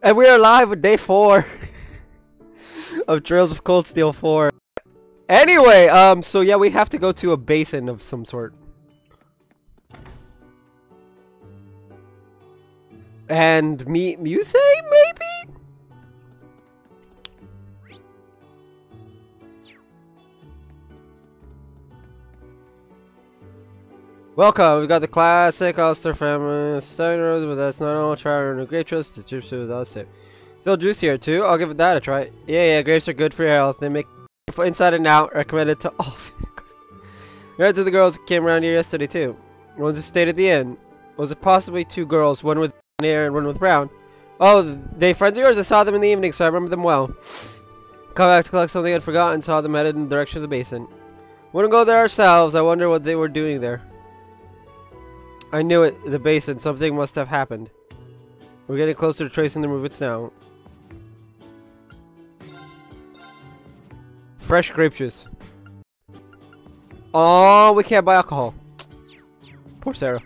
And we are live with day 4 of Trails of Cold Steel 4. Anyway, so yeah, we have to go to a basin of some sort. And meet Muse, maybe? Welcome, we got the classic Ulster family, 7 rows, but that's not all. Try and a great trust, the chips with us. Still juicy here too, I'll give it that a try. Yeah, grapes are good for your health, they make inside and out, recommended to all females. Right to the girls who came around here yesterday too. The ones who stayed at the inn. Was it possibly 2 girls, one with hair and one with brown? Oh, they friends of yours? I saw them in the evening, so I remember them well. Come back to collect something I'd forgotten, saw them headed in the direction of the basin. Wouldn't go there ourselves, I wonder what they were doing there. I knew it, the basin, something must have happened. We're getting closer to tracing the movements now. Fresh grape juice. Oh, we can't buy alcohol. Poor Sarah.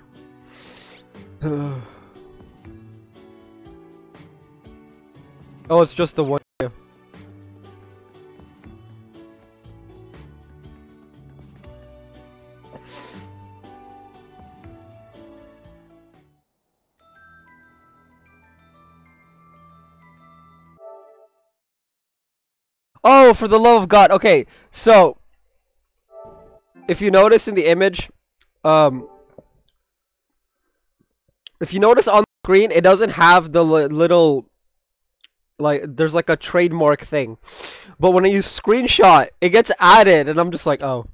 Oh, it's just the one. Oh, for the love of God. Okay, so if you notice in the image, if you notice on the screen, it doesn't have the little, like, there's like a trademark thing. But when I use screenshot, it gets added, and I'm just like, oh.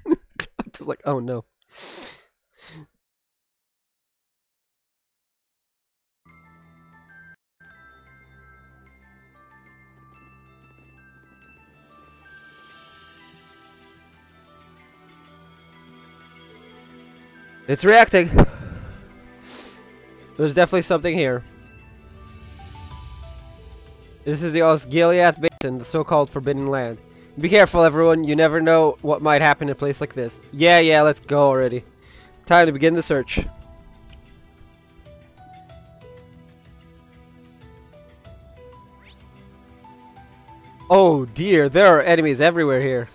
I'm just like, oh no. It's reacting. There's definitely something here. This is the Osgiliath Basin, the so-called Forbidden Land. Be careful, everyone. You never know what might happen in a place like this. Yeah, let's go already. Time to begin the search. Oh dear, there are enemies everywhere here.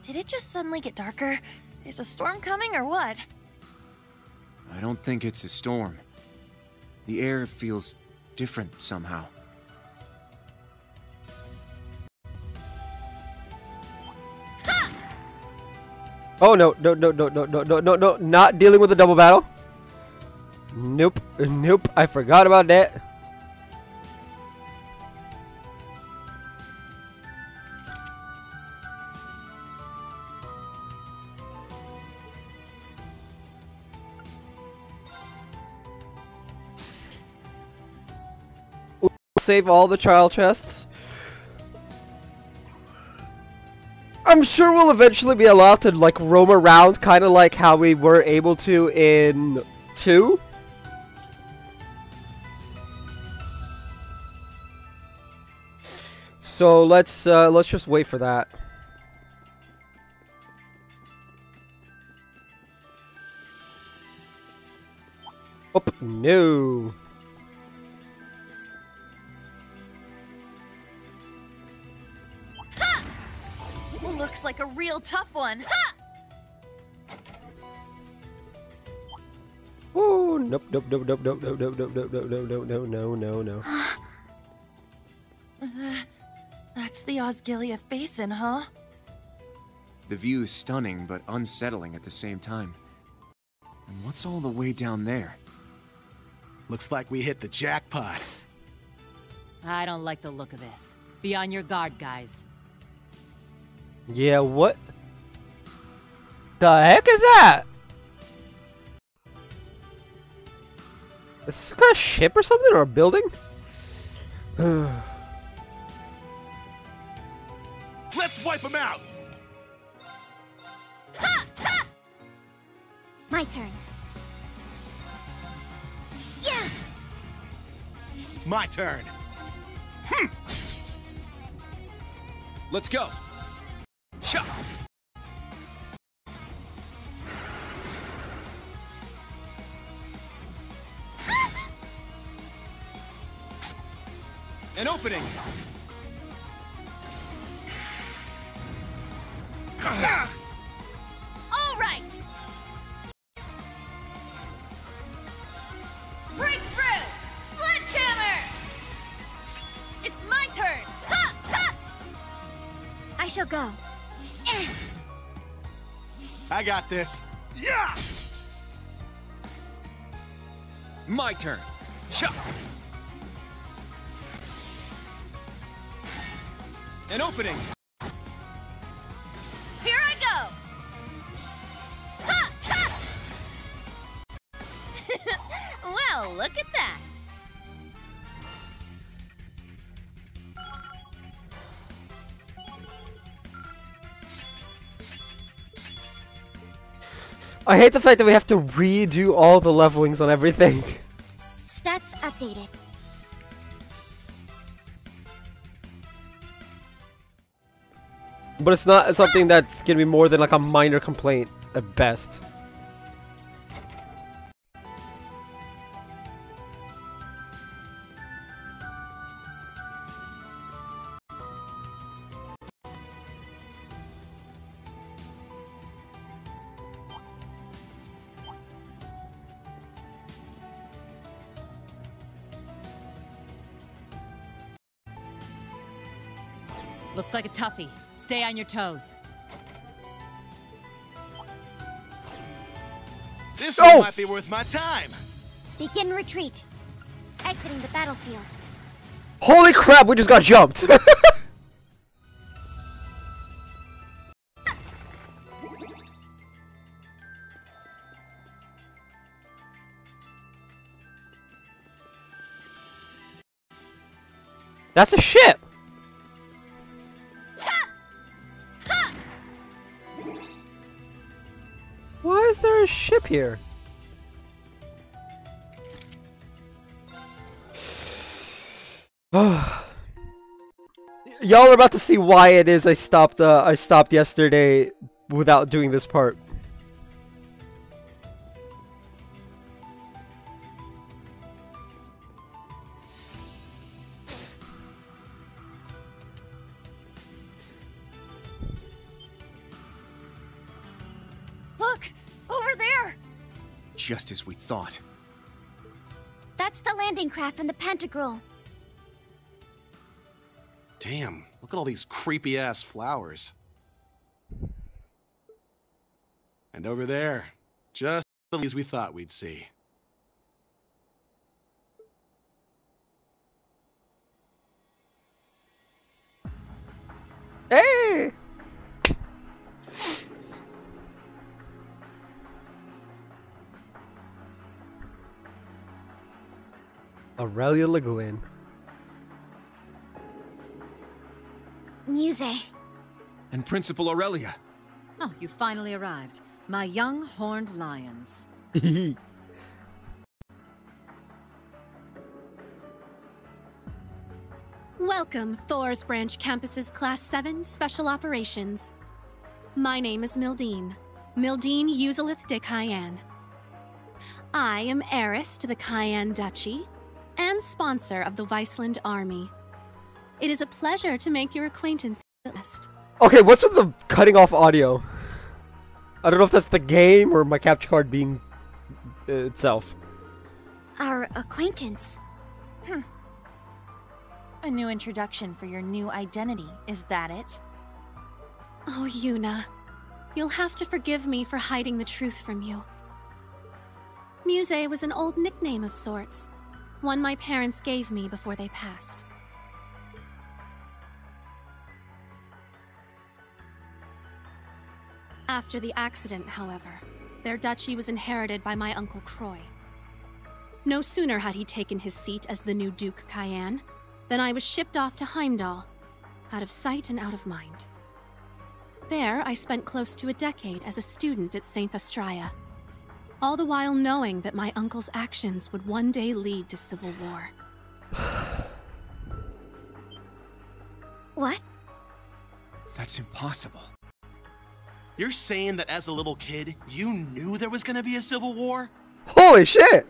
Did it just suddenly get darker? Is a storm coming or what? I don't think it's a storm. The air feels different somehow. Ha! Oh no, not dealing with a double battle. Nope, I forgot about that. Save all the trial chests. I'm sure we'll eventually be allowed to like roam around, kind of like how we were able to in 2. So let's just wait for that. Oh no. Looks like a real tough one. Ha! Oh, nope. No. That's the Osgiliath Basin, huh? The view is stunning, but unsettling at the same time. And what's all the way down there? Looks like we hit the jackpot. I don't like the look of this. Be on your guard, guys. Yeah, what the heck is that? Is this some kind of ship or something, or a building? Let's wipe them out! Ha! Ha! My turn. Yeah! My turn. Let's go! Cha! opening! All right! Breakthrough! Sledgehammer! It's my turn! Ha! Ha! I shall go. Eh. I got this. Yeah! My turn! Shut! An opening! Here I go! Ha! Ha! Well, look at that! I hate the fact that we have to redo all the levelings on everything. Stats updated. But it's not something that's gonna be more than like a minor complaint at best. Looks like a toughie. Stay on your toes. This Oh! one might be worth my time. Begin retreat. Exiting the battlefield. Holy crap, we just got jumped! That's a ship! Why is there a ship here? Y'all are about to see why it is I stopped yesterday without doing this part. Look! Over there! Just as we thought. That's the landing craft from the Pantagruel. Damn, look at all these creepy-ass flowers. And over there, just the leaves we thought we'd see. Hey! Aurelia Le Guin. Muse. And Principal Aurelia. Oh, you finally arrived. My young horned lions. Welcome, Thor's Branch Campus's Class 7 Special Operations. My name is Mildine. Mildine Uzalith de Cayenne. I am heiress to the Cayenne Duchy and sponsor of the Viceland Army. It is a pleasure to make your acquaintance at last. Okay, what's with the cutting off audio? I don't know if that's the game or my capture card being itself. Our acquaintance. A new introduction for your new identity, is that it? Oh, Yuna. You'll have to forgive me for hiding the truth from you. Muse was an old nickname of sorts. One my parents gave me before they passed. After the accident, however, their duchy was inherited by my Uncle Croy. No sooner had he taken his seat as the new Duke Cayenne than I was shipped off to Heimdall, out of sight and out of mind. There, I spent close to a decade as a student at St. Astraea, all the while knowing that my uncle's actions would one day lead to civil war. What? That's impossible. You're saying that as a little kid, you knew there was gonna be a civil war? Holy shit!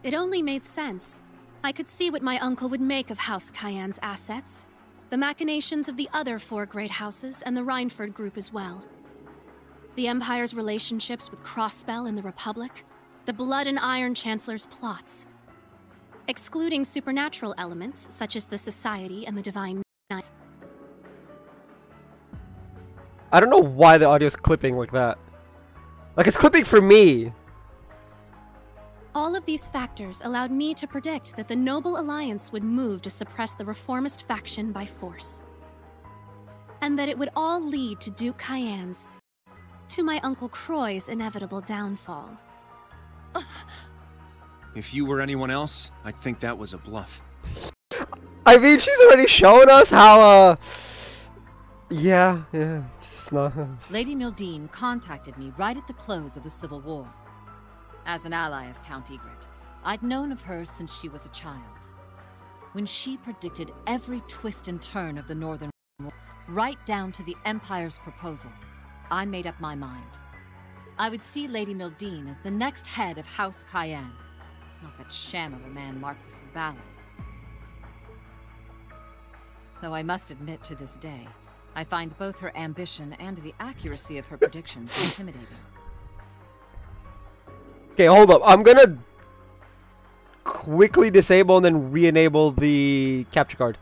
It only made sense. I could see what my uncle would make of House Cayenne's assets, the machinations of the other 4 great houses, and the Reinford group as well. The Empire's relationships with Crossbell and the Republic, the Blood and Iron Chancellor's plots. Excluding supernatural elements, such as the Society and the Divine Knights. I don't know why the audio's clipping like that. Like, it's clipping for me. All of these factors allowed me to predict that the Noble Alliance would move to suppress the reformist faction by force. And that it would all lead to Duke Cayenne's, to my Uncle Croy's inevitable downfall. If you were anyone else, I'd think that was a bluff. I mean, she's already shown us how, yeah, it's not... Lady Mildine contacted me right at the close of the Civil War. As an ally of Count Egret, I'd known of her since she was a child. When she predicted every twist and turn of the Northern War, right down to the Empire's proposal, I made up my mind. I would see Lady Mildine as the next head of House Cayenne, not that sham of a man Marquis Ballard. Though I must admit to this day, I find both her ambition and the accuracy of her predictions intimidating. Okay, hold up. I'm gonna quickly disable and then re-enable the capture card.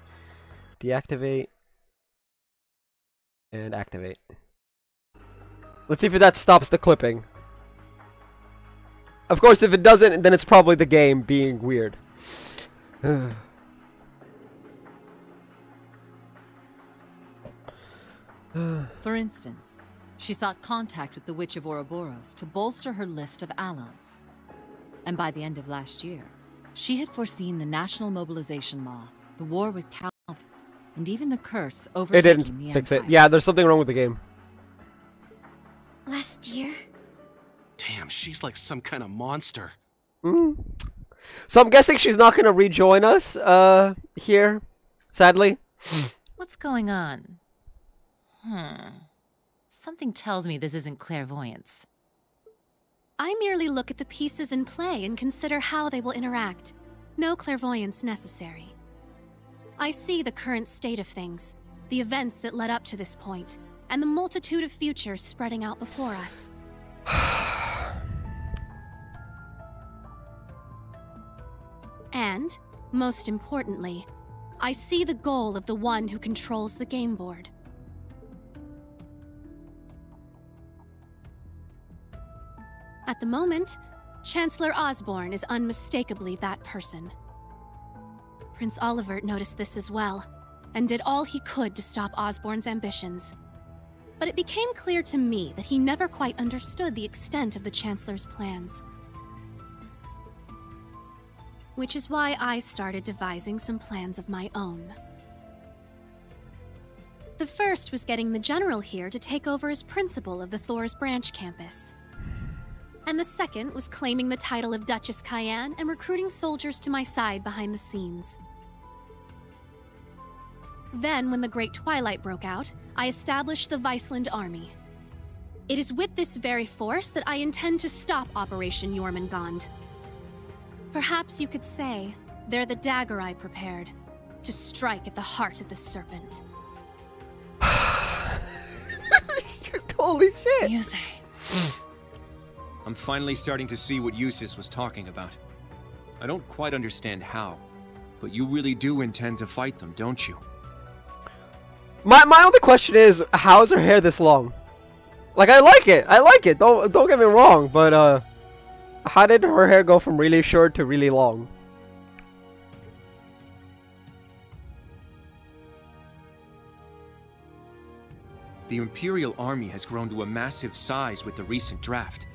Deactivate. And activate. Let's see if that stops the clipping. Of course, if it doesn't, then it's probably the game being weird. For instance, she sought contact with the Witch of Ouroboros to bolster her list of allies. And by the end of last year, she had foreseen the national mobilization law, the war with Calvin, and even the curse overtaking It the didn't fix Empire. it. Yeah, there's something wrong with the game. Last year? Damn, she's like some kind of monster. So I'm guessing she's not gonna rejoin us, here, sadly. What's going on? Something tells me this isn't clairvoyance. I merely look at the pieces in play and consider how they will interact. No clairvoyance necessary. I see the current state of things, the events that led up to this point, and the multitude of futures spreading out before us. And, most importantly, I see the goal of the one who controls the game board. At the moment, Chancellor Osborne is unmistakably that person. Prince Olivert noticed this as well, and did all he could to stop Osborne's ambitions. But it became clear to me that he never quite understood the extent of the Chancellor's plans. Which is why I started devising some plans of my own. The first was getting the General here to take over as principal of the Thor's Branch campus. And the second was claiming the title of Duchess Cayenne and recruiting soldiers to my side behind the scenes. Then, when the Great Twilight broke out, I established the Viceland Army. It is with this very force that I intend to stop Operation Jormungand. Perhaps you could say they're the dagger I prepared to strike at the heart of the serpent. Holy shit! Yusei. I'm finally starting to see what Eustace was talking about. I don't quite understand how, but you really do intend to fight them, don't you? My only question is, how is her hair this long? Like, I like it. Don't get me wrong, but how did her hair go from really short to really long? The Imperial Army has grown to a massive size with the recent draft.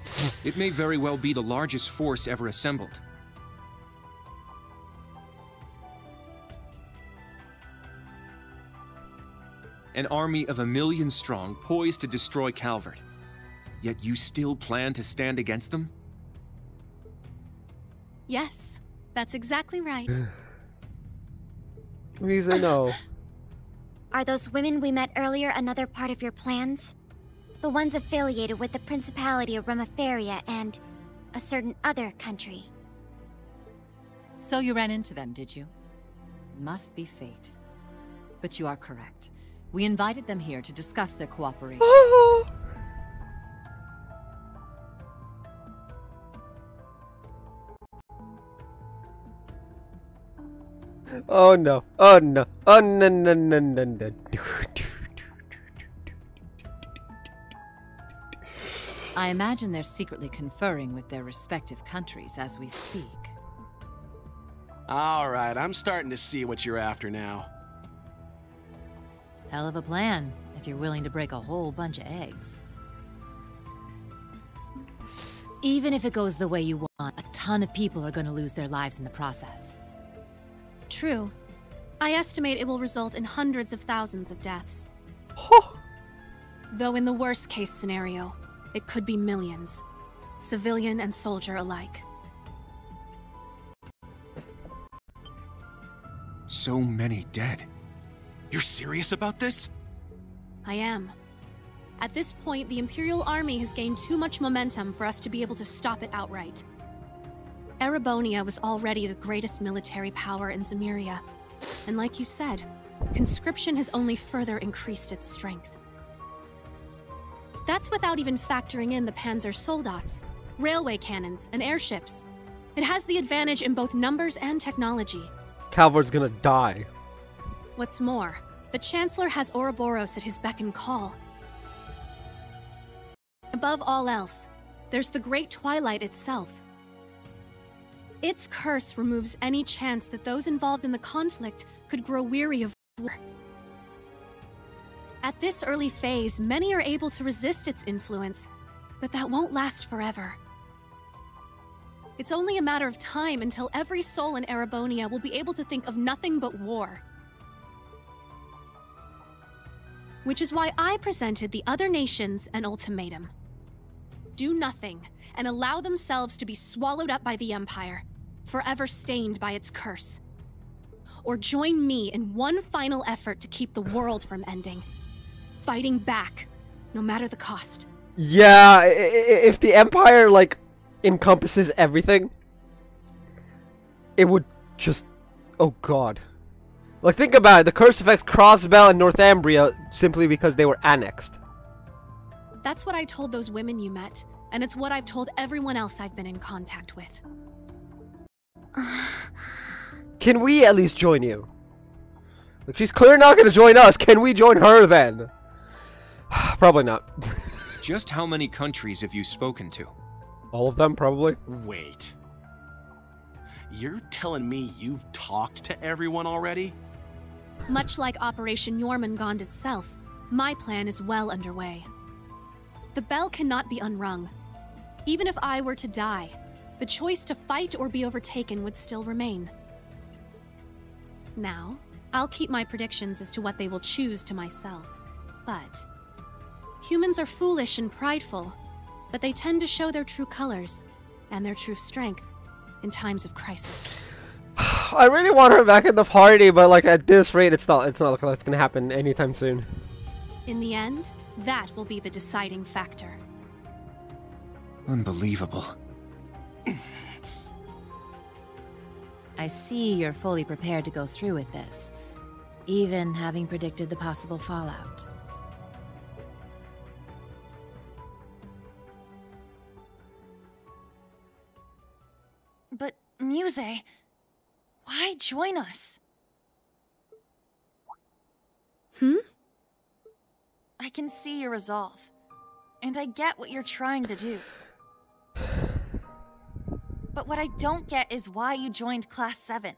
It may very well be the largest force ever assembled. An army of 1 million strong, poised to destroy Calvert. Yet you still plan to stand against them? Yes, that's exactly right. Reason no. Are those women we met earlier another part of your plans? The ones affiliated with the Principality of Remaferia and a certain other country. So you ran into them, did you? Must be fate. But you are correct. We invited them here to discuss their cooperation. Oh no. Oh no. Oh no no no no no. I imagine they're secretly conferring with their respective countries as we speak. Alright, I'm starting to see what you're after now. Hell of a plan, if you're willing to break a whole bunch of eggs. Even if it goes the way you want, a ton of people are going to lose their lives in the process. True. I estimate it will result in hundreds of thousands of deaths. Though in the worst case scenario, it could be millions. Civilian and soldier alike. So many dead. You're serious about this? I am. At this point, the Imperial Army has gained too much momentum for us to be able to stop it outright. Erebonia was already the greatest military power in Zemuria, and like you said, conscription has only further increased its strength. That's without even factoring in the Panzer Soldats, railway cannons, and airships. It has the advantage in both numbers and technology. Calvard's gonna die. What's more, the Chancellor has Ouroboros at his beck and call. Above all else, there's the Great Twilight itself. Its curse removes any chance that those involved in the conflict could grow weary of war. At this early phase, many are able to resist its influence, but that won't last forever. It's only a matter of time until every soul in Erebonia will be able to think of nothing but war. Which is why I presented the other nations an ultimatum. Do nothing, and allow themselves to be swallowed up by the Empire, forever stained by its curse. Or join me in one final effort to keep the world from ending. Fighting back, no matter the cost. Yeah, if the Empire, like, encompasses everything, it would just... Oh god. Like, think about it, the curse affects Crossbell and Northumbria simply because they were annexed. That's what I told those women you met, and it's what I've told everyone else I've been in contact with. Can we at least join you? Like, she's clearly not going to join us. Can we join her then? Probably not. Just how many countries have you spoken to? All of them, probably. Wait. You're telling me you've talked to everyone already? Much like Operation Jormungand itself, my plan is well underway. The bell cannot be unrung. Even if I were to die, the choice to fight or be overtaken would still remain. Now, I'll keep my predictions as to what they will choose to myself. But humans are foolish and prideful, but they tend to show their true colors and their true strength in times of crisis. I really want her back in the party, but like at this rate, it's not looking like it's gonna happen anytime soon. In the end, that will be the deciding factor. Unbelievable. I see you're fully prepared to go through with this, even having predicted the possible fallout. But, Muse, why join us? I can see your resolve, and I get what you're trying to do. But what I don't get is why you joined Class 7.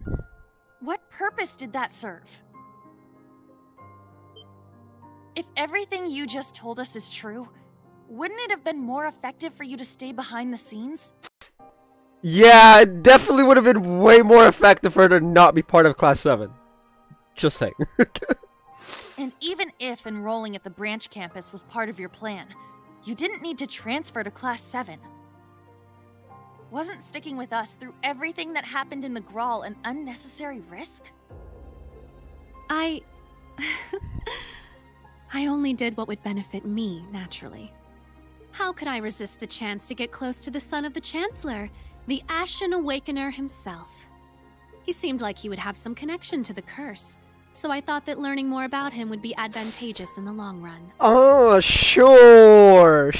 What purpose did that serve? If everything you just told us is true, wouldn't it have been more effective for you to stay behind the scenes? Yeah, it definitely would have been way more effective for her to not be part of Class 7. Just saying. And even if enrolling at the branch campus was part of your plan, you didn't need to transfer to Class 7. Wasn't sticking with us through everything that happened in the Grawl an unnecessary risk? I only did what would benefit me, naturally. How could I resist the chance to get close to the son of the Chancellor, the Ashen Awakener himself? He seemed like he would have some connection to the curse, so I thought that learning more about him would be advantageous in the long run. Oh, sure.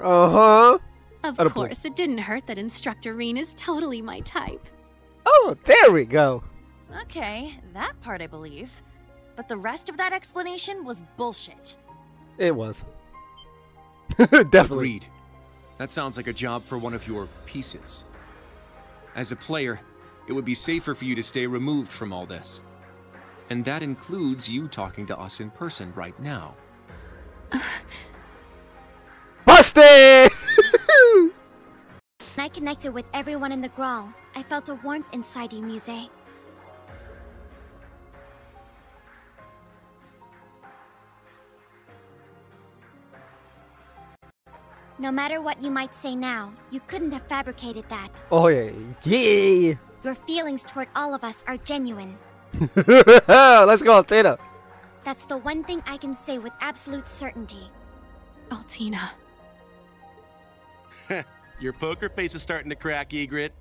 Uh-huh. Of course, it didn't hurt that Instructor Rean is totally my type. Oh, there we go. Okay, that part I believe. But the rest of that explanation was bullshit. It was. Definitely. Agreed. That sounds like a job for one of your pieces. As a player, it would be safer for you to stay removed from all this. And that includes you talking to us in person right now. Busted! When I connected with everyone in the Grawl, I felt a warmth inside you, Muse. No matter what you might say now, you couldn't have fabricated that. Oh, yeah. Yeah! Your feelings toward all of us are genuine. Let's go, Altina. That's the one thing I can say with absolute certainty. Altina. Your poker face is starting to crack, Ygritte.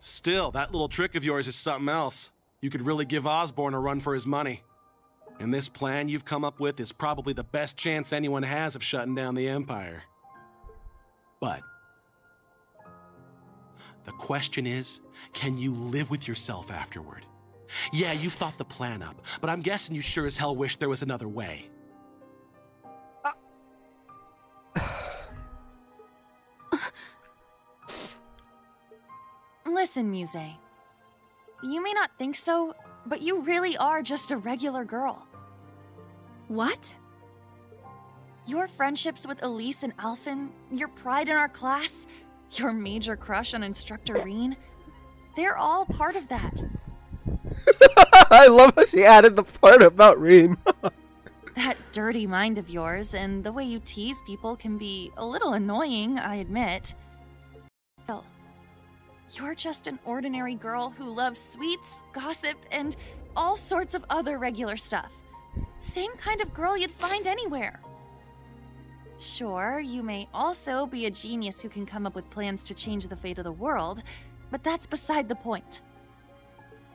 Still, that little trick of yours is something else. You could really give Osborne a run for his money. And this plan you've come up with is probably the best chance anyone has of shutting down the Empire. But the question is, can you live with yourself afterward? Yeah, you've thought the plan up, but I'm guessing you sure as hell wish there was another way. Listen, Muse. You may not think so, but you really are just a regular girl. What? Your friendships with Elise and Alphen, your pride in our class, your major crush on Instructor Rean, they're all part of that. I love how she added the part about Rean. That dirty mind of yours and the way you tease people can be a little annoying, I admit. Still, you're just an ordinary girl who loves sweets, gossip, and all sorts of other regular stuff. Same kind of girl you'd find anywhere. Sure, you may also be a genius who can come up with plans to change the fate of the world, but that's beside the point.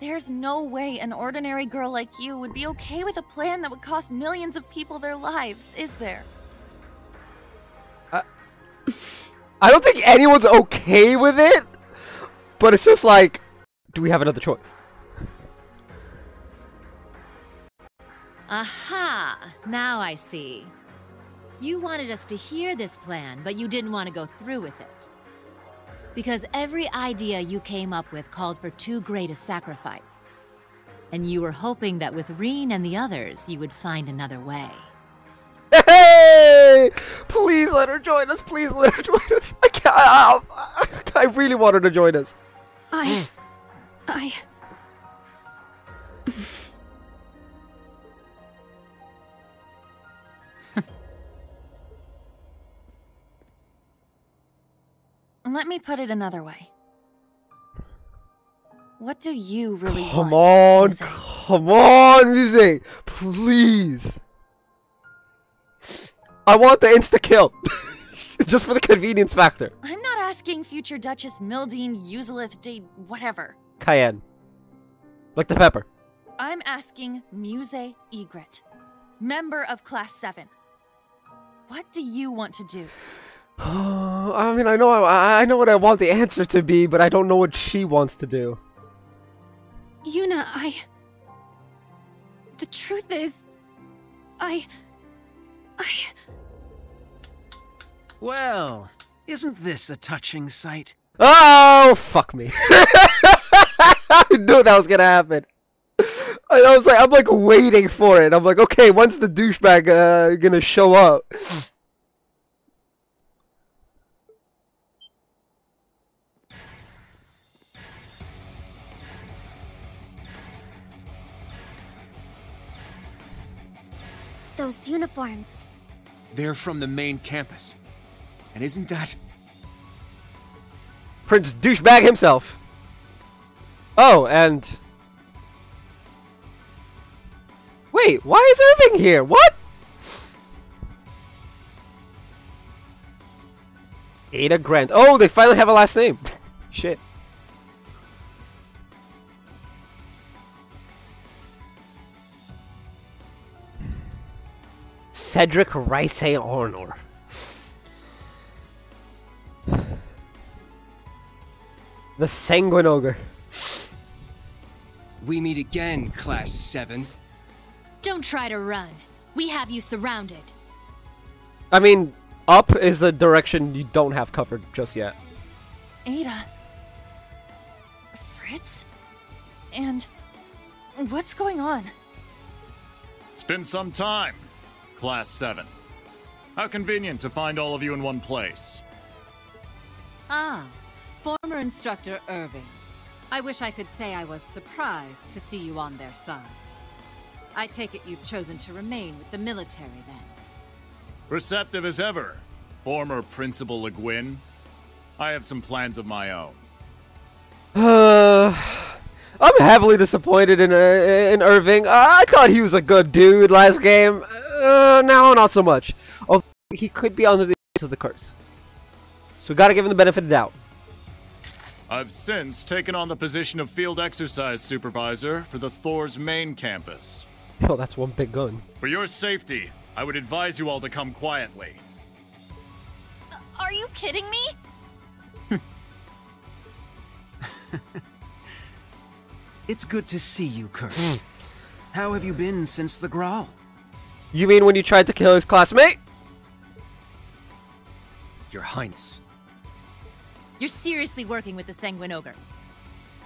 There's no way an ordinary girl like you would be okay with a plan that would cost millions of people their lives, is there? I don't think anyone's okay with it, but it's just like, do we have another choice? Aha! Now I see. You wanted us to hear this plan, but you didn't want to go through with it. Because every idea you came up with called for too great a sacrifice. And you were hoping that with Rean and the others, you would find another way. Hey! Please let her join us. Please let her join us. I can't. I really want her to join us. I... Let me put it another way. What do you really want? Come on, Muse. Please. I want the insta-kill. Just for the convenience factor. I'm not asking future Duchess Mildine Uselith de whatever. Cayenne. Like the pepper. I'm asking Muse Ygritte, member of Class 7. What do you want to do? I mean, I know what I want the answer to be, but I don't know what she wants to do. Yuna, the truth is, Well, isn't this a touching sight? Oh, fuck me. I knew that was gonna happen. I'm like waiting for it. I'm like, okay, when's the douchebag gonna show up? Those uniforms. They're from the main campus. And isn't that... Prince Douchebag himself. Oh, and... Wait, why is Irving here? What? Ada Grant. Oh, they finally have a last name. Shit. Cedric Rice Honor. The Sanguine Ogre. We meet again, Class 7. Don't try to run. We have you surrounded. I mean, up is a direction you don't have covered just yet. Ada. Fritz? And what's going on? It's been some time, Class 7. How convenient to find all of you in one place. Ah, former instructor Irving. I wish I could say I was surprised to see you on their side. I take it you've chosen to remain with the military then. Receptive as ever, former Principal Le Guin. I have some plans of my own. I'm heavily disappointed in Irving. I thought he was a good dude last game. Now not so much. Oh, he could be under the effects of the curse. So we gotta give him the benefit of the doubt. I've since taken on the position of Field Exercise Supervisor for the Thor's main campus. Oh, that's one big gun. For your safety, I would advise you all to come quietly. Are you kidding me? It's good to see you, Kurt. How have you been since the Grawl? You mean when you tried to kill his classmate? Your Highness. You're seriously working with the Sanguine Ogre.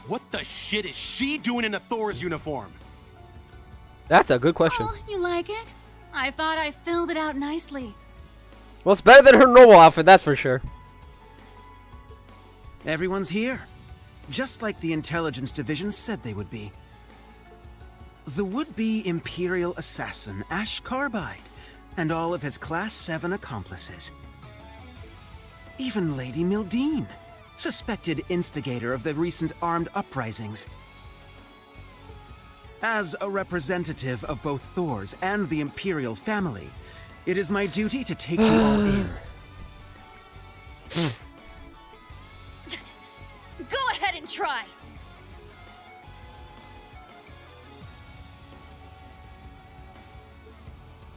What the shit is she doing in a Thor's uniform? That's a good question. Oh, you like it? I thought I filled it out nicely. Well, it's better than her normal outfit, that's for sure. Everyone's here. Just like the Intelligence Division said they would be. The would-be Imperial assassin Ash Carbide, and all of his Class 7 accomplices. Even Lady Mildine, suspected instigator of the recent armed uprisings. As a representative of both Thor's and the Imperial family, it is my duty to take you all in. Go ahead and try!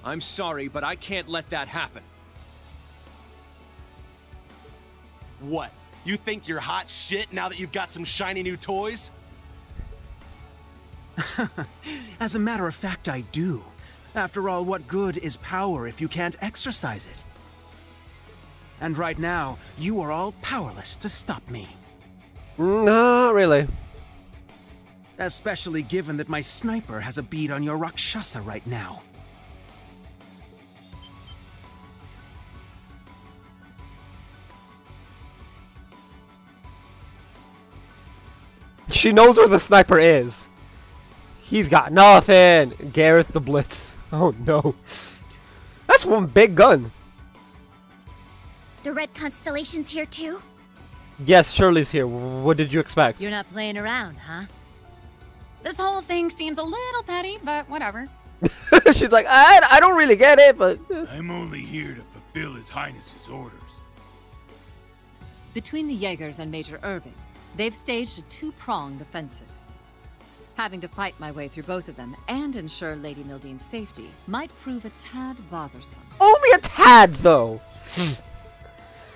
I'm sorry, but I can't let that happen. What? You think you're hot shit now that you've got some shiny new toys? As a matter of fact, I do. After all, what good is power if you can't exercise it? And right now, you are all powerless to stop me. Not really. Especially given that my sniper has a bead on your Rakshasa right now. She knows where the sniper is. He's got nothing. Gareth the Blitz. Oh no. That's one big gun. The Red Constellation's here too? Yes, Shirley's here. What did you expect? You're not playing around, huh? This whole thing seems a little petty, but whatever. She's like, I don't really get it, but... I'm only here to fulfill His Highness's orders. Between the Jaegers and Major Irving, they've staged a two-pronged offensive. Having to fight my way through both of them and ensure Lady Mildine's safety might prove a tad bothersome. Only a tad, though.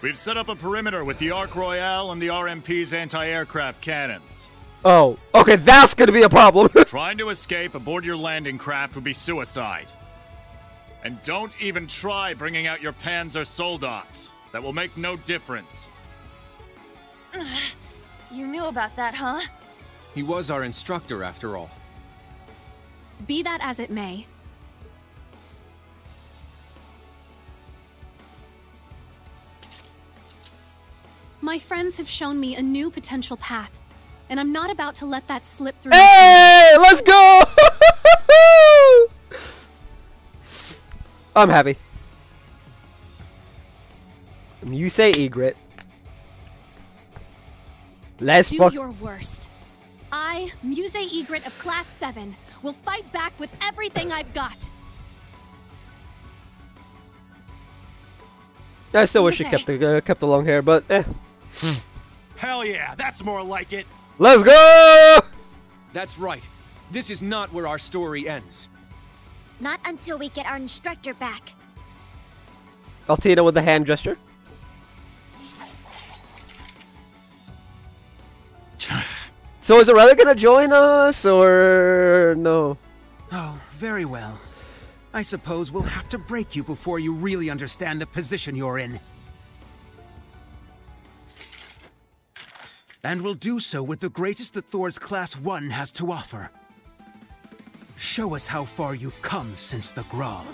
We've set up a perimeter with the Ark Royale and the RMP's anti-aircraft cannons. Oh, okay, that's gonna be a problem. Trying to escape aboard your landing craft would be suicide. And don't even try bringing out your Panzer Soldats. That will make no difference. You knew about that, huh? He was our instructor, after all. Be that as it may, my friends have shown me a new potential path, and I'm not about to let that slip through. Hey, let's go! I'm happy. You say Egret. Let's Do fuck. your worst. I, Muse Egret of Class 7, will fight back with everything I've got. I still wish she kept the long hair, but eh. Hell yeah, that's more like it. Let's go! That's right. This is not where our story ends. Not until we get our instructor back. Altina with the hand gesture. So is Aurelia gonna join us, or no? Oh, very well. I suppose we'll have to break you before you really understand the position you're in. And we'll do so with the greatest that Thor's Class 1 has to offer. Show us how far you've come since the Grawl.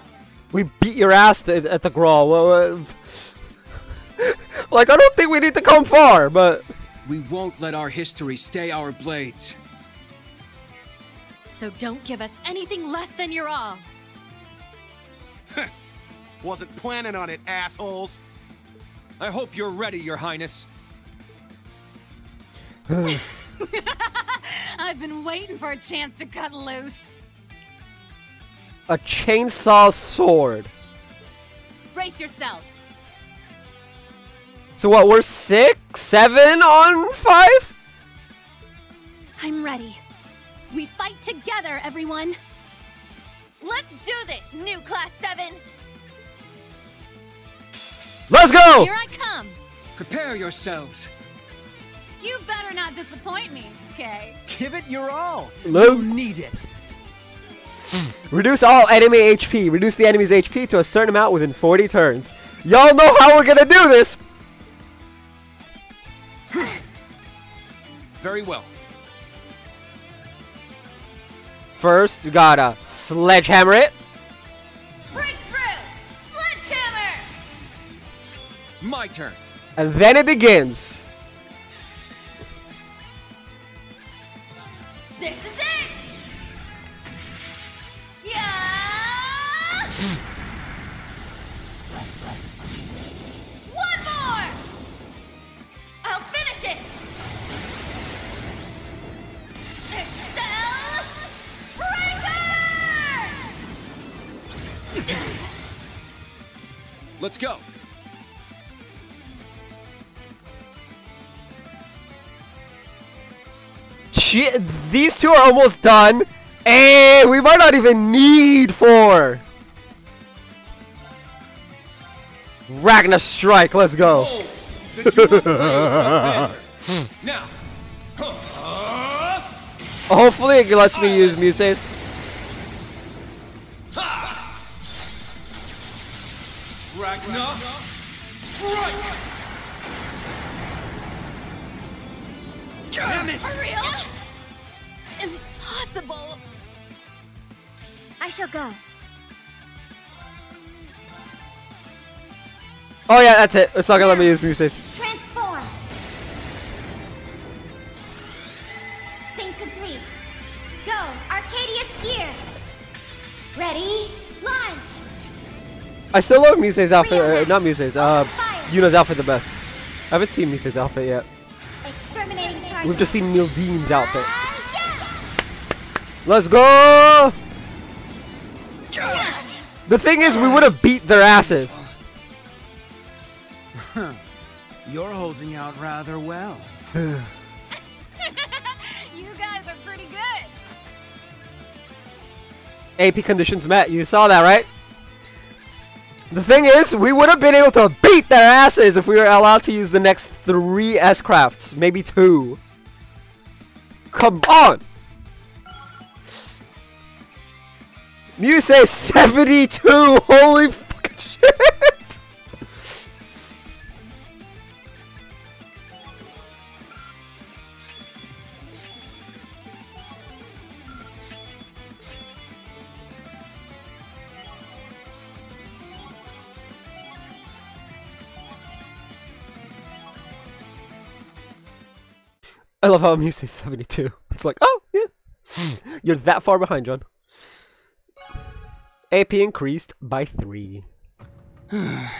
We beat your ass at the Grawl. Like, I don't think we need to come far, but... We won't let our history stay our blades. So don't give us anything less than your all. Wasn't planning on it, assholes. I hope you're ready, Your Highness. I've been waiting for a chance to cut loose. A chainsaw sword. Brace yourselves. So what, we're 6, 7 on 5? I'm ready. We fight together, everyone. Let's do this, new Class 7! Let's go! Here I come! Prepare yourselves. You better not disappoint me, okay? Give it your all. Luke. You need it. Reduce all enemy HP. Reduce the enemy's HP to a certain amount within 40 turns. Y'all know how we're gonna do this! Very well. First, we gotta sledgehammer it. Breakthrough! Sledgehammer! My turn. And then it begins. This is it! Yeah! One more! I'll finish it! Excel Breaker! Let's go. Shit, these two are almost done. And we might not even need 4. Ragnar Strike, let's go. Oh, the dual blades of Thunder. Now. Hopefully it lets me use Muses. Ragnar Strike. Damn it! For real? Impossible! I shall go. Oh yeah, that's it. It's not gonna let me use Muses. Transform. Sync complete. Go, Arcadius gear. Ready, launch. I still love Muses' outfit, not Muses, Yuna's outfit the best. I haven't seen Muses' outfit yet. Exterminating target. We've just seen Mildean's outfit. Let's go! The thing is, we would have beat their asses. You're holding out rather well. You guys are pretty good. AP conditions met. You saw that, right? The thing is, we would have been able to beat their asses if we were allowed to use the next 3 S-Crafts. Maybe 2. Come on! Muse 72! Holy fucking shit! I love how Muse 72. It's like, oh, yeah. You're that far behind, John. AP increased by 3. I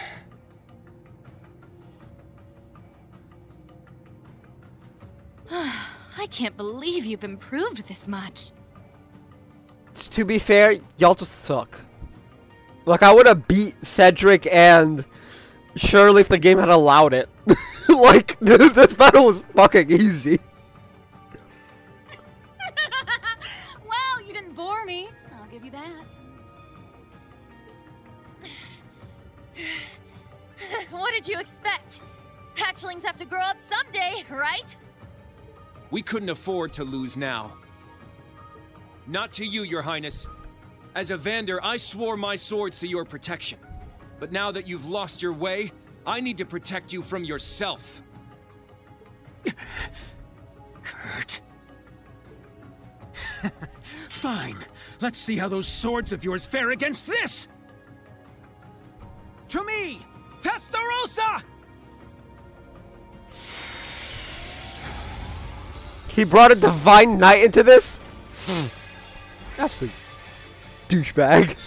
can't believe you've improved this much. To be fair, y'all just suck. Like, I would have beat Cedric and Shirley if the game had allowed it. Like, this battle was fucking easy. Well, you didn't bore me. I'll give you that. What did you expect? Hatchlings have to grow up someday, right? We couldn't afford to lose now. Not to you, Your Highness. As a Vander, I swore my swords to your protection. But now that you've lost your way, I need to protect you from yourself. Kurt. Fine. Let's see how those swords of yours fare against this! To me! Testarossa! He brought a Divine Knight into this? Absolute douchebag.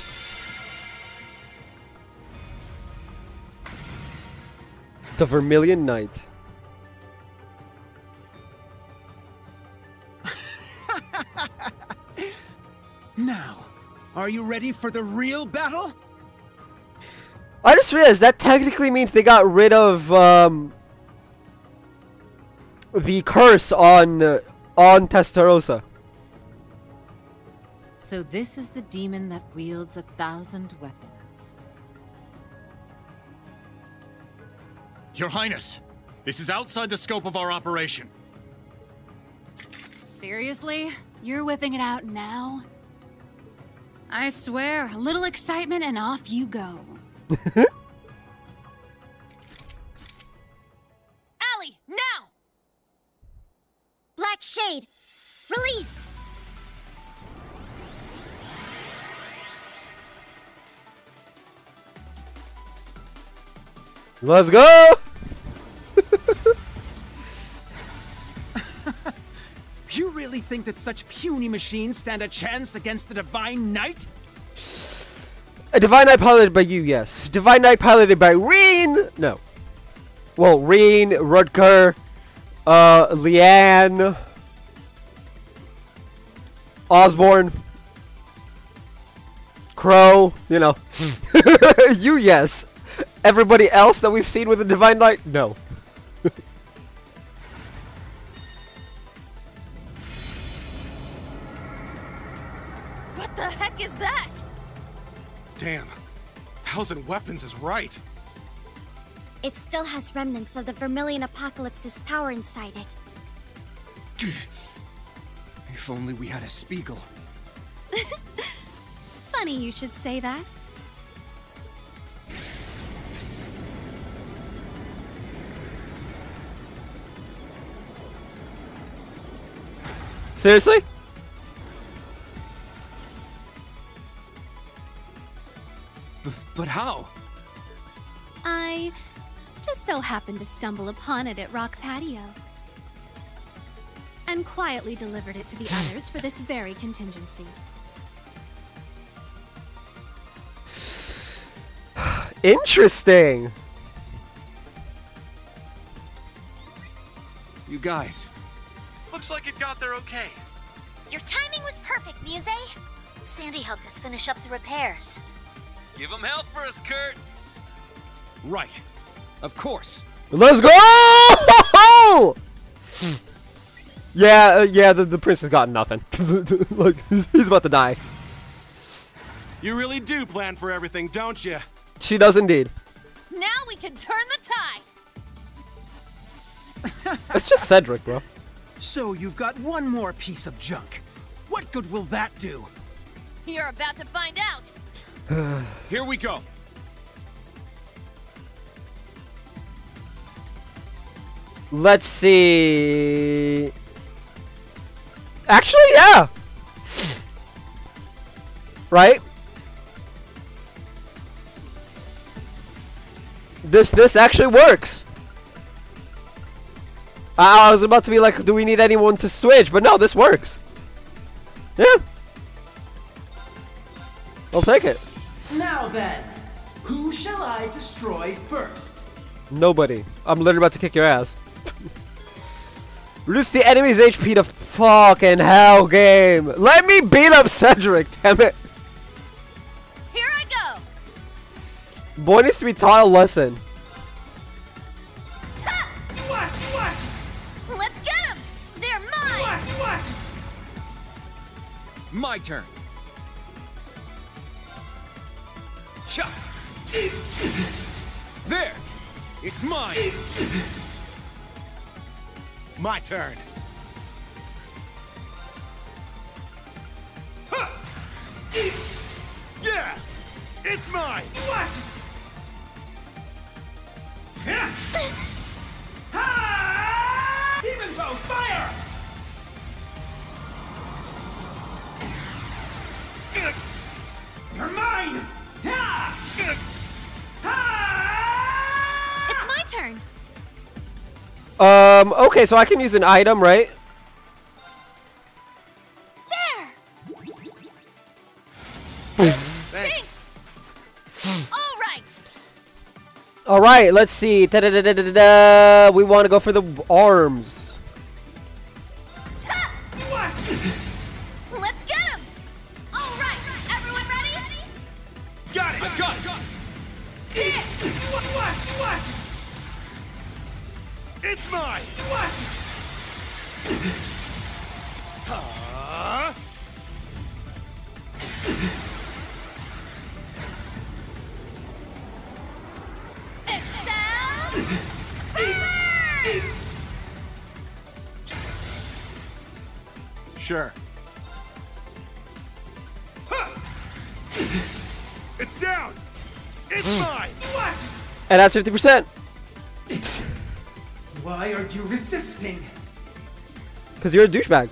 The Vermilion Knight. Now, are you ready for the real battle? I just realized that technically means they got rid of the curse on Testarossa. So this is the demon that wields 1,000 weapons. Your Highness, this is outside the scope of our operation. Seriously? You're whipping it out now? I swear, a little excitement and off you go. Allie, now! Black Shade, release! Let's go! You really think that such puny machines stand a chance against the Divine Knight? A Divine Knight piloted by you, yes. Divine Knight piloted by Reen! No. Well, Reen, Rutger, Leanne, Osborne, Crow, you know. You, yes. Everybody else that we've seen with the Divine Knight, no. What the heck is that? Damn. 1,000 weapons is right. It still has remnants of the Vermilion Apocalypse's power inside it. If only we had a Spiegel. Funny you should say that. Seriously? But how? I just so happened to stumble upon it at Rock Patio. And quietly delivered it to the others for this very contingency. Interesting. You guys. Looks like it got there okay. Your timing was perfect, Muse. Sandy helped us finish up the repairs. Give him help for us, Kurt. Right. Of course. Let's go! Yeah, the prince has got nothing. Like, he's about to die. You really do plan for everything, don't you? She does indeed. Now we can turn the tide. It's just Cedric, bro. So you've got one more piece of junk. What good will that do? You're about to find out. Here we go. Let's see. Actually, yeah. Right? This actually works. I was about to be like, do we need anyone to switch? But no, this works. Yeah. I'll take it. Now then, who shall I destroy first? Nobody. I'm literally about to kick your ass. Reduce the enemy's HP to fucking hell game. Let me beat up Cedric, damn it. Here I go. Boy needs to be taught a lesson. What? Let's get him. They're mine. What? My turn. Cha! There! It's mine! My turn. Huh. Yeah! It's mine! What? Ha! Demon bow, fire! You're mine! Ha! Ha! It's my turn. Okay, so I can use an item, right? There. Thanks. All right. All right, let's see. Da-da-da-da-da-da. We want to go for the arms. What? Let's get him. All right. Everyone ready? Got it! I got it! What? It's mine! What? Excel. Sure. It's down! It's mine! What? And that's 50%. Why are you resisting? Because you're a douchebag.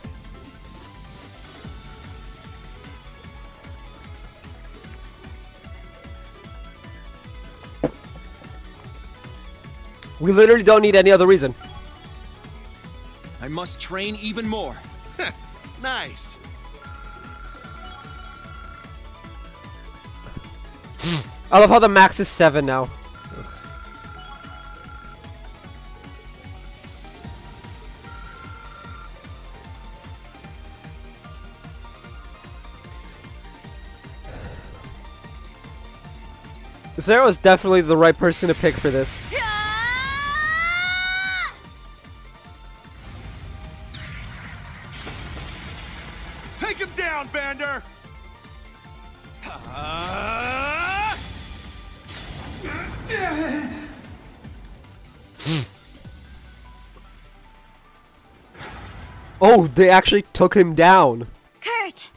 We literally don't need any other reason. I must train even more. Nice. I love how the max is 7 now. Zero is definitely the right person to pick for this. Take him down, Vander! Oh, they actually took him down. Kurt.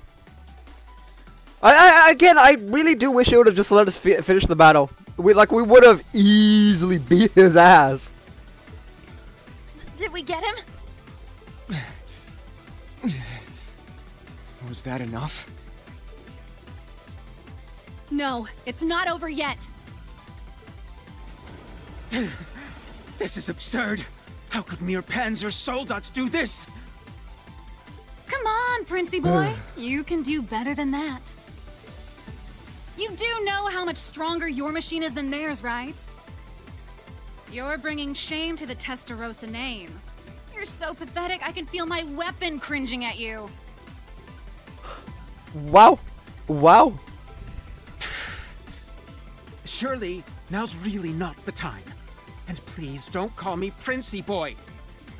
Again, I really do wish it would have just let us finish the battle. We would have easily beat his ass. Did we get him? Was that enough? No, it's not over yet. This is absurd. How could mere Panzer Soldats do this? Come on, Princey boy. You can do better than that. You do know how much stronger your machine is than theirs, right? You're bringing shame to the Testarossa name. You're so pathetic, I can feel my weapon cringing at you. Wow. Wow. Surely, now's really not the time. And please don't call me Princey boy.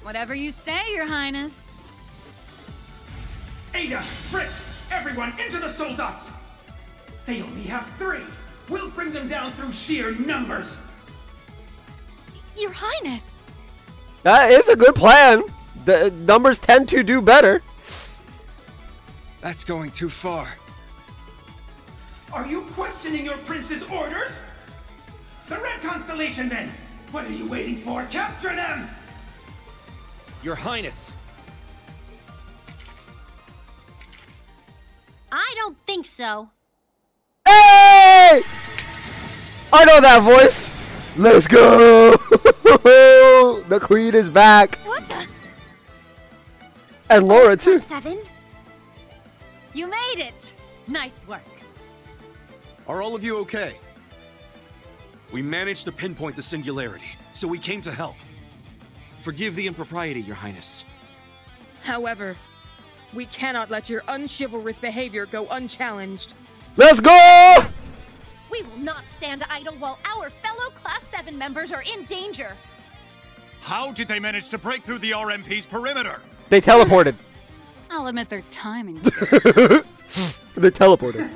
Whatever you say, Your Highness. Ada, Fritz, everyone into the Soldats! They only have 3. We'll bring them down through sheer numbers. Your Highness. That is a good plan. The numbers tend to do better. That's going too far. Are you questioning your prince's orders? The Red Constellation, then! What are you waiting for? Capture them! Your Highness. I don't think so. Hey! I know that voice. Let's go. The queen is back. What the? And Laura too. 7? You made it. Nice work. Are all of you okay? We managed to pinpoint the singularity, so we came to help. Forgive the impropriety, Your Highness. However, we cannot let your unchivalrous behavior go unchallenged. Let's go! We will not stand idle while our fellow Class 7 members are in danger. How did they manage to break through the RMP's perimeter? They teleported. I'll admit their timing. They teleported.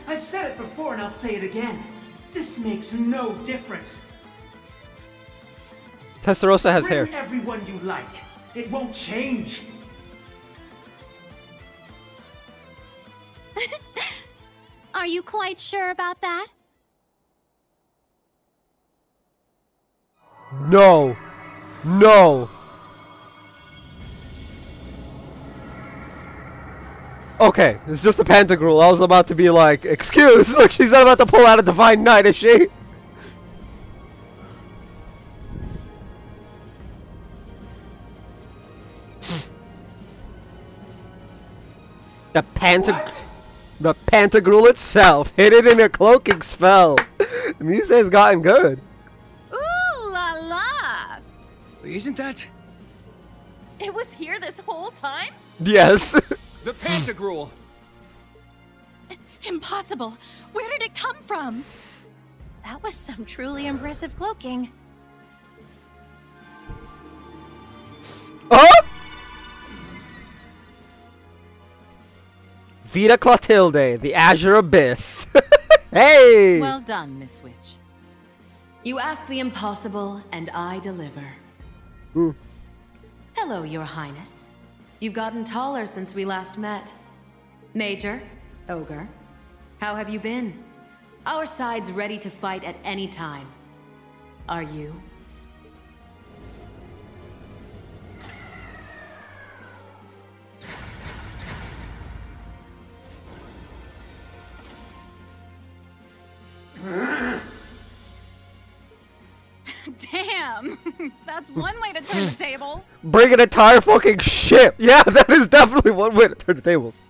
I've said it before and I'll say it again. This makes no difference. Testarossa has Bring hair. everyone you like. It won't change. Are you quite sure about that? No. No. Okay, it's just a Pantagruel. I was about to be like, excuse, look, she's not about to pull out a Divine Knight, is she? The Pantagruel itself hid it in a cloaking spell. The music has gotten good. Ooh la la! Isn't that... It was here this whole time? Yes. The Pantagruel! Impossible! Where did it come from? That was some truly impressive cloaking. Oh! Vita Clotilde, the Azure Abyss. Hey! Well done, Miss Witch. You ask the impossible, and I deliver. Ooh. Hello, Your Highness. You've gotten taller since we last met. Major, Ogre, how have you been? Our side's ready to fight at any time. Are you? Damn! That's one way to turn the tables. Bring an entire fucking ship! Yeah, that is definitely one way to turn the tables.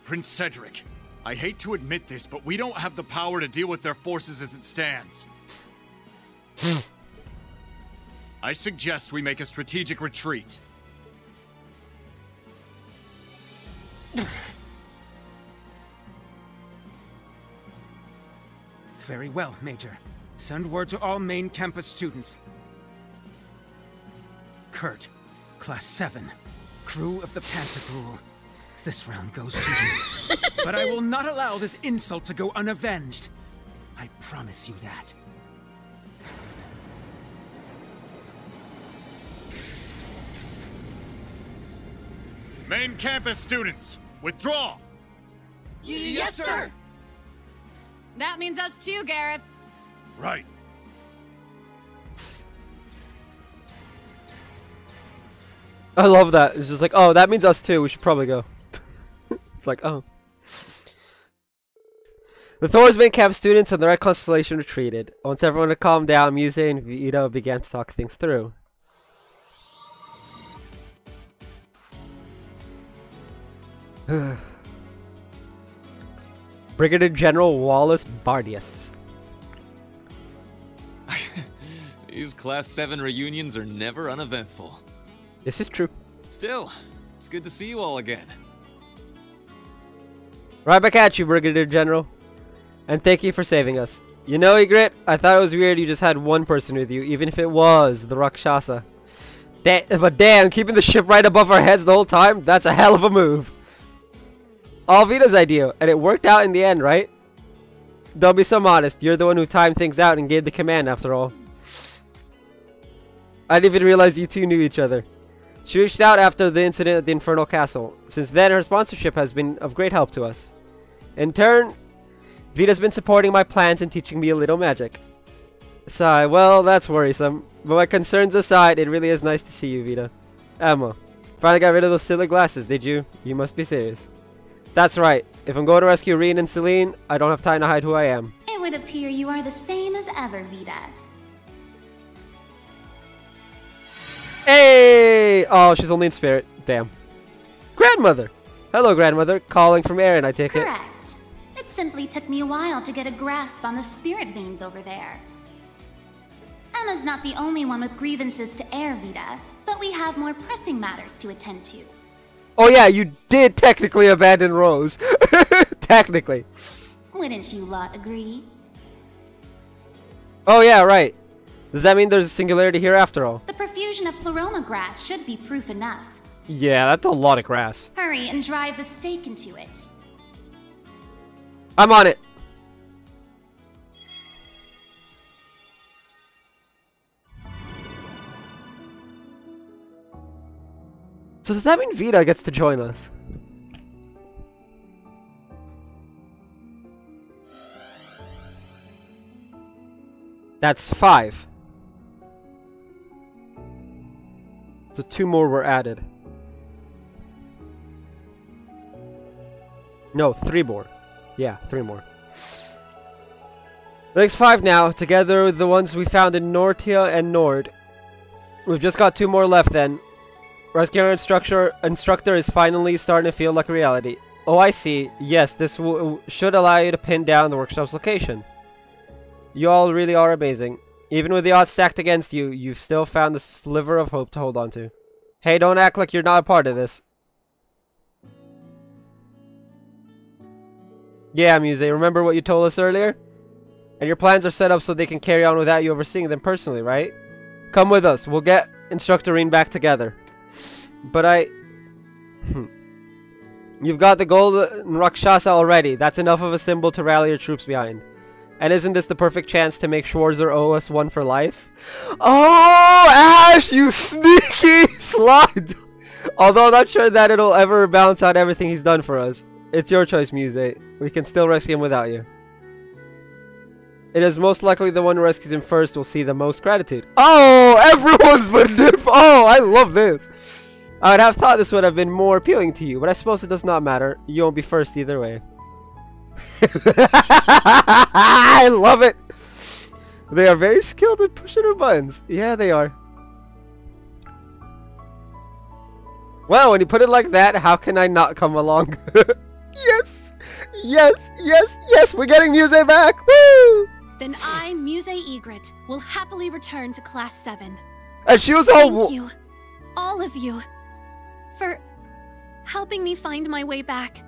Prince Cedric, I hate to admit this, but we don't have the power to deal with their forces as it stands. I suggest we make a strategic retreat. Very well, Major. Send word to all main campus students. Kurt, Class 7, crew of the Pantagruel. This round goes to you. But I will not allow this insult to go unavenged. I promise you that. Main campus students, withdraw! Yes, sir! That means us too, Gareth. Right. I love that. It's just like, oh, that means us too. We should probably go. It's like, oh. The Thor's main camp students and the Red Constellation retreated. Once everyone had calmed down, Muse and Vita began to talk things through. Brigadier General Wallace Bardius. These Class 7 reunions are never uneventful. This is true. Still, it's good to see you all again. Right back at you, Brigadier General. And thank you for saving us. You know, Ygritte, I thought it was weird you just had one person with you, even if it was the Rakshasa. But damn, keeping the ship right above our heads the whole time, that's a hell of a move. All Vita's idea, and it worked out in the end, right? Don't be so modest. You're the one who timed things out and gave the command, after all. I didn't even realize you two knew each other. She reached out after the incident at the Infernal Castle. Since then, her sponsorship has been of great help to us. In turn, Vita's been supporting my plans and teaching me a little magic. Sigh, well, that's worrisome. But my concerns aside, it really is nice to see you, Vita. Emma, finally got rid of those silly glasses, did you? You must be serious. That's right. If I'm going to rescue Rean and Celine, I don't have time to hide who I am. It would appear you are the same as ever, Vita. Hey! Oh, she's only in spirit. Damn. Grandmother! Hello, Grandmother. Calling from Erin, I take it. Correct. It simply took me a while to get a grasp on the spirit veins over there. Emma's not the only one with grievances to air, Vita, but we have more pressing matters to attend to. Oh yeah, you did technically abandon Rose. Technically. Wouldn't you lot agree? Oh yeah, right. Does that mean there's a singularity here after all? The profusion of Pleroma grass should be proof enough. Yeah, that's a lot of grass. Hurry and drive the stake into it. I'm on it. So does that mean Vita gets to join us? That's 5. So 2 more were added. No, 3 more. Yeah, 3 more. There's 5 now, together with the ones we found in Nortia and Nord. We've just got 2 more left then. Rescuing instructor is finally starting to feel like a reality. Oh, I see. Yes, this should allow you to pin down the workshop's location. You all really are amazing. Even with the odds stacked against you, you've still found a sliver of hope to hold on to. Hey, don't act like you're not a part of this. Yeah, Muse, remember what you told us earlier? And your plans are set up so they can carry on without you overseeing them personally, right? Come with us. We'll get Instructor Rean back together. But You've got the golden Rakshasa already. That's enough of a symbol to rally your troops behind. And isn't this the perfect chance to make Schwarzer owe us one for life? Oh, Ash, you sneaky slide! Although I'm not sure that it'll ever balance out everything he's done for us. It's your choice, Muse. We can still rescue him without you. It is most likely the one who rescues him first will see the most gratitude. Oh, everyone's been dip. Oh, I love this. I would have thought this would have been more appealing to you, but I suppose it does not matter. You won't be first either way. I love it. They are very skilled at pushing our buttons. Yeah, they are. Well, when you put it like that, how can I not come along? Yes! Yes! Yes! Yes! We're getting Muse back! Woo! Then I, Muse Egret, will happily return to Class 7. And she was all... Thank you, all of you, for helping me find my way back.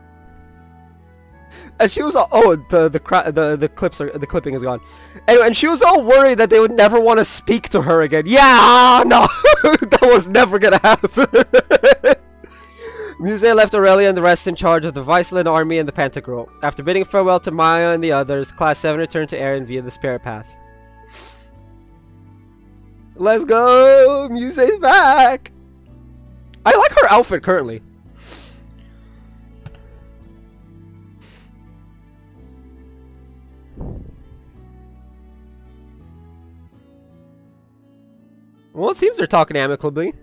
And she was all... Oh, the clipping is gone. Anyway, and she was all worried that they would never want to speak to her again. Yeah! No! That was never gonna happen. Muse left Aurelia and the rest in charge of the Viceland army and the Pantagruel. After bidding farewell to Maya and the others, Class 7 returned to Erin via the Spirit Path. Let's go! Muse's back! I like her outfit currently. Well, it seems they're talking amicably.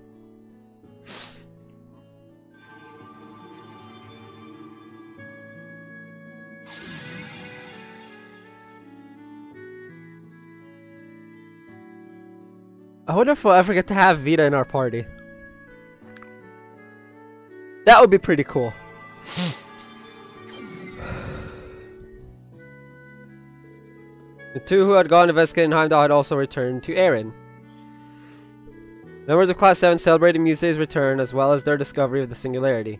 I wonder if we'll ever get to have Vita in our party. That would be pretty cool. The 2 who had gone to Vesca and Heimdall had also returned to Erin. Members of Class 7 celebrated Muse's return as well as their discovery of the Singularity.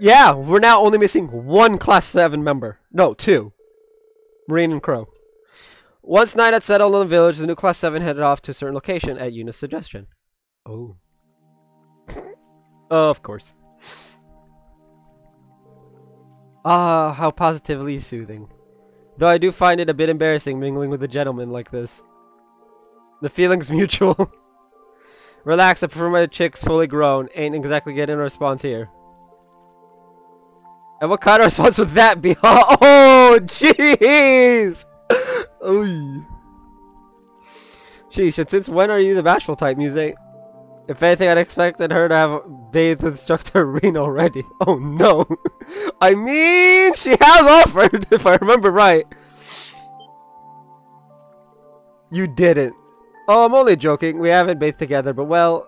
Yeah, we're now only missing 1 Class 7 member. No, 2. Marine and Crow. Once night had settled on the village, the new Class 7 headed off to a certain location at Yuna's suggestion. Oh. Of course. Ah, how positively soothing. Though I do find it a bit embarrassing mingling with a gentleman like this. The feeling's mutual. Relax, I prefer my chicks fully grown. Ain't exactly getting a response here. And what kind of response would that be? Oh, jeez! Oy. Sheesh, and since when are you the bashful type, Muse? If anything, I'd expected her to have bathed with Instructor Rean already. Oh no! I mean, she has offered, if I remember right. You didn't. Oh, I'm only joking. We haven't bathed together, but well...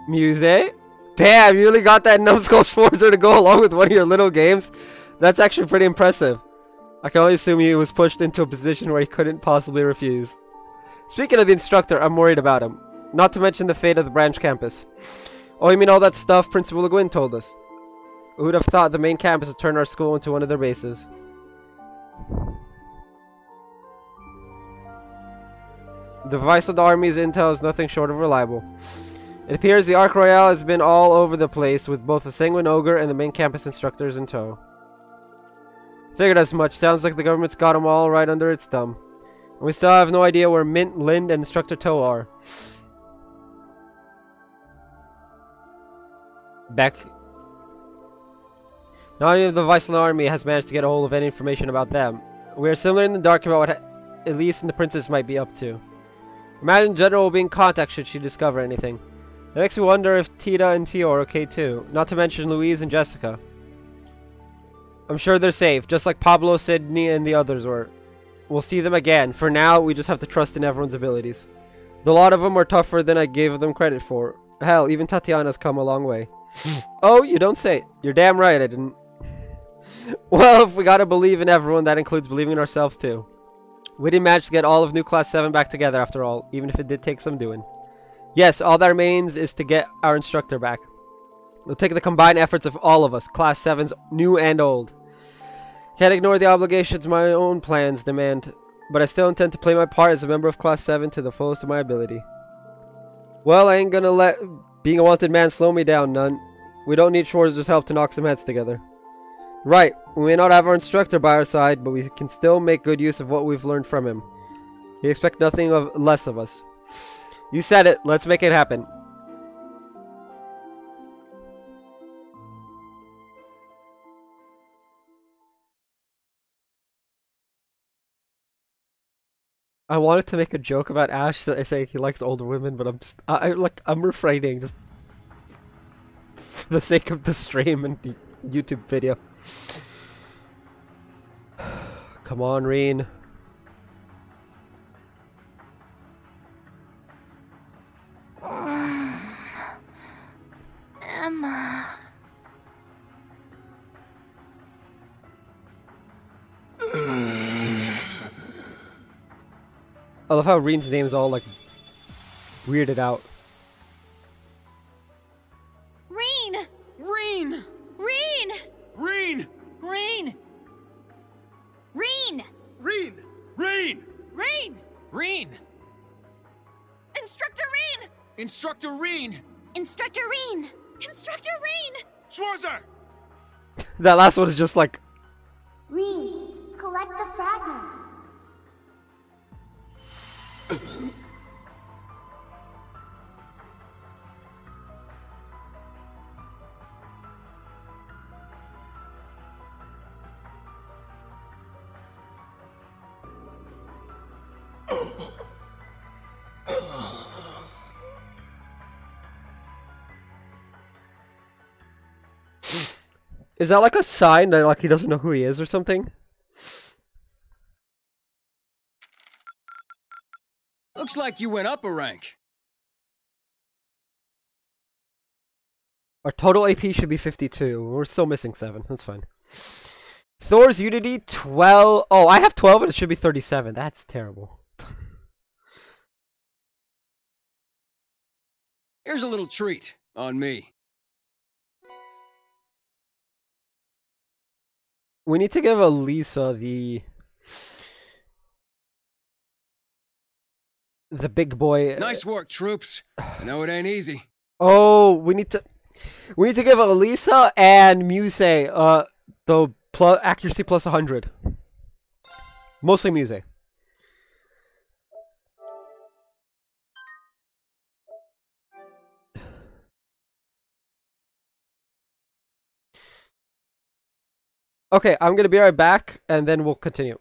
Muse? Damn, you really got that numbskull Schwarzer to go along with one of your little games? That's actually pretty impressive. I can only assume he was pushed into a position where he couldn't possibly refuse. Speaking of the instructor, I'm worried about him. Not to mention the fate of the branch campus. Oh, you mean all that stuff Principal Le Guin told us? Who'd have thought the main campus would turn our school into one of their bases? The Viceland Army's intel is nothing short of reliable. It appears the Arc Royale has been all over the place with both the Sanguine Ogre and the main campus instructors in tow. Figured as much. Sounds like the government's got them all right under its thumb. We still have no idea where Mint, Lind, and Instructor Toe are. Beck. Not only the Viceland army has managed to get a hold of any information about them. We are similar in the dark about what Elise and the princess might be up to. Imagine General will be in contact should she discover anything. It makes me wonder if Tita and Tio are okay too, not to mention Louise and Jessica. I'm sure they're safe, just like Pablo, Sydney, and the others were. We'll see them again. For now, we just have to trust in everyone's abilities. A lot of them are tougher than I gave them credit for. Hell, even Tatiana's come a long way. Oh, you don't say. You're damn right I didn't. Well, if we gotta believe in everyone, that includes believing in ourselves too. We didn't manage to get all of New Class 7 back together after all, even if it did take some doing. Yes, all that remains is to get our instructor back. It'll take the combined efforts of all of us, Class 7s, new and old. Can't ignore the obligations my own plans demand, but I still intend to play my part as a member of Class 7 to the fullest of my ability. Well, I ain't gonna let being a wanted man slow me down none. We don't need Schwarzer's help to knock some heads together. Right, we may not have our instructor by our side, but we can still make good use of what we've learned from him. You expect nothing less of us. You said it, let's make it happen. I wanted to make a joke about Ash that I say he likes older women, but I'm refraining just for the sake of the stream and the YouTube video. Come on, Reen. Emma. I love how Reen's name is all like weirded out. Reen! Reen! Reen! Reen! Reen! Reen! Reen! Reen! Reen! Reen! Instructor Reen! Instructor Reen! Instructor Reen! Instructor Reen! Schwarzer! That last one is just like... Reen, collect the fragments. Is that like a sign that like he doesn't know who he is or something? Looks like you went up a rank. Our total AP should be 52. We're still missing 7. That's fine. Thor's Unity 12. Oh, I have 12 and it should be 37. That's terrible. Here's a little treat on me. We need to give Elisa the big boy. Nice work, troops. I know it ain't easy. Oh, we need to give Elisa and Muse the accuracy plus 100. Mostly Muse. Okay, I'm gonna be right back, and then we'll continue.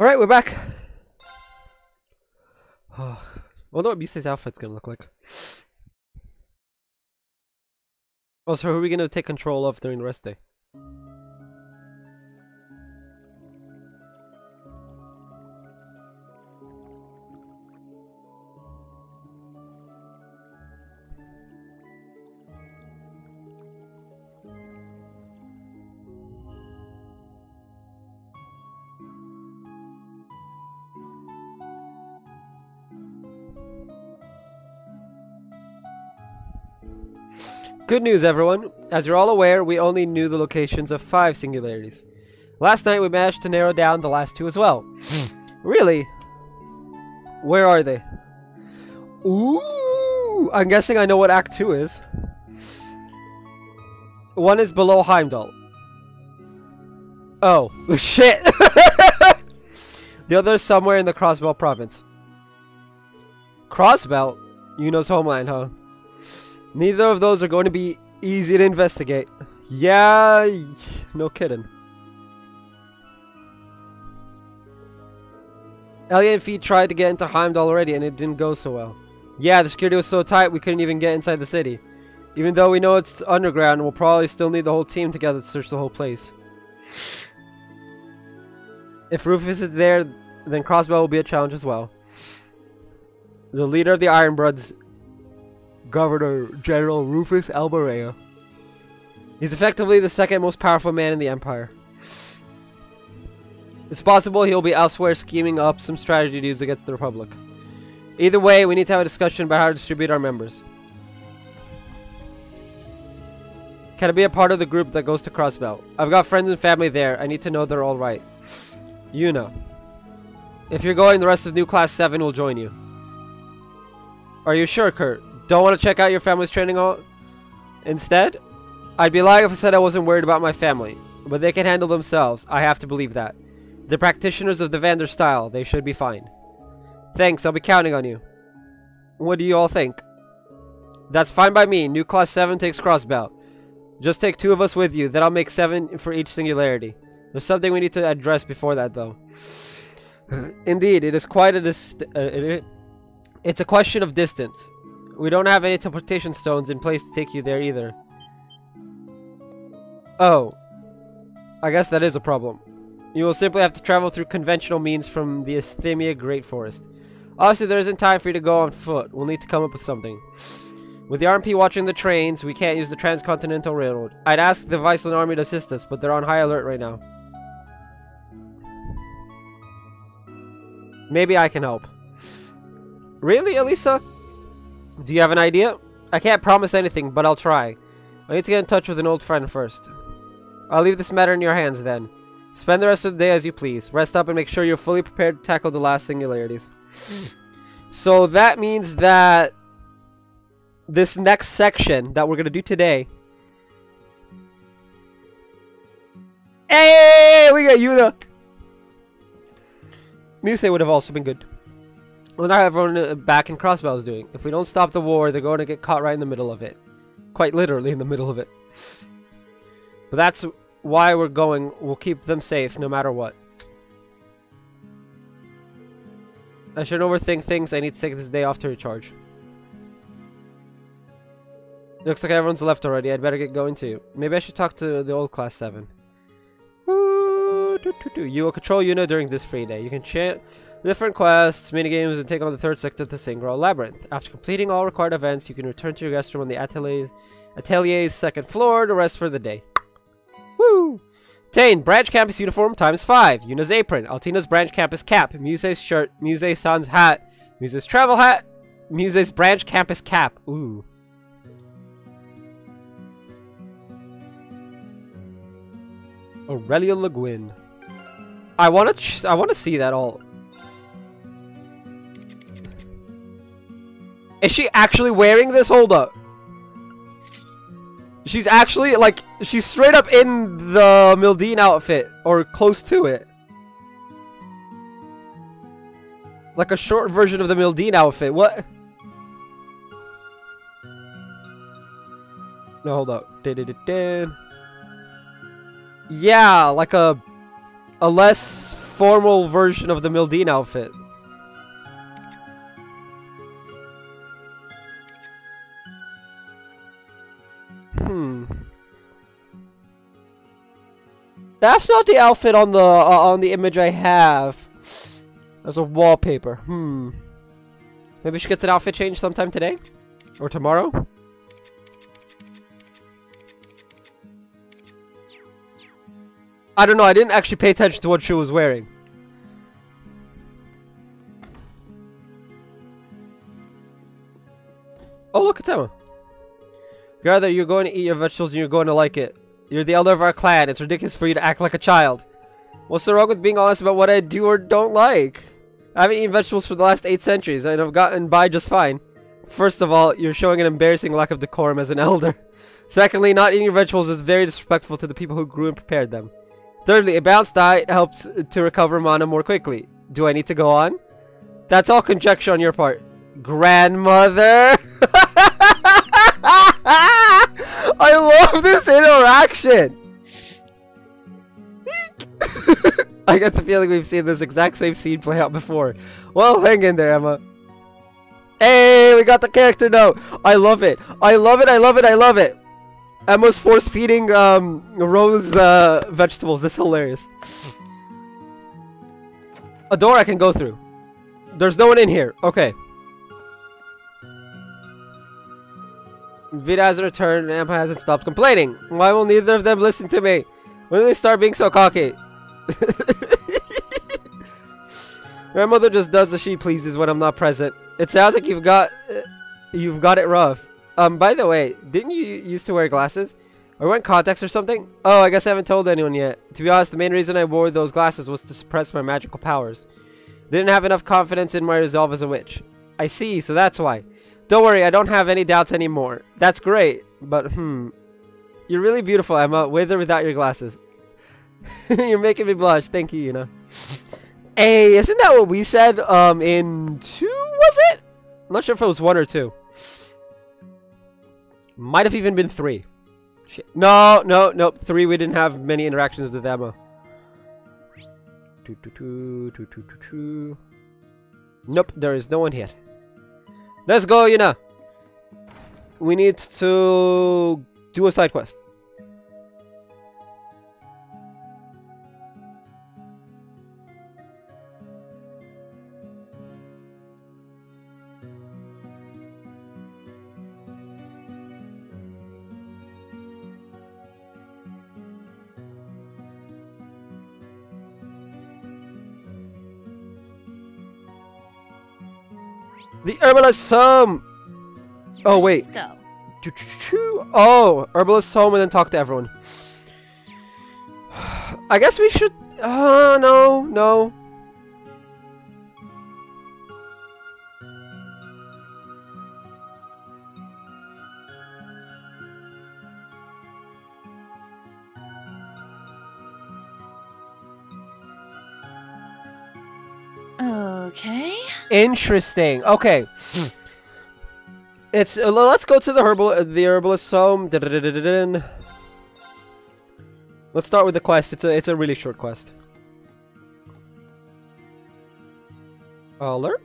Alright, we're back. Wonder what Musei's outfit's gonna look like. Oh, so who are we gonna take control of during the rest day? Good news, everyone. As you're all aware, we only knew the locations of 5 singularities. Last night, we managed to narrow down the last 2 as well. Really? Where are they? Ooh! I'm guessing I know what Act 2 is. One is below Heimdall. Oh. Shit! The other is somewhere in the Crossbelt province. Crossbelt? Yuno's homeland, huh? Neither of those are going to be easy to investigate. Yeah, no kidding. Elliot and Feet tried to get into Heimdall already and it didn't go so well. Yeah, the security was so tight we couldn't even get inside the city. Even though we know it's underground, we'll probably still need the whole team together to search the whole place. If Rufus is there, then Crossbell will be a challenge as well. The leader of the Ironbloods, Governor General Rufus Alborea. He's effectively the second most powerful man in the Empire. It's possible he'll be elsewhere scheming up some strategy to use against the Republic. Either way, we need to have a discussion about how to distribute our members. Can I be a part of the group that goes to Crossbelt? I've got friends and family there. I need to know they're alright. You know. If you're going, the rest of New Class 7 will join you. Are you sure, Kurt? Don't want to check out your family's training hall instead? I'd be lying if I said I wasn't worried about my family. But they can handle themselves. I have to believe that. The practitioners of the Vander style. They should be fine. Thanks, I'll be counting on you. What do you all think? That's fine by me. New Class 7 takes Crossbelt. Just take 2 of us with you. Then I'll make 7 for each singularity. There's something we need to address before that, though. Indeed, it is quite a it's a question of distance. We don't have any teleportation stones in place to take you there either. Oh. I guess that is a problem. You will simply have to travel through conventional means from the Asthemia Great Forest. Obviously, there isn't time for you to go on foot. We'll need to come up with something. With the RMP watching the trains, we can't use the Transcontinental Railroad. I'd ask the Viceland Army to assist us, but they're on high alert right now. Maybe I can help. Really, Elisa? Do you have an idea? I can't promise anything, but I'll try. I need to get in touch with an old friend first. I'll leave this matter in your hands then. Spend the rest of the day as you please. Rest up and make sure you're fully prepared to tackle the last singularities. So that means that this next section that we're going to do today... Hey! We got Yuna! Musei would have also been good. Well, now everyone back in Crossbell is doing. If we don't stop the war, they're going to get caught right in the middle of it. Quite literally in the middle of it. But that's why we're going. We'll keep them safe no matter what. I shouldn't overthink things. I need to take this day off to recharge. Looks like everyone's left already. I'd better get going too. Maybe I should talk to the old Class 7. You will control Yuna during this free day. You can chant different quests, minigames, and take on the 3rd sector of the Singral Labyrinth. After completing all required events, you can return to your guest room on the Atelier's 2nd floor to rest for the day. Woo! Obtain branch campus uniform ×5. Yuna's apron. Altina's branch campus cap. Musei's shirt. Musei-san's hat. Musei's travel hat. Musei's branch campus cap. Ooh. Aurelia Le Guin. I want to see that all. Is she actually wearing this? Hold up. She's actually, like, she's straight up in the Mildine outfit. Or close to it. Like a short version of the Mildine outfit. What? No, hold up. Yeah, like a a less formal version of the Mildine outfit. That's not the outfit on the image I have. There's a wallpaper. Maybe she gets an outfit change sometime today? Or tomorrow? I don't know, I didn't actually pay attention to what she was wearing. Oh, look, it's Emma. Gather, you're going to eat your vegetables and you're going to like it. You're the elder of our clan. It's ridiculous for you to act like a child. What's so wrong with being honest about what I do or don't like? I haven't eaten vegetables for the last 8 centuries and I've gotten by just fine. First of all, you're showing an embarrassing lack of decorum as an elder. Secondly, not eating your vegetables is very disrespectful to the people who grew and prepared them. Thirdly, a balanced diet helps to recover mana more quickly. Do I need to go on? That's all conjecture on your part. Grandmother! I love this interaction! I get the feeling we've seen this exact same scene play out before. Well, hang in there, Emma. Hey, we got the character note! I love it! I love it, I love it, I love it! Emma's force-feeding Rose vegetables. This is hilarious. A door I can go through. There's no one in here. Okay. Vida hasn't returned and Emma hasn't stopped complaining. Why will neither of them listen to me? When do they start being so cocky? Grandmother just does as she pleases when I'm not present. It sounds like you've got it rough. By the way, didn't you used to wear glasses? Or wearing contacts or something? Oh, I guess I haven't told anyone yet. To be honest, the main reason I wore those glasses was to suppress my magical powers. Didn't have enough confidence in my resolve as a witch. I see, so that's why. Don't worry, I don't have any doubts anymore. That's great, but you're really beautiful, Emma, with or without your glasses. You're making me blush. Thank you, Yuna. Hey, isn't that what we said in 2, was it? I'm not sure if it was 1 or 2. Might have even been 3. Shit. No. 3, we didn't have many interactions with Emma. Nope, there is no one here. Let's go, Yuna. We need to do a side quest. The Herbalist's Home! Oh, wait. Let's go. Oh, Herbalist's Home and then talk to everyone. I guess we should... no. Okay. Interesting. Okay. It's let's go to the Herbalist's Home. Let's start with the quest. It's a really short quest. Alert.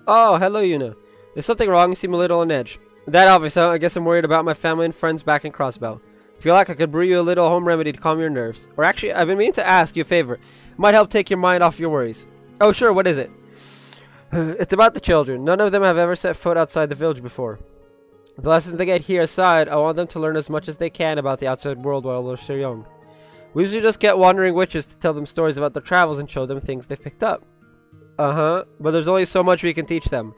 Oh, hello, Yuna. There's something wrong. You seem a little on edge. That obvious, huh? I guess I'm worried about my family and friends back in Crossbell. Feel like I could brew you a little home remedy to calm your nerves. Or actually, I've been meaning to ask you a favor. It might help take your mind off your worries. Oh, sure. What is it? It's about the children. None of them have ever set foot outside the village before. The lessons they get here aside, I want them to learn as much as they can about the outside world while they're so young. We usually just get wandering witches to tell them stories about their travels and show them things they've picked up. But there's only so much we can teach them.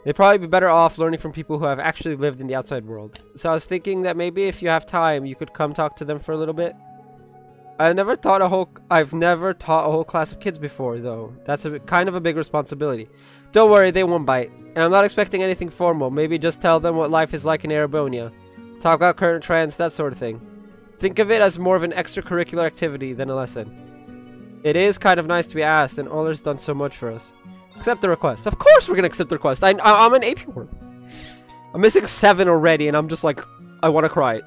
They'd probably be better off learning from people who have actually lived in the outside world. So I was thinking that maybe if you have time, you could come talk to them for a little bit. I've never taught a whole class of kids before, though. That's kind of a big responsibility. Don't worry, they won't bite. And I'm not expecting anything formal. Maybe just tell them what life is like in Erebonia. Talk about current trends, that sort of thing. Think of it as more of an extracurricular activity than a lesson. It is kind of nice to be asked, and Oller's done so much for us. Accept the request. Of course we're gonna accept the request. I'm an AP worm. I'm missing 7 already, and I'm just like, I want to cry.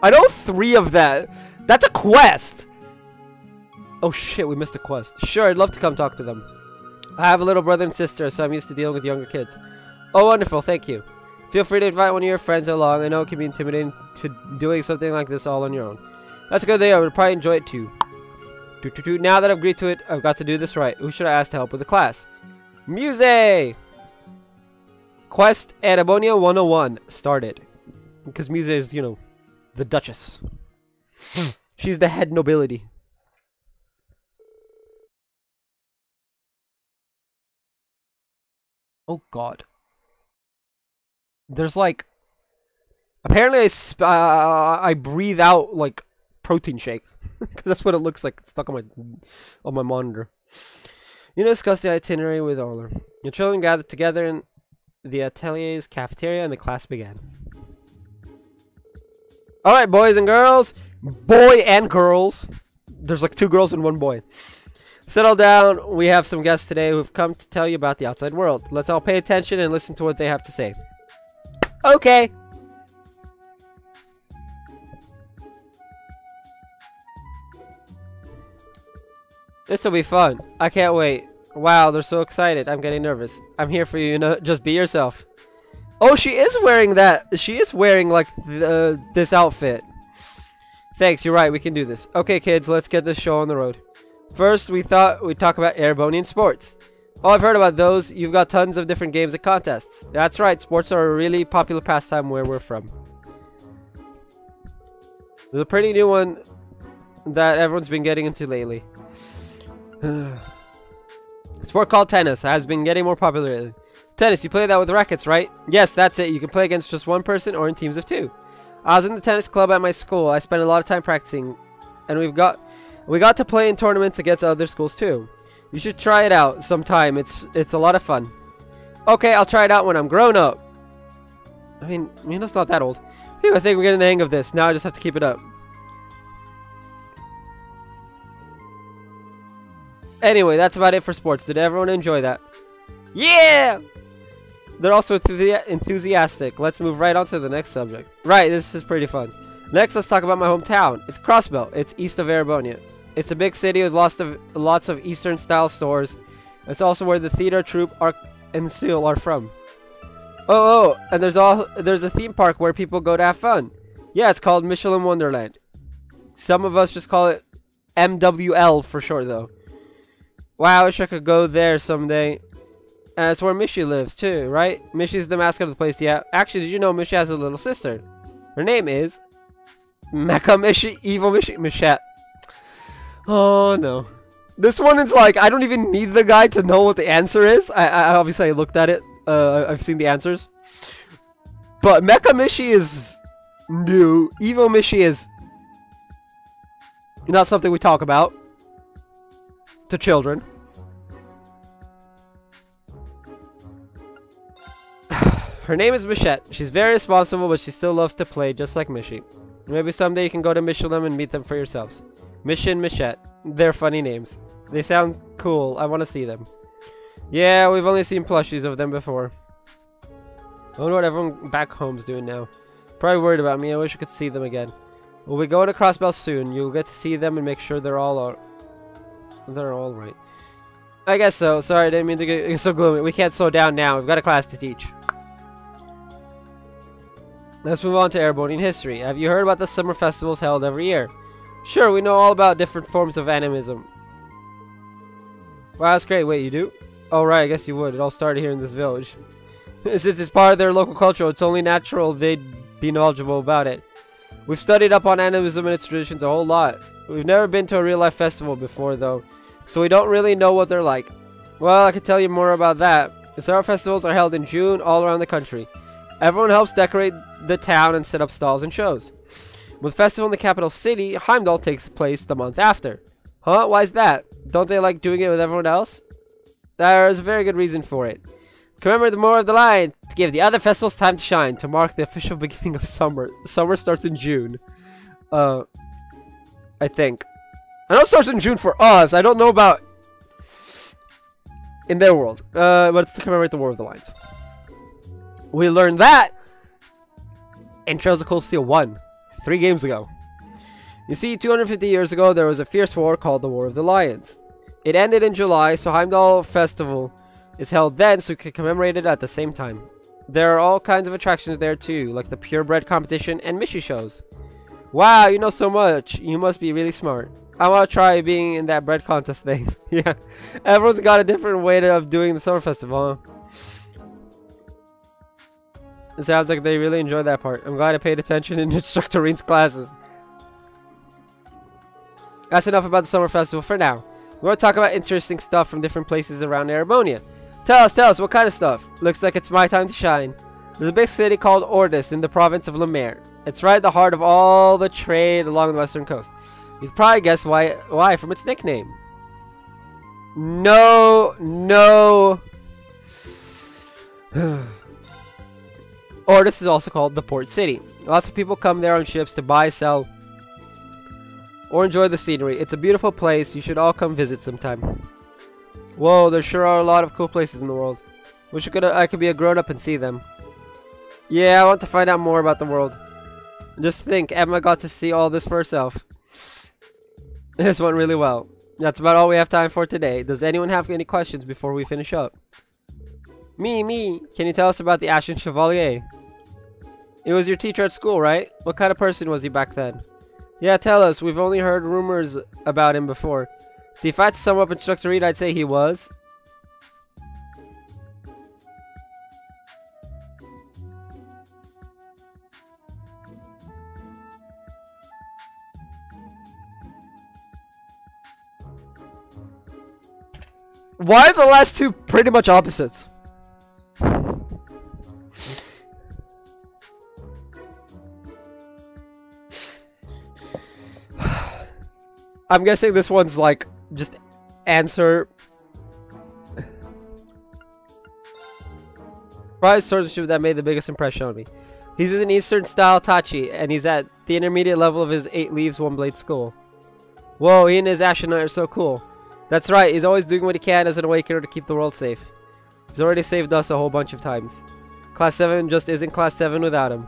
I know 3 of that. That's a quest! Oh shit, we missed a quest. Sure, I'd love to come talk to them. I have a little brother and sister, so I'm used to dealing with younger kids. Oh, wonderful, thank you. Feel free to invite one of your friends along. I know it can be intimidating to doing something like this all on your own. That's a good idea. I would probably enjoy it too. Now that I've agreed to it, I've got to do this right. Who should I ask to help with the class? Muse! Quest Erebonia 101 started. Because Muse is, you know, the Duchess. She's the head nobility. Oh god. There's like... Apparently I breathe out like protein shake. Because that's what it looks like. It's stuck on my monitor. You discuss the itinerary with Orler. Your children gathered together in the atelier's cafeteria and the class began. Alright, boys and girls. Boy and girls. There's like 2 girls and 1 boy. Settle down. We have some guests today who have come to tell you about the outside world. Let's all pay attention and listen to what they have to say. Okay. This will be fun. I can't wait. Wow, they're so excited. I'm getting nervous. I'm here for you, you know. Just be yourself. Oh, she is wearing that. She is wearing, like, this outfit. Thanks, you're right. We can do this. Okay, kids, let's get this show on the road. First, we thought we'd talk about Erebonian sports. Oh, I've heard about those. You've got tons of different games and contests. That's right. Sports are a really popular pastime where we're from. There's a pretty new one that everyone's been getting into lately. A sport called tennis has been getting more popular lately. Tennis, you play that with rackets, right? Yes, that's it. You can play against just 1 person or in teams of 2. I was in the tennis club at my school. I spent a lot of time practicing, and we got to play in tournaments against other schools too. You should try it out sometime. It's a lot of fun. Okay, I'll try it out when I'm grown up. I mean, it's not that old. Phew, I think we're getting the hang of this. Now I just have to keep it up. Anyway, that's about it for sports. Did everyone enjoy that? Yeah! They're also enthusiastic. Let's move right on to the next subject. Right, this is pretty fun. Next, let's talk about my hometown. It's Crossbell. It's east of Erebonia. It's a big city with lots of Eastern-style stores. It's also where the theater troupe and Seal are from. Oh, and there's a theme park where people go to have fun. Yeah, it's called Michelin Wonderland. Some of us just call it MWL for short, though. Wow, I wish I could go there someday. And it's where Mishi lives, too, right? Mishi's the mascot of the place, yeah. Actually, did you know Mishi has a little sister? Her name is... Mecha Mishi, Evil Mishi, Michette. Oh, no. This one is like, I don't even need the guy to know what the answer is. I obviously looked at it. I've seen the answers. But Mecha Mishi is new. Evil Mishi is not something we talk about to children. Her name is Michette. She's very responsible, but she still loves to play, just like Mishi. Maybe someday you can go to Michelin and meet them for yourselves. Mishi and Michette. They're funny names. They sound cool. I want to see them. Yeah, we've only seen plushies of them before. I wonder what everyone back home's doing now. Probably worried about me. I wish I could see them again. We'll be going to Crossbell soon. You'll get to see them and make sure they're all right. I guess so. Sorry, I didn't mean to get so gloomy. We can't slow down now. We've got a class to teach. Let's move on to Erebonian history. Have you heard about the summer festivals held every year? Sure, we know all about different forms of animism. Wow, that's great. Wait, you do? Oh, right, I guess you would. It all started here in this village. Since it's part of their local culture, it's only natural they'd be knowledgeable about it. We've studied up on animism and its traditions a whole lot. We've never been to a real-life festival before, though, so we don't really know what they're like. Well, I can tell you more about that. The summer festivals are held in June all around the country. Everyone helps decorate the town and set up stalls and shows. With the festival in the capital city, Heimdall takes place the month after. Huh? Why's that? Don't they like doing it with everyone else? There's a very good reason for it. Commemorate the more of the line to give the other festivals time to shine to mark the official beginning of summer. Summer starts in June. I think. I know it starts in June for us. I don't know about in their world. But it's to commemorate the War of the Lines. We learned that in Trails of Cold Steel 1, 3 games ago. You see, 250 years ago, there was a fierce war called the War of the Lions. It ended in July, so Heimdall Festival is held then, so we can commemorate it at the same time. There are all kinds of attractions there too, like the purebred competition and Mishi shows. Wow, you know so much. You must be really smart. I want to try being in that bread contest thing. Yeah, everyone's got a different way of doing the summer festival, huh? It sounds like they really enjoyed that part. I'm glad I paid attention in Instructor Reen's classes. That's enough about the summer festival for now. We want to talk about interesting stuff from different places around Erebonia. Tell us, what kind of stuff? Looks like it's my time to shine. There's a big city called Ordis in the province of Lemaire. It's right at the heart of all the trade along the western coast. You can probably guess why from its nickname. No. Ordis is also called the port city. Lots of people come there on ships to buy, sell, or enjoy the scenery. It's a beautiful place. You should all come visit sometime. Whoa, there sure are a lot of cool places in the world. Wish I could be a grown-up and see them. Yeah, I want to find out more about the world. Just think, Emma got to see all this for herself. This went really well. That's about all we have time for today. Does anyone have any questions before we finish up? Me. Can you tell us about the Ashen Chevalier? It was your teacher at school, right? What kind of person was he back then? Yeah, tell us. We've only heard rumors about him before. See, if I had to sum up Instructor Reed, I'd say he was... Why are the last two pretty much opposites? I'm guessing this one's like just answer. Probably swordsmanship that made the biggest impression on me. He's an Eastern style Tachi, and he's at the intermediate level of his 8 leaves 1 blade school. Whoa, he and his Ashen Knight are so cool. That's right, he's always doing what he can as an awakener to keep the world safe. He's already saved us a whole bunch of times. Class 7 just isn't Class 7 without him.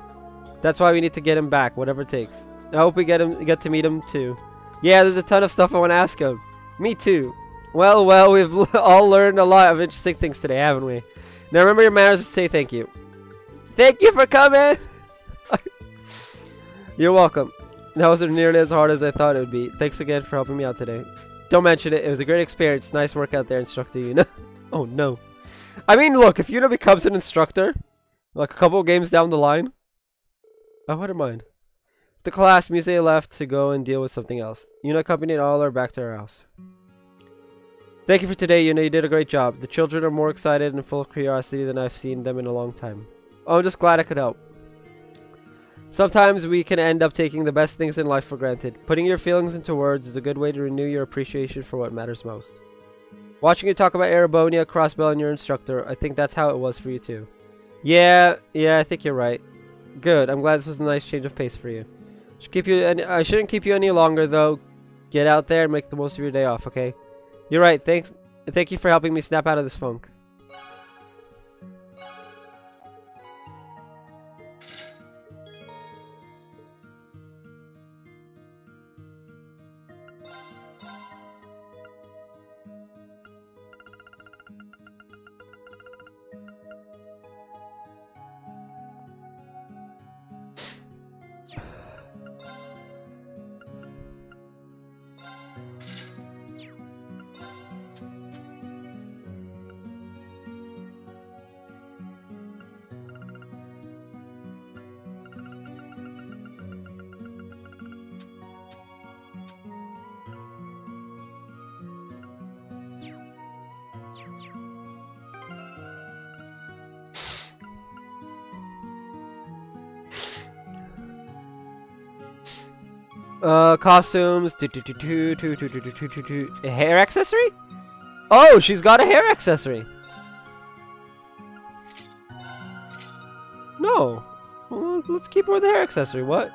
That's why we need to get him back, whatever it takes. I hope we get to meet him too. Yeah, there's a ton of stuff I want to ask him. Me too. Well, we've all learned a lot of interesting things today, haven't we? Now remember your manners and say thank you. Thank you for coming! You're welcome. That wasn't nearly as hard as I thought it would be. Thanks again for helping me out today. Don't mention it. It was a great experience. Nice work out there, Instructor Yuna. Oh, no. I mean, look, if Yuna becomes an instructor, like a couple games down the line, I wouldn't mind. The class, Muse left to go and deal with something else. Yuna accompanied all her back to her house. Thank you for today, Yuna. You did a great job. The children are more excited and full of curiosity than I've seen them in a long time. Oh, I'm just glad I could help. Sometimes we can end up taking the best things in life for granted. Putting your feelings into words is a good way to renew your appreciation for what matters most. Watching you talk about Erebonia, Crossbell, and your instructor, I think that's how it was for you too. Yeah, I think you're right. Good, I'm glad this was a nice change of pace for you. I shouldn't keep you any longer though. Get out there and make the most of your day off, okay? You're right, thank you for helping me snap out of this funk. Costumes. A hair accessory? Oh, she's got a hair accessory. No. Well, let's keep her with the hair accessory. What?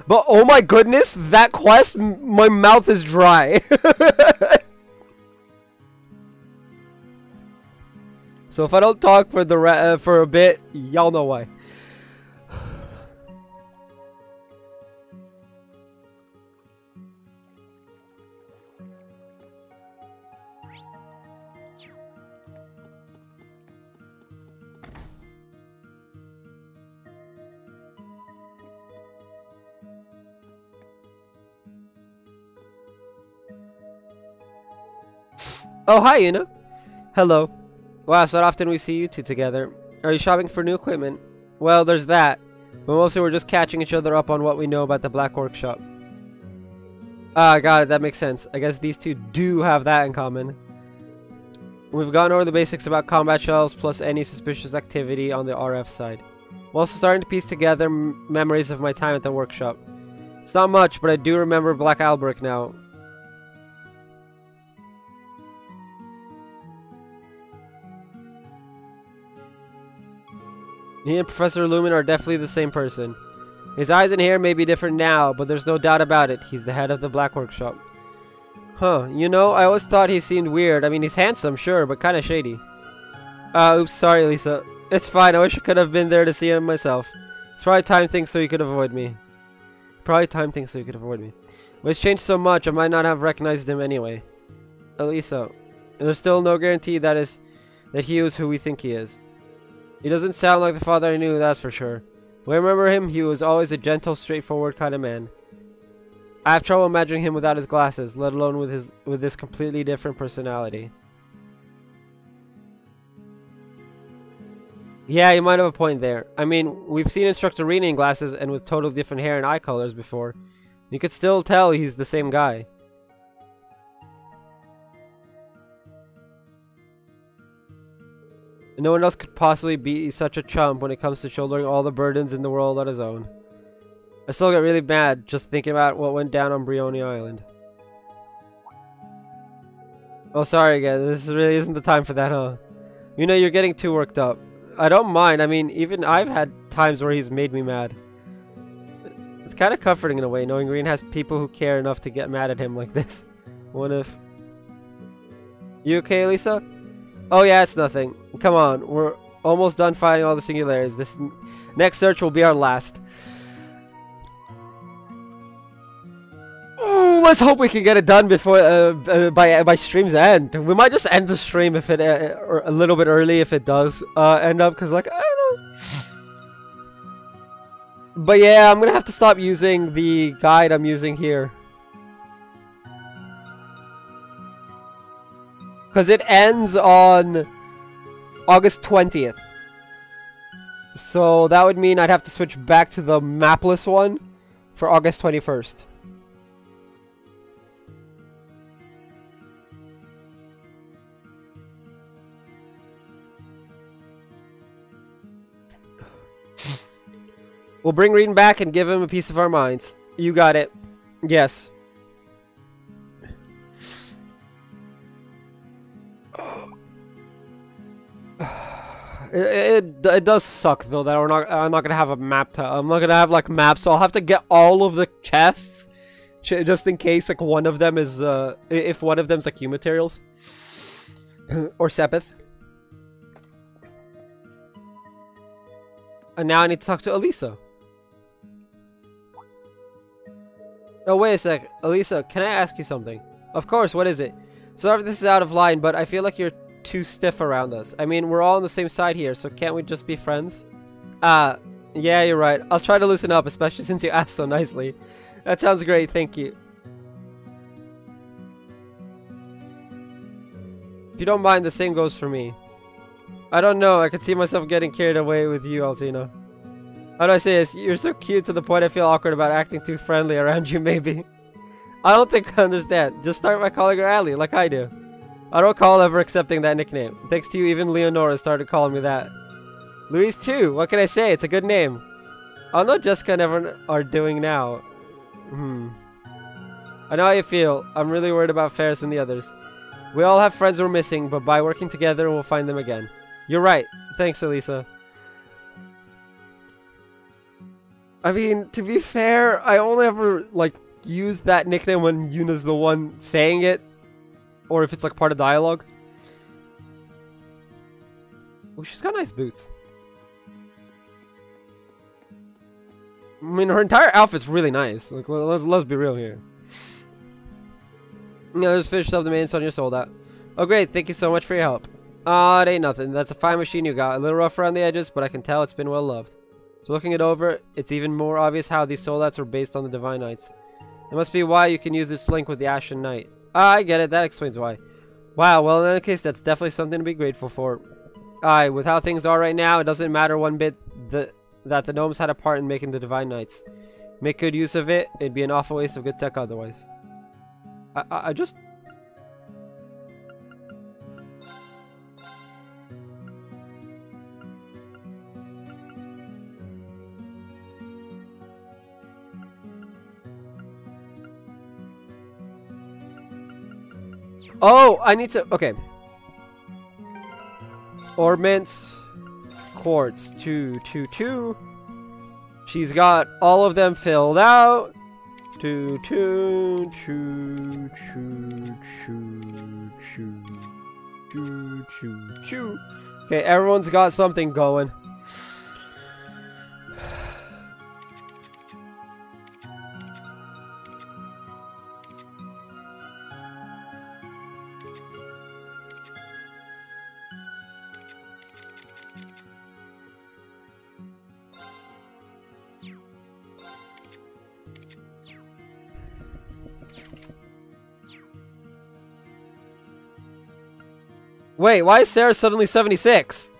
But oh my goodness, that quest, my mouth is dry. So if I don't talk for a bit, y'all know why. Oh, hi, Una. Hello. Wow, so often we see you two together. Are you shopping for new equipment? Well, there's that. But mostly we're just catching each other up on what we know about the Black Workshop. Ah, got it. That makes sense. I guess these two do have that in common. We've gone over the basics about combat shells, plus any suspicious activity on the RF side. I'm also starting to piece together memories of my time at the workshop. It's not much, but I do remember Black Albrecht now. He and Professor Lumen are definitely the same person. His eyes and hair may be different now, but there's no doubt about it. He's the head of the Black Workshop. Huh, you know, I always thought he seemed weird. I mean, he's handsome, sure, but kinda shady. Oops, sorry, Lisa. It's fine, I wish I could have been there to see him myself. It's probably time things so you could avoid me. But it's changed so much, I might not have recognized him anyway. Elisa, there's still no guarantee that he is who we think he is. He doesn't sound like the father I knew, that's for sure. When I remember him, he was always a gentle, straightforward kind of man. I have trouble imagining him without his glasses, let alone with this completely different personality. Yeah, you might have a point there. I mean, we've seen Instructor Rena in glasses and with totally different hair and eye colors before. You could still tell he's the same guy. No one else could possibly be such a chump when it comes to shouldering all the burdens in the world on his own. I still get really mad just thinking about what went down on Brioni Island. Oh, sorry again. This really isn't the time for that, huh? You know, you're getting too worked up. I don't mind. I mean, even I've had times where he's made me mad. It's kind of comforting in a way, knowing Green has people who care enough to get mad at him like this. What if... You okay, Lisa? Oh yeah, it's nothing. Come on, we're almost done fighting all the singularities. This next search will be our last. Ooh, let's hope we can get it done before by stream's end. We might just end the stream if it or a little bit early if it does end up, because like I don't know. But yeah, I'm gonna have to stop using the guide I'm using here. Because it ends on August 20th. So that would mean I'd have to switch back to the mapless one for August 21st. We'll bring Reedon back and give him a piece of our minds. You got it. Yes. It does suck though that I'm not gonna have a map. I'm not gonna have like maps, so I'll have to get all of the chests just in case like one of them is if one of them's like U materials or Sepith. And now I need to talk to Elisa. Oh wait a sec, Elisa, can I ask you something? Of course. What is it? Sorry if this is out of line, but I feel like you're too stiff around us. I mean, we're all on the same side here, so can't we just be friends? Yeah, you're right. I'll try to loosen up, especially since you asked so nicely. That sounds great, thank you. If you don't mind, the same goes for me. I don't know, I could see myself getting carried away with you, Altina. How do I say this? You're so cute to the point I feel awkward about acting too friendly around you, maybe. I don't think I understand. Just start by calling her Allie, like I do. I don't recall ever accepting that nickname. Thanks to you, even Leonora started calling me that. Louise too, what can I say? It's a good name. I know Jessica and everyone are doing now. I know how you feel. I'm really worried about Ferris and the others. We all have friends we're missing, but by working together, we'll find them again. You're right. Thanks, Elisa. I mean, to be fair, I only ever, like, use that nickname when Yuna's the one saying it. Or if it's, like, part of dialogue. Oh, she's got nice boots. I mean, her entire outfit's really nice. Like, let's be real here. Yeah, just finished up the main on your sold out. Oh, great. Thank you so much for your help. It ain't nothing. That's a fine machine you got. A little rough around the edges, but I can tell it's been well loved. So looking it over, it's even more obvious how these soldouts were based on the Divine Knights. It must be why you can use this link with the Ashen Knight. I get it. That explains why. Wow, well, in any case, that's definitely something to be grateful for. With how things are right now, it doesn't matter one bit that the gnomes had a part in making the Divine Knights. Make good use of it. It'd be an awful waste of good tech otherwise. I just... Oh, I need to... Okay. Ornaments. Quartz. 2, 2, 2. She's got all of them filled out. 2, 2, 2, 2, 2, 2, 2, 2, 2. Okay, everyone's got something going. Wait, why is Sarah suddenly 76?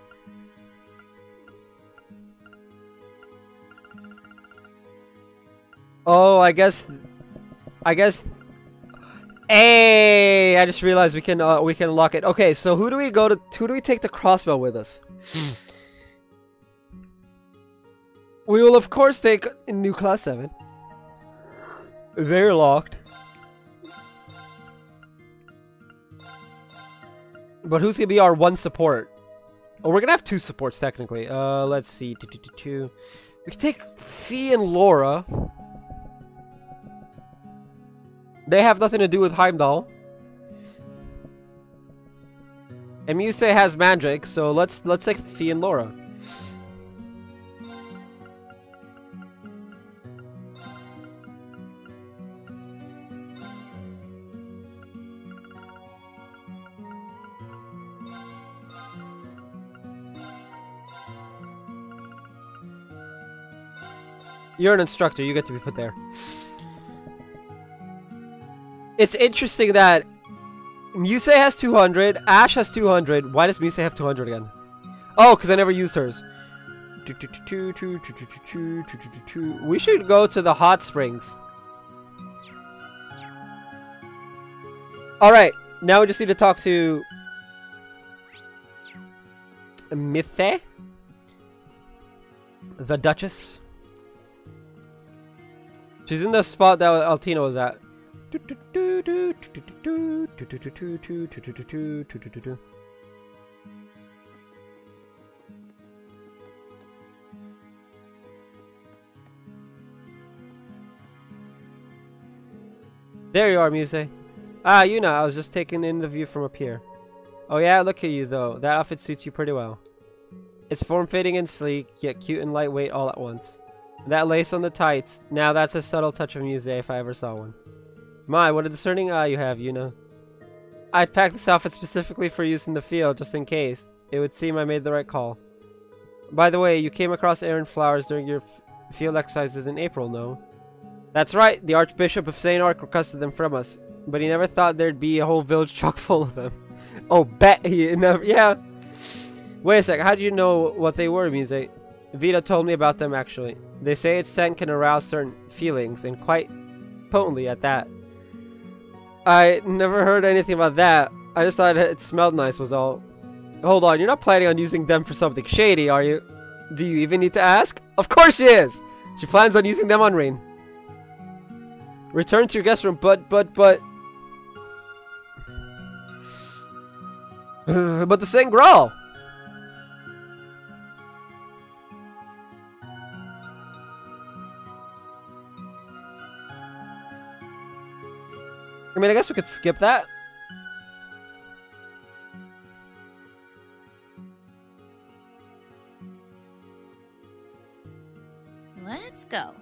Oh, I guess. Hey, I just realized we can lock it. Okay, so who do we go to? Who do we take the crossbow with us? We will of course take a new class 7. They're locked. But who's gonna be our one support? Oh, we're gonna have 2 supports technically. Let's see. 2. We can take Fee and Laura. They have nothing to do with Heimdall. And Muse has magic, so let's take Fee and Laura. You're an instructor, you get to be put there. It's interesting that Muse has 200, Ash has 200. Why does Muse have 200 again? Oh, because I never used hers. We should go to the hot springs. Alright, now we just need to talk to Mithe, the Duchess. She's in the spot that Altina was at. There you are, Muse. Ah, Yuna, I was just taking in the view from up here. Oh yeah, look at you though. That outfit suits you pretty well. It's form-fitting and sleek, yet cute and lightweight all at once. That lace on the tights. Now that's a subtle touch of Muse if I ever saw one. My, what a discerning eye you have, Yuna. I'd packed this outfit specifically for use in the field, just in case. It would seem I made the right call. By the way, you came across errant flowers during your field exercises in April, no? That's right, the Archbishop of St. Ark requested them from us. But he never thought there'd be a whole village chock full of them. Oh, bet he never... Yeah. Wait a sec, how do you know what they were, Muse? Vita told me about them, actually. They say its scent can arouse certain feelings, and quite potently at that. I never heard anything about that. I just thought it smelled nice was all. Hold on, you're not planning on using them for something shady, are you? Do you even need to ask? Of course she is! She plans on using them on Rain. Return to your guest room, but... But the Sangral! mean, I guess we could skip that. Let's go.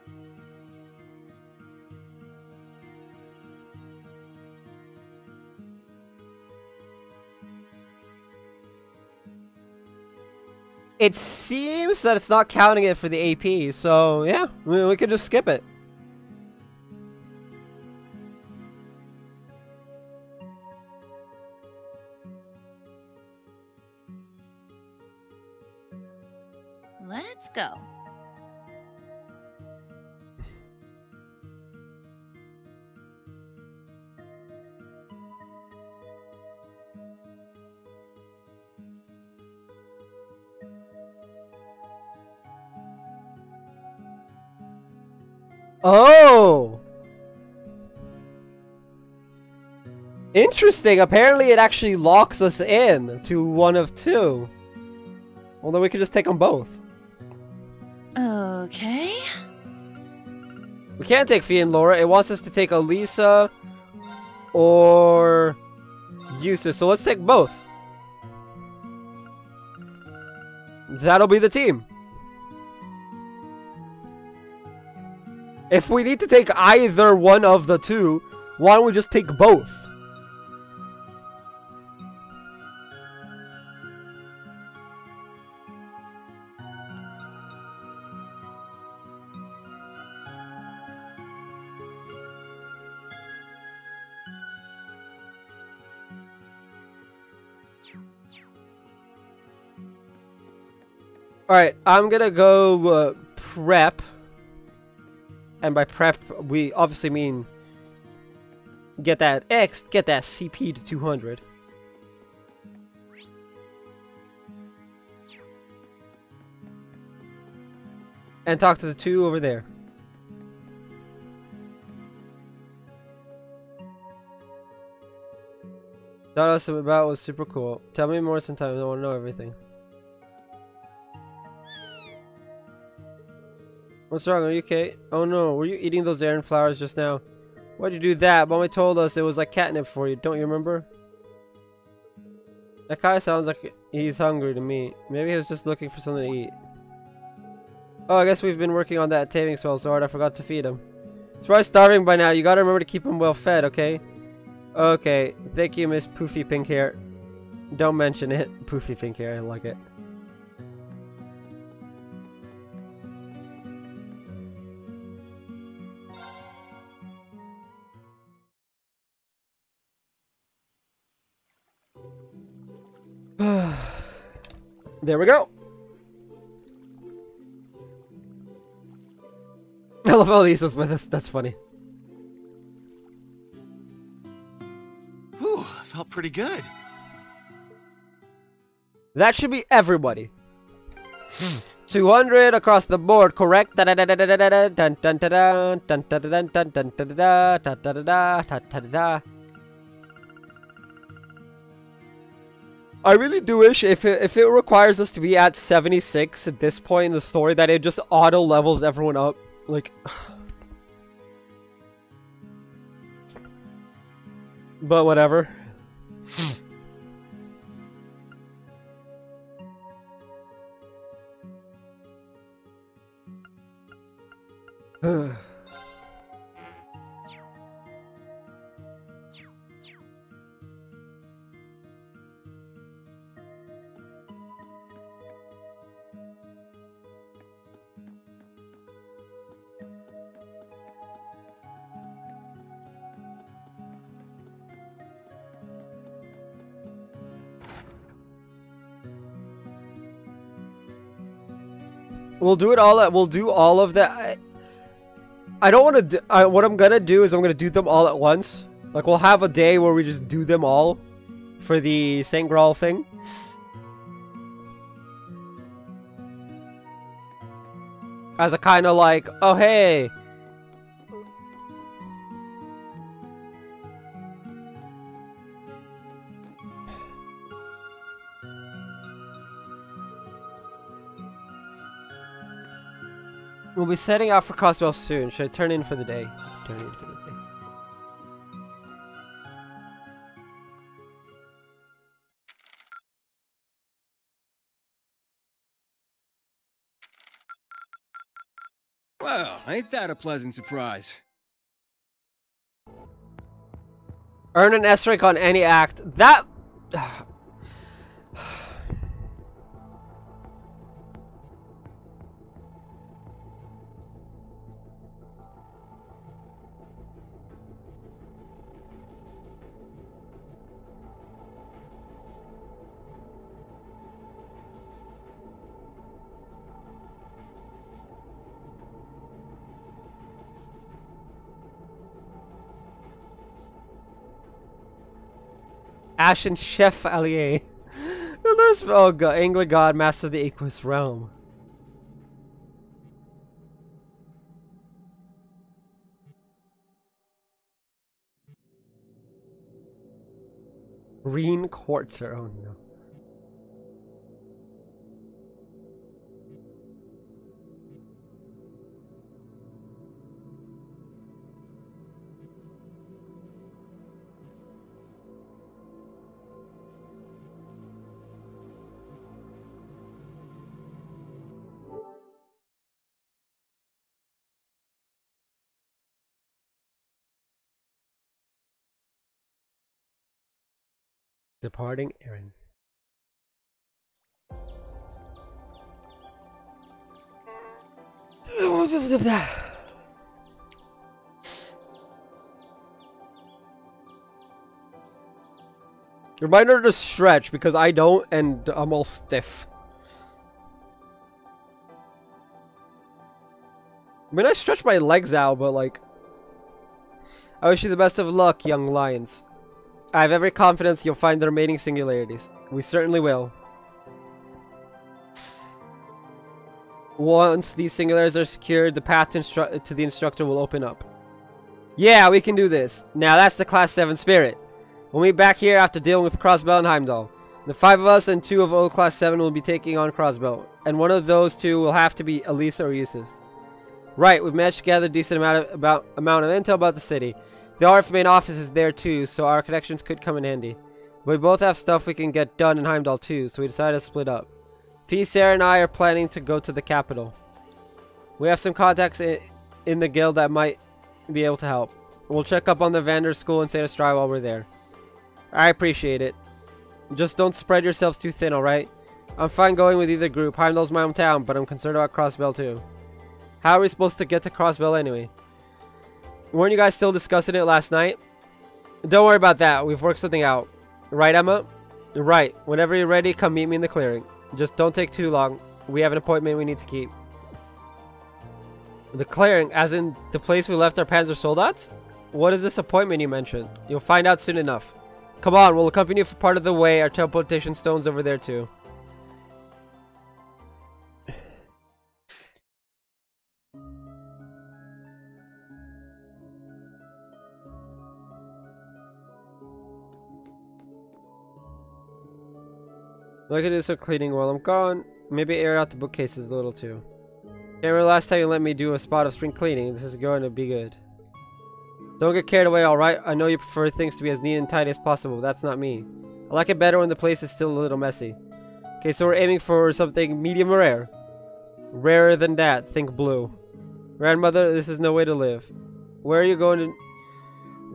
It seems that it's not counting it for the AP, so yeah, we could just skip it. Let's go. Oh! Interesting. Apparently it actually locks us in to one of two. Well, then we could just take them both. Okay. We can't take Fia and Laura. It wants us to take Elisa or Eustace. So let's take both. That'll be the team. If we need to take either one of the two, why don't we just take both? Alright, I'm gonna go prep. And by prep, we obviously mean get that CP to 200. And talk to the two over there. Thought us about was super cool. Tell me more sometimes, I want to know everything. What's wrong? Are you okay? Oh no, were you eating those Aaron flowers just now? Why'd you do that? Mommy told us it was like catnip for you. Don't you remember? That guy sounds like he's hungry to me. Maybe he was just looking for something to eat. Oh, I guess we've been working on that taming spell so hard I forgot to feed him. He's probably starving by now. You gotta remember to keep him well fed, okay? Okay. Thank you, Miss Poofy Pink Hair. Don't mention it. Poofy Pink Hair. I like it. There we go. I love how Lisa's with us. That's funny. Whew, felt pretty good. That should be everybody. 200 across the board, correct? I really do wish if it requires us to be at 76 at this point in the story that it just auto levels everyone up. Like, but whatever. We'll do it all at. We'll do all of that. I don't want to. What I'm gonna do is I'm gonna do them all at once. Like we'll have a day where we just do them all for the Saint Graal thing. As a kind of like, oh hey. We'll be setting out for Cosbell soon. Should I turn in for the day? Turn in for the day. Well, ain't that a pleasant surprise? Earn an S rank on any act. That... Ashen Chef Allier. There's oh god, England God, Master of the Aqueous Realm. Green Quartzer, oh no. Departing Aaron. Reminder to stretch because I don't and I'm all stiff. I mean, I stretch my legs out, but like... I wish you the best of luck, young lions. I have every confidence you'll find the remaining singularities. We certainly will. Once these singularities are secured, the path to the instructor will open up. Yeah, we can do this. Now that's the Class 7 spirit. We'll meet back here after dealing with Crossbell and Heimdall. The 5 of us and 2 of old Class 7 will be taking on Crossbell. And one of those 2 will have to be Elisa or Eustace. Right, we've managed to gather a decent amount of intel about the city. The RF main office is there too, so our connections could come in handy. We both have stuff we can get done in Heimdall too, so we decided to split up. P, Sarah, and I are planning to go to the capital. We have some contacts in the guild that might be able to help. We'll check up on the Vander School and St. Astrai while we're there. I appreciate it. Just don't spread yourselves too thin, alright? I'm fine going with either group. Heimdall's my hometown, but I'm concerned about Crossbell too. How are we supposed to get to Crossbell anyway? Weren't you guys still discussing it last night? Don't worry about that. We've worked something out. Right, Emma? Right. Whenever you're ready, come meet me in the clearing. Just don't take too long. We have an appointment we need to keep. The clearing? As in the place we left our Panzer Soldats? What is this appointment you mentioned? You'll find out soon enough. Come on, we'll accompany you for part of the way. Our teleportation stone's over there too. I could do some cleaning while I'm gone. Maybe air out the bookcases a little too. Can't remember last time you let me do a spot of spring cleaning. This is going to be good. Don't get carried away, alright? I know you prefer things to be as neat and tidy as possible. That's not me. I like it better when the place is still a little messy. Okay, so we're aiming for something medium rare. Rarer than that. Think blue. Grandmother, this is no way to live. Where are you going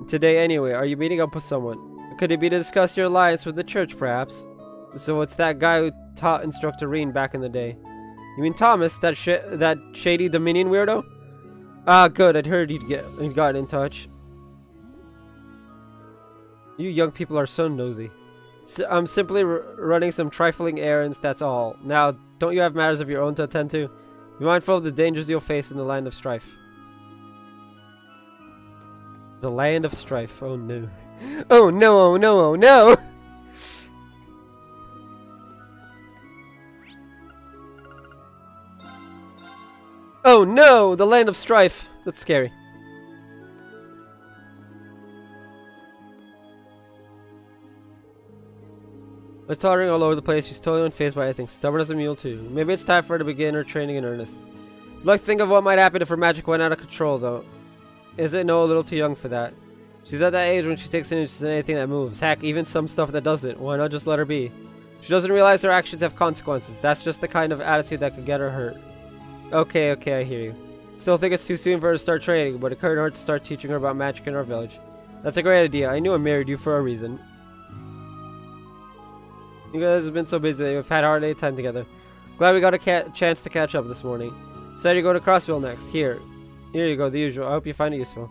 today anyway? Are you meeting up with someone? Could it be to discuss your alliance with the church, perhaps? So it's that guy who taught Instructor Rean back in the day. You mean Thomas, that shady Dominion weirdo? Ah, good. I'd heard he'd gotten in touch. You young people are so nosy. I'm simply running some trifling errands, that's all. Now, don't you have matters of your own to attend to? Be mindful of the dangers you'll face in the land of strife. The land of strife. Oh no. Oh no, oh no, oh no! Oh no! The land of strife! That's scary. It's tottering all over the place. She's totally unfazed by anything. Stubborn as a mule too. Maybe it's time for her to begin her training in earnest. I'd like to think of what might happen if her magic went out of control though. Is it no a little too young for that? She's at that age when she takes an interest in anything that moves. Heck, even some stuff that doesn't. Why not just let her be? She doesn't realize her actions have consequences. That's just the kind of attitude that could get her hurt. Okay, I hear you. Still think it's too soon for her to start training, but it couldn't hurt to start teaching her about magic in our village. That's a great idea. I knew I married you for a reason. You guys have been so busy that we've had hardly any time together. Glad we got a chance to catch up this morning. Said you're going to Crossville next. Here you go, the usual. I hope you find it useful.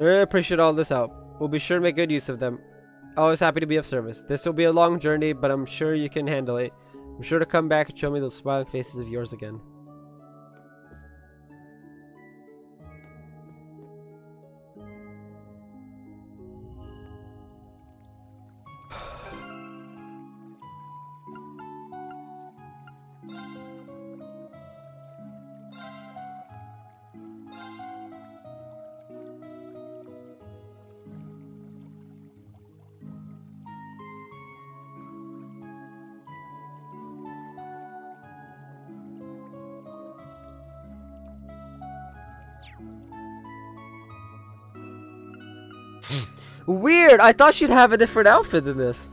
I really appreciate all this help. We'll be sure to make good use of them. Always happy to be of service. This will be a long journey, but I'm sure you can handle it. I'm sure to come back and show me those smiling faces of yours again. Weird! I thought she'd have a different outfit than this.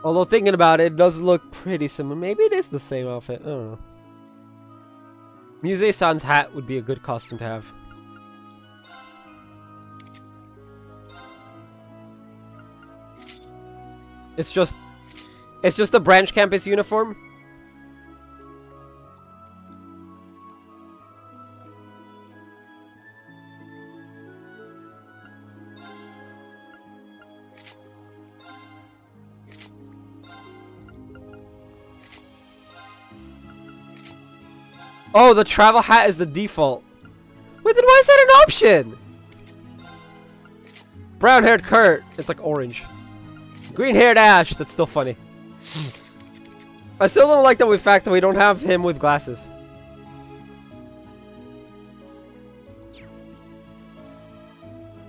Although thinking about it, it does look pretty similar. Maybe it is the same outfit. I don't know. Musée-san's hat would be a good costume to have. It's just a branch campus uniform. Oh, the travel hat is the default. Wait, then why is that an option? Brown-haired Kurt. It's like orange. Green-haired Ash. That's still funny. I still don't like the fact that we don't have him with glasses.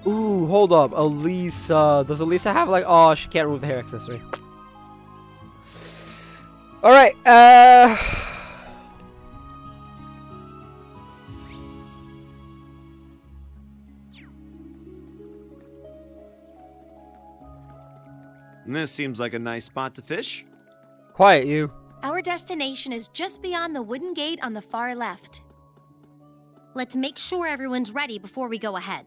Ooh, hold up. Elisa. Does Elisa have like... Oh, she can't remove the hair accessory. Alright, This seems like a nice spot to fish. Quiet, you. Our destination is just beyond the wooden gate on the far left. Let's make sure everyone's ready before we go ahead.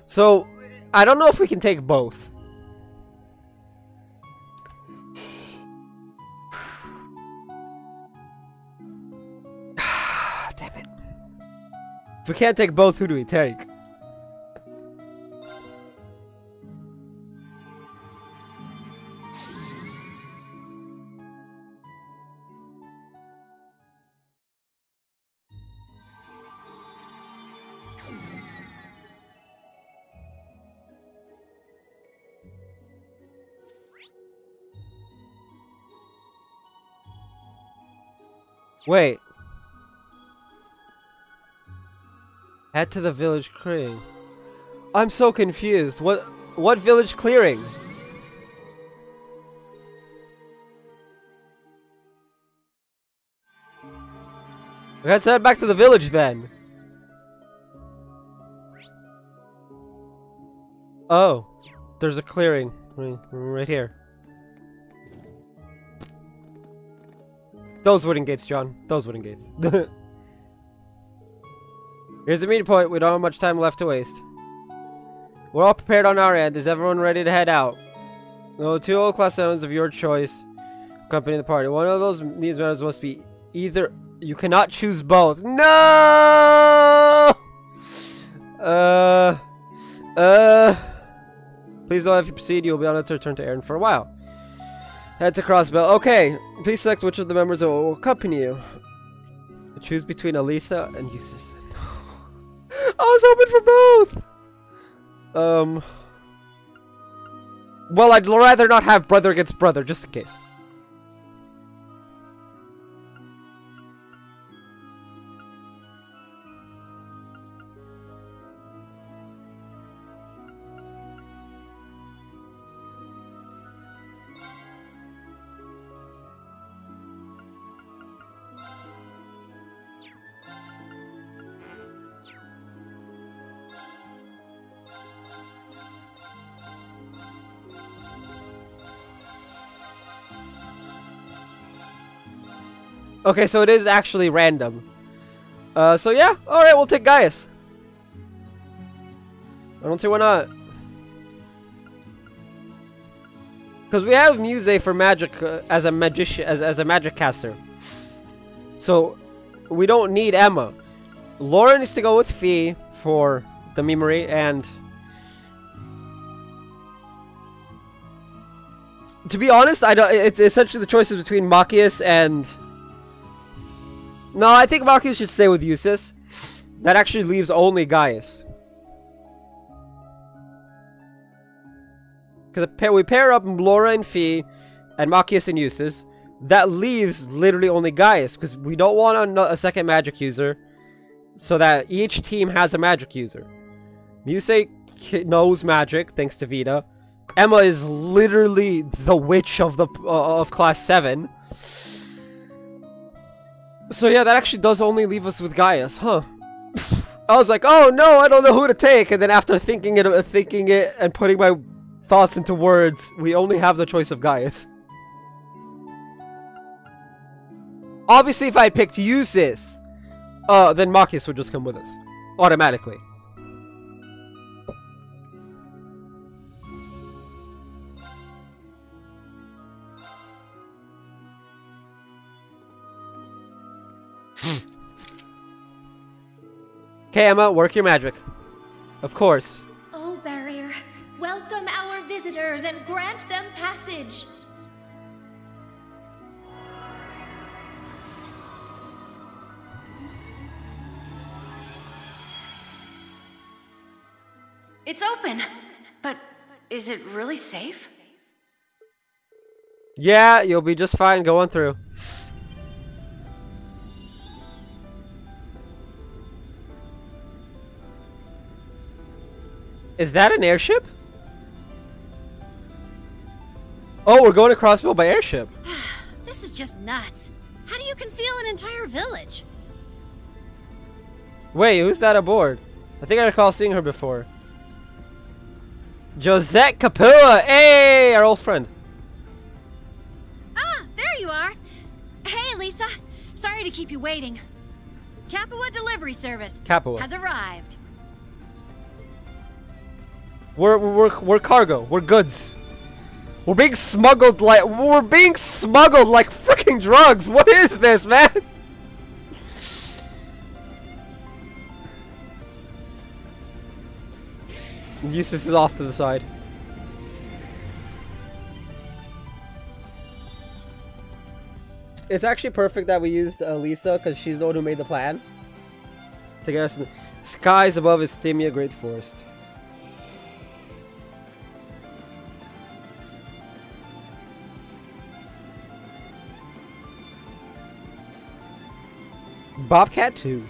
So, I don't know if we can take both. Damn it. If we can't take both, who do we take? Wait. Head to the village clearing. I'm so confused. What village clearing? Let's head back to the village then. Oh, there's a clearing right here. Those wooden gates, John. Those wooden gates. Here's the meeting point. We don't have much time left to waste. We're all prepared on our end. Is everyone ready to head out? No, 2 old class 7s of your choice accompany the party. One of these members must be either... You cannot choose both. No! Please don't, if you proceed, you will be unable to return to Aaron for a while. Head to Crossbell. Okay, please select which of the members will accompany you. Choose between Elisa and Eustace. I was hoping for both! Well, I'd rather not have brother against brother, just in case. Okay, so it is actually random. So yeah, alright, we'll take Gaius. I don't see why not. Because we have Muse for magic as a magician, as a magic caster. So we don't need Emma. Laura needs to go with Fee for the memory, and to be honest, I don't. It's essentially the choices between Machias and. No, I think Machias should stay with Eustace. That actually leaves only Gaius. Because we pair up Laura and Fee, and Machias and Eustace. That leaves literally only Gaius, because we don't want a second magic user, so that each team has a magic user. Muse knows magic, thanks to Vita. Emma is literally the witch of the of class 7. So yeah, that actually does only leave us with Gaius, huh? I was like, oh no, I don't know who to take, and then after thinking it and putting my thoughts into words, we only have the choice of Gaius. Obviously, if I picked Eustace, then Machias would just come with us. Automatically. Okay, Emma, work your magic. Of course. Oh, Barrier, welcome our visitors and grant them passage. It's open, but is it really safe? Yeah, you'll be just fine going through. Is that an airship? Oh, we're going to Crossbow by airship. This is just nuts. How do you conceal an entire village? Wait, who's that aboard? I think I recall seeing her before. Josette Capua! Hey, our old friend. Ah, there you are. Hey, Lisa. Sorry to keep you waiting. Capua Delivery Service Capua has arrived. We're cargo. We're goods. We're being smuggled like freaking drugs. What is this, man? Eustace is off to the side. It's actually perfect that we used Lisa, because she's the one who made the plan to get us in the skies above Isthmia Great Forest. Bobcat 2.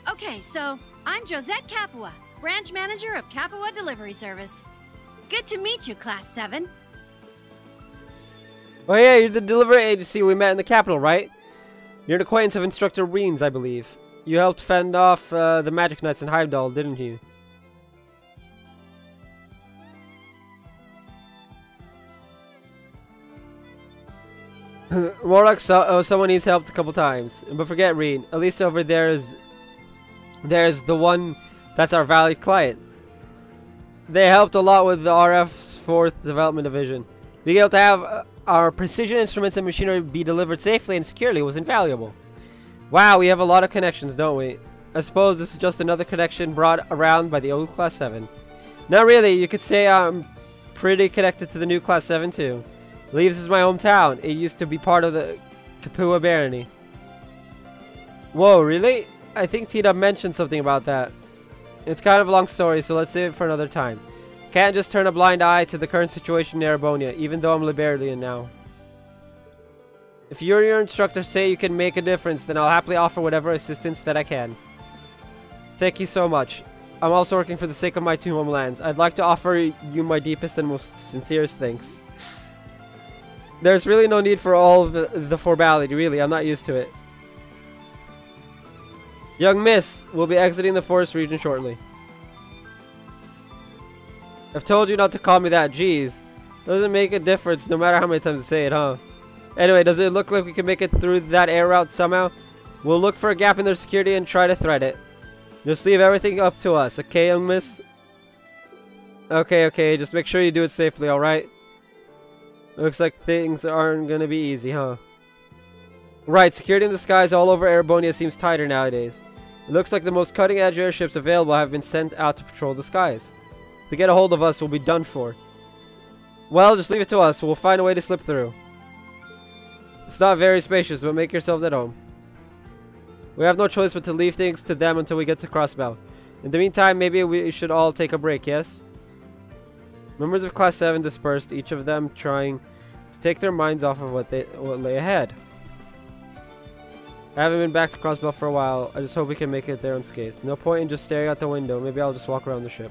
Okay, so I'm Josette Capua, branch manager of Capua Delivery Service. Good to meet you, Class 7. Oh yeah, you're the delivery agency we met in the capital, right? You're an acquaintance of Instructor Reens, I believe. You helped fend off the Magic Knights in Heimdall, didn't you? Warlock, someone needs help a couple times. But forget Reen. At least over there's the one that's our valued client. They helped a lot with the RF's 4th Development Division. Being able to have our precision instruments and machinery be delivered safely and securely was invaluable. Wow, we have a lot of connections, don't we? I suppose this is just another connection brought around by the old Class 7. Not really, you could say I'm pretty connected to the new Class 7 too. Leaves is my hometown. It used to be part of the Capua Barony. Whoa, really? I think Tina mentioned something about that. It's kind of a long story, so let's save it for another time. Can't just turn a blind eye to the current situation in Erebonia, even though I'm Liberalian now. If you or your instructor say you can make a difference, then I'll happily offer whatever assistance that I can. Thank you so much. I'm also working for the sake of my two homelands. I'd like to offer you my deepest and most sincerest thanks. There's really no need for all of the formality, really. I'm not used to it. Young Miss will be exiting the forest region shortly. I've told you not to call me that, jeez. Doesn't make a difference no matter how many times I say it, huh? Anyway, does it look like we can make it through that air route somehow? We'll look for a gap in their security and try to thread it. Just leave everything up to us, okay, young miss? Okay, just make sure you do it safely, alright? Looks like things aren't gonna be easy, huh? Right, security in the skies all over Erebonia seems tighter nowadays. It looks like the most cutting-edge airships available have been sent out to patrol the skies. If they get a hold of us, we'll be done for. Well, just leave it to us. We'll find a way to slip through. It's not very spacious, but make yourselves at home. We have no choice but to leave things to them until we get to Crossbell. In the meantime, maybe we should all take a break, yes? Members of Class 7 dispersed, each of them trying to take their minds off of what lay ahead. I haven't been back to Crossbell for a while. I just hope we can make it there unscathed. No point in just staring out the window. Maybe I'll just walk around the ship.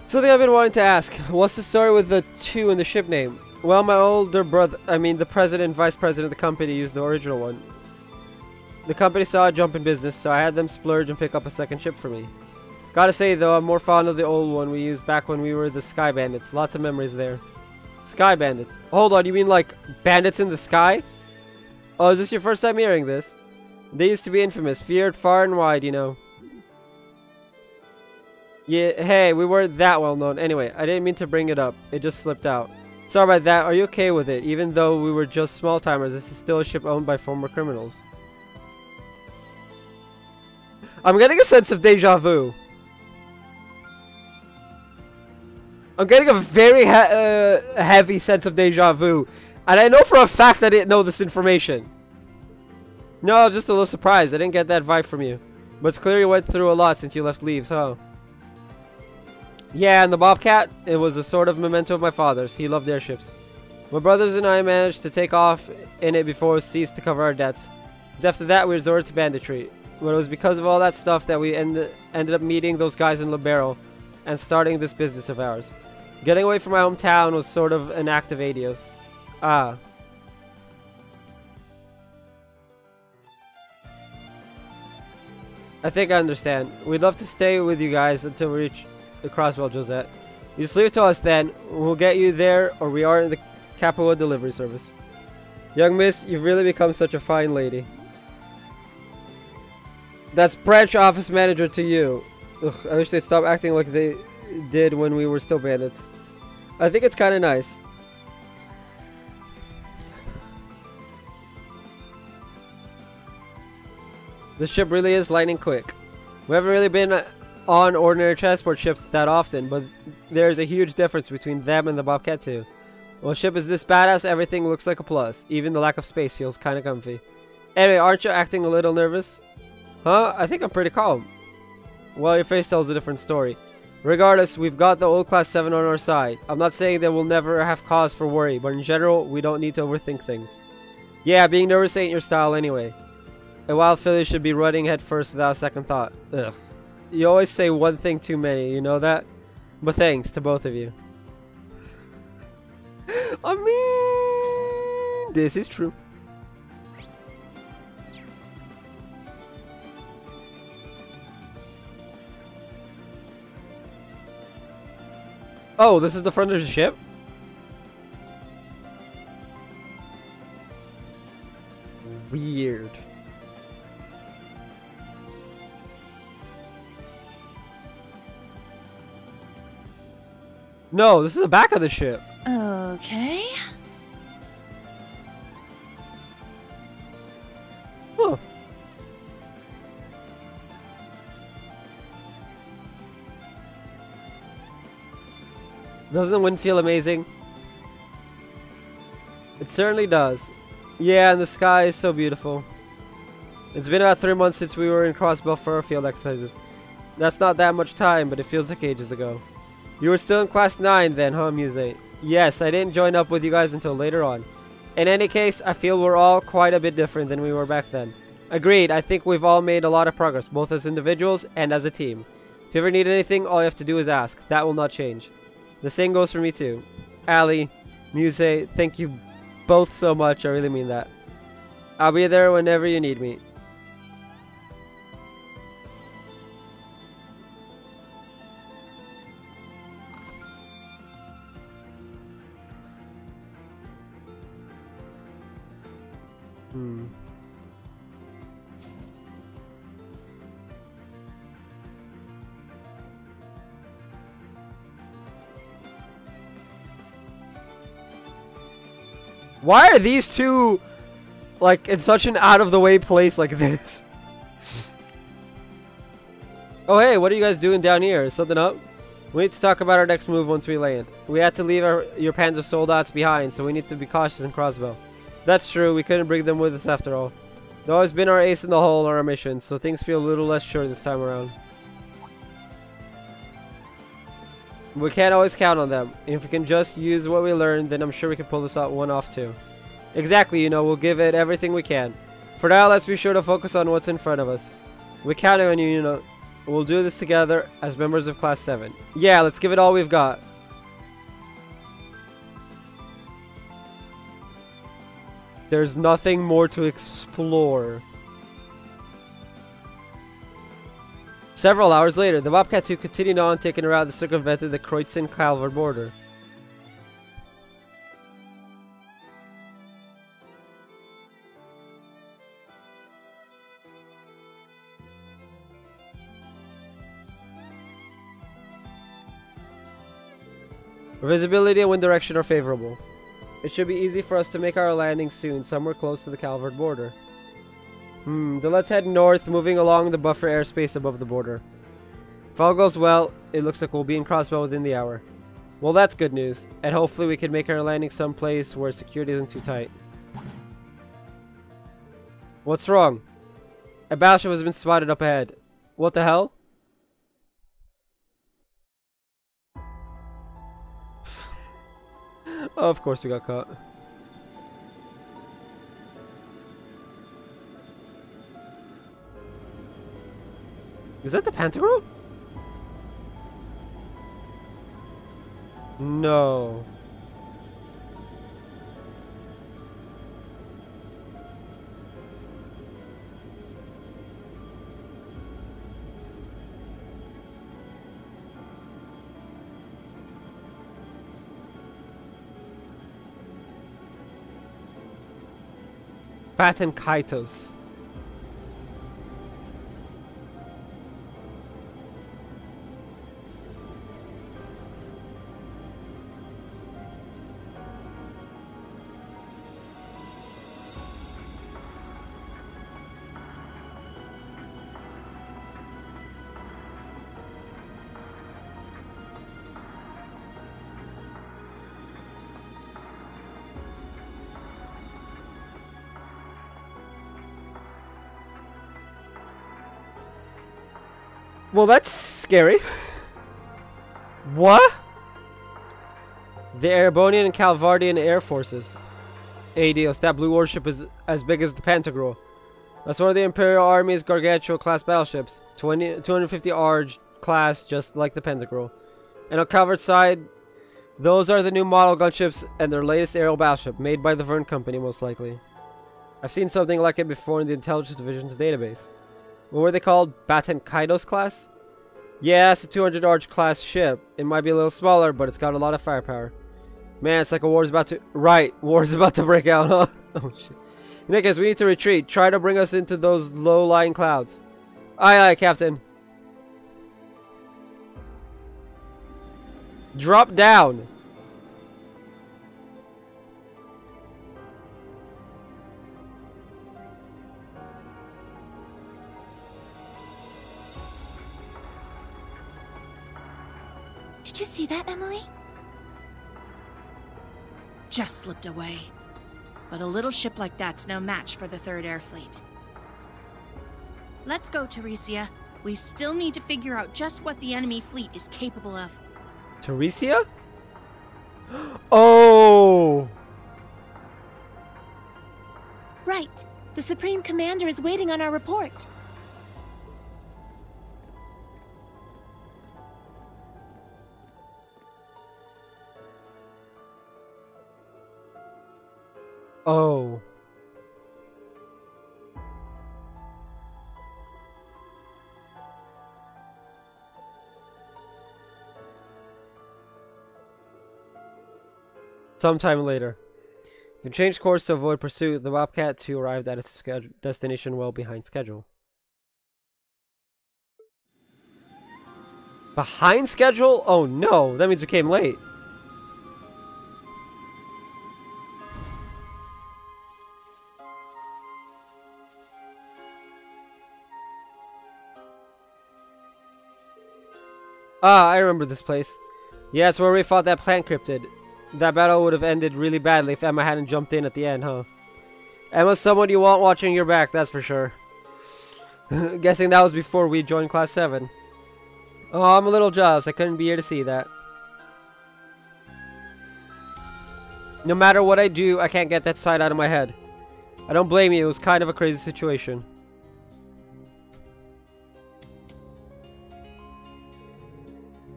Something I've been wanting to ask. What's the story with the 2 in the ship name? Well, my older brother, the president and vice president of the company used the original one. The company saw a jump in business, so I had them splurge and pick up a second ship for me. Gotta say though, I'm more fond of the old one we used back when we were the Sky Bandits. Lots of memories there. Sky Bandits. Hold on, you mean like bandits in the sky? Oh, is this your first time hearing this? They used to be infamous, feared far and wide, you know. Yeah, hey, we weren't that well known. Anyway, I didn't mean to bring it up. It just slipped out. Sorry about that. Are you okay with it? Even though we were just small timers, this is still a ship owned by former criminals. I'm getting a sense of deja vu. I'm getting a very heavy sense of deja vu. And I know for a fact I didn't know this information. No, I was just a little surprised. I didn't get that vibe from you. But it's clear you went through a lot since you left Leaves, huh? Yeah, and the Bobcat, it was a sort of memento of my father's. He loved airships. My brothers and I managed to take off in it before it ceased to cover our debts. Because after that, we resorted to banditry. But it was because of all that stuff that we ended up meeting those guys in Libero and starting this business of ours. Getting away from my hometown was sort of an act of adios. Ah. I think I understand. We'd love to stay with you guys until we reach the Crossbell, Josette. You just leave it to us then. We'll get you there, or we are in the Capua delivery service. Young miss, you've really become such a fine lady. That's branch office manager to you. Ugh, I wish they'd stop acting like they did when we were still bandits. I think it's kind of nice. The ship really is lightning quick. We haven't really been on ordinary transport ships that often, but there's a huge difference between them and the Bobcat 2. When a ship is this badass, everything looks like a plus. Even the lack of space feels kind of comfy. Anyway, aren't you acting a little nervous? Huh? I think I'm pretty calm. Well, your face tells a different story. Regardless, we've got the old Class 7 on our side. I'm not saying that we'll never have cause for worry, but in general, we don't need to overthink things. Yeah, being nervous ain't your style anyway. A wild filly should be running head first without a second thought. Ugh. You always say one thing too many, you know that? But thanks to both of you. I mean, this is true. Oh, this is the front of the ship? Weird. No, this is the back of the ship. Okay. Huh. Doesn't the wind feel amazing? It certainly does. Yeah, and the sky is so beautiful. It's been about 3 months since we were in Crossbell for our field exercises. That's not that much time, but it feels like ages ago. You were still in class 9 then, huh, Muse? Yes, I didn't join up with you guys until later on. In any case, I feel we're all quite a bit different than we were back then. Agreed, I think we've all made a lot of progress, both as individuals and as a team. If you ever need anything, all you have to do is ask. That will not change. The same goes for me too. Ali, Muse, thank you both so much, I really mean that. I'll be there whenever you need me. Why are these two, like, in such an out-of-the-way place like this? Oh, hey, what are you guys doing down here? Is something up? We need to talk about our next move once we land. We had to leave your Panzer Soldats behind, so we need to be cautious in Crossbow. That's true, we couldn't bring them with us after all. They've always been our ace in the hole on our missions, so things feel a little less sure this time around. We can't always count on them. If we can just use what we learned, then I'm sure we can pull this one off too. Exactly, you know, we'll give it everything we can. For now, let's be sure to focus on what's in front of us. We count on you, you know. We'll do this together as members of Class 7. Yeah, let's give it all we've got. There's nothing more to explore. Several hours later, the Bobcat 2 continued on, taking around the circumvented the Kreutzen-Calvert border. Our visibility and wind direction are favorable. It should be easy for us to make our landing soon, somewhere close to the Calvert border. Then let's head north, moving along the buffer airspace above the border. If all goes well, it looks like we'll be in Crossbow within the hour. Well, that's good news, and hopefully we can make our landing someplace where security isn't too tight. What's wrong? A battleship has been spotted up ahead. What the hell? Oh, of course we got caught. Is that the Pantagruel? No. Baton Kaitos. Well, that's scary. What? The Erebonian and Calvardian Air Forces. Hey, Dios, that blue warship is as big as the Pantagruel. That's one of the Imperial Army's Gargantua-class battleships. 250 ARG class, just like the Pantagruel. And on Calvert's side, those are the new model gunships and their latest aerial battleship, made by the Verne Company, most likely. I've seen something like it before in the Intelligence Division's database. What were they called? Baton Kaitos class? Yeah, it's a 200 ARG class ship. It might be a little smaller, but it's got a lot of firepower. Man, it's like a war's about to... Right, war's about to break out, huh? Oh, shit. In that case, we need to retreat. Try to bring us into those low-lying clouds. Aye, aye, Captain. Drop down. Did you see that, Emily? Just slipped away. But a little ship like that's no match for the 3rd Air Fleet. Let's go, Teresia. We still need to figure out just what the enemy fleet is capable of. Teresia? Oh! Right. The Supreme Commander is waiting on our report. Oh. Sometime later. They changed course to avoid pursuit. The Bobcat 2 arrived at its destination well behind schedule. Behind schedule? Oh no, that means we came late. Ah, I remember this place. Yeah, it's where we fought that plant cryptid. That battle would have ended really badly if Emma hadn't jumped in at the end, huh? Emma's someone you want watching your back, that's for sure. Guessing that was before we joined Class 7. Oh, I'm a little jealous. I couldn't be here to see that. No matter what I do, I can't get that sight out of my head. I don't blame you. It was kind of a crazy situation.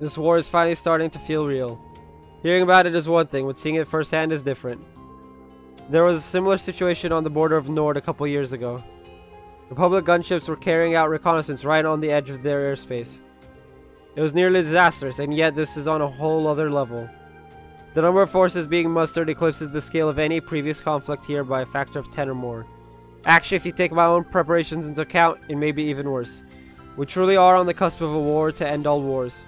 This war is finally starting to feel real. Hearing about it is one thing, but seeing it firsthand is different. There was a similar situation on the border of Nord a couple years ago. Republic gunships were carrying out reconnaissance right on the edge of their airspace. It was nearly disastrous, and yet this is on a whole other level. The number of forces being mustered eclipses the scale of any previous conflict here by a factor of 10 or more. Actually, if you take my own preparations into account, it may be even worse. We truly are on the cusp of a war to end all wars.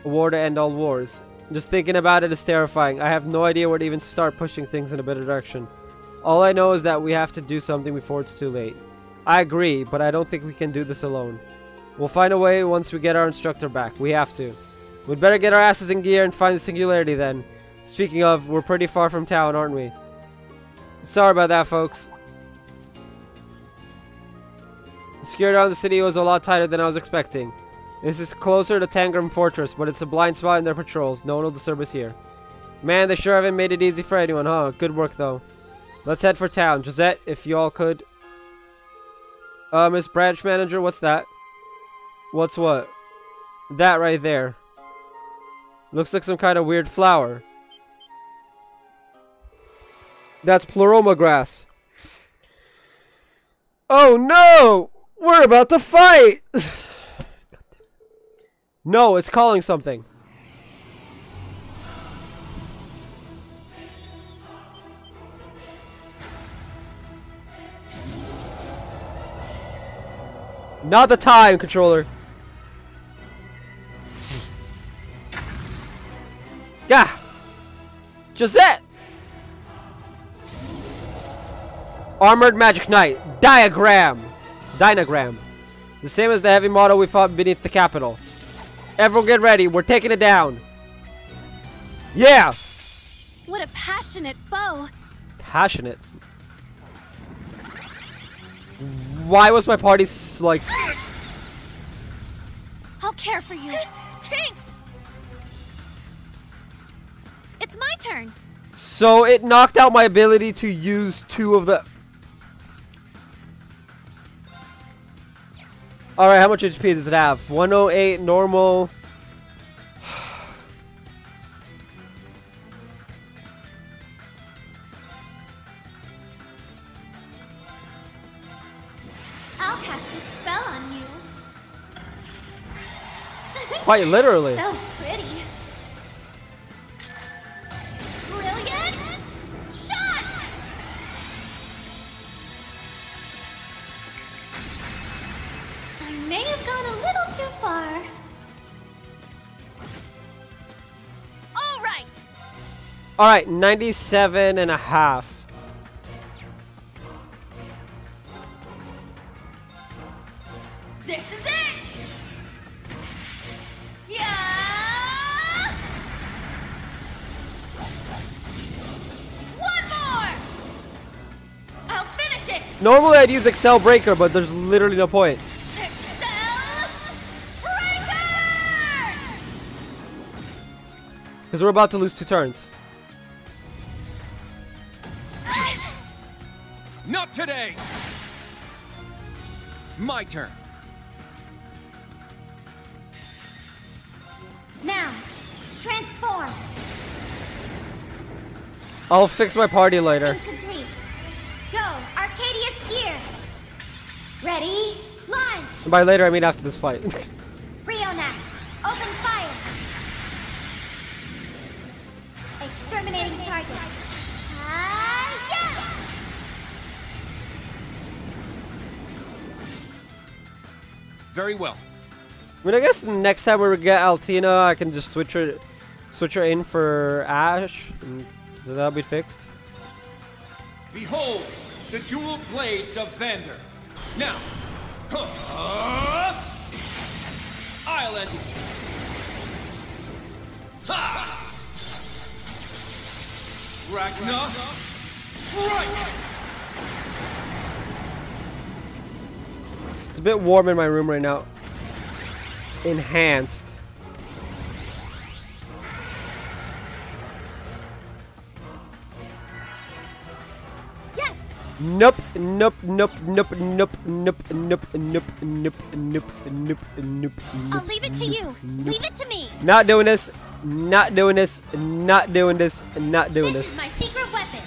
A war to end all wars. Just thinking about it is terrifying. I have no idea where to even start pushing things in a better direction. All I know is that we have to do something before it's too late. I agree, but I don't think we can do this alone. We'll find a way once we get our instructor back. We have to. We'd better get our asses in gear and find the singularity then. Speaking of, we're pretty far from town, aren't we? Sorry about that, folks. The security around the city was a lot tighter than I was expecting. This is closer to Tangram Fortress, but it's a blind spot in their patrols. No one will disturb us here. Man, they sure haven't made it easy for anyone, huh? Good work, though. Let's head for town. Josette, if you all could. Miss Branch Manager, what's that? What's what? That right there. Looks like some kind of weird flower. That's Pleroma grass. Oh no! We're about to fight! No, it's calling something. Not the time, controller. Yeah. Josette. Armored Magic Knight. Diagram. Dynagram. The same as the heavy model we fought beneath the capital. Everyone get ready. We're taking it down. Yeah. What a passionate foe. Passionate. Why was my party like... I'll care for you. Thanks. It's my turn. So it knocked out my ability to use two of the... Alright, how much HP does it have? 108 normal. I'll cast a spell on you. Quite literally. So pretty. Brilliant shot! I may have gone a little too far. All right. All right, 97.5. This is it. Yeah. One more. I'll finish it. Normally I'd use Excel Breaker, but there's literally no point. Because we're about to lose 2 turns. Not today! My turn. Now, transform. I'll fix my party later. Complete. Go, Arcadius gear. Ready, launch. And by later, I mean after this fight. Rionac, open fire. Exterminating target. Yeah! Very well. I mean, I guess next time we get Altina, I can just switch her in for Ash, and that'll be fixed. Behold, the dual blades of Vander. Now, I'll end it. Ha! Ragnar, strike! It's a bit warm in my room right now. Enhanced. Yes. Nope, nope, nope, nope, nope, nope, nope, nope, nope, nope, nope, nope. I'll leave it to you. Leave it to me. Not doing this. Not doing this. Not doing this. Not doing This this. is my secret weapon.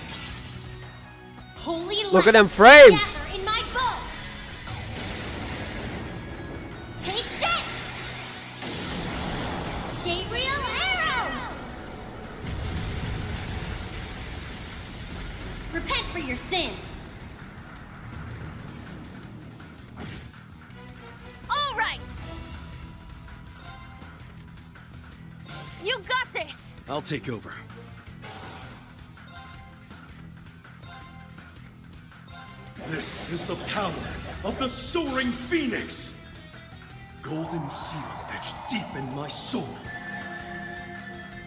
Holy Look at light them frames. gather in my bow. Take this. Gabriel arrow. Repent for your sins. All right. You got this. I'll take over. This is the power of the Soaring Phoenix! Golden seal etched deep in my soul.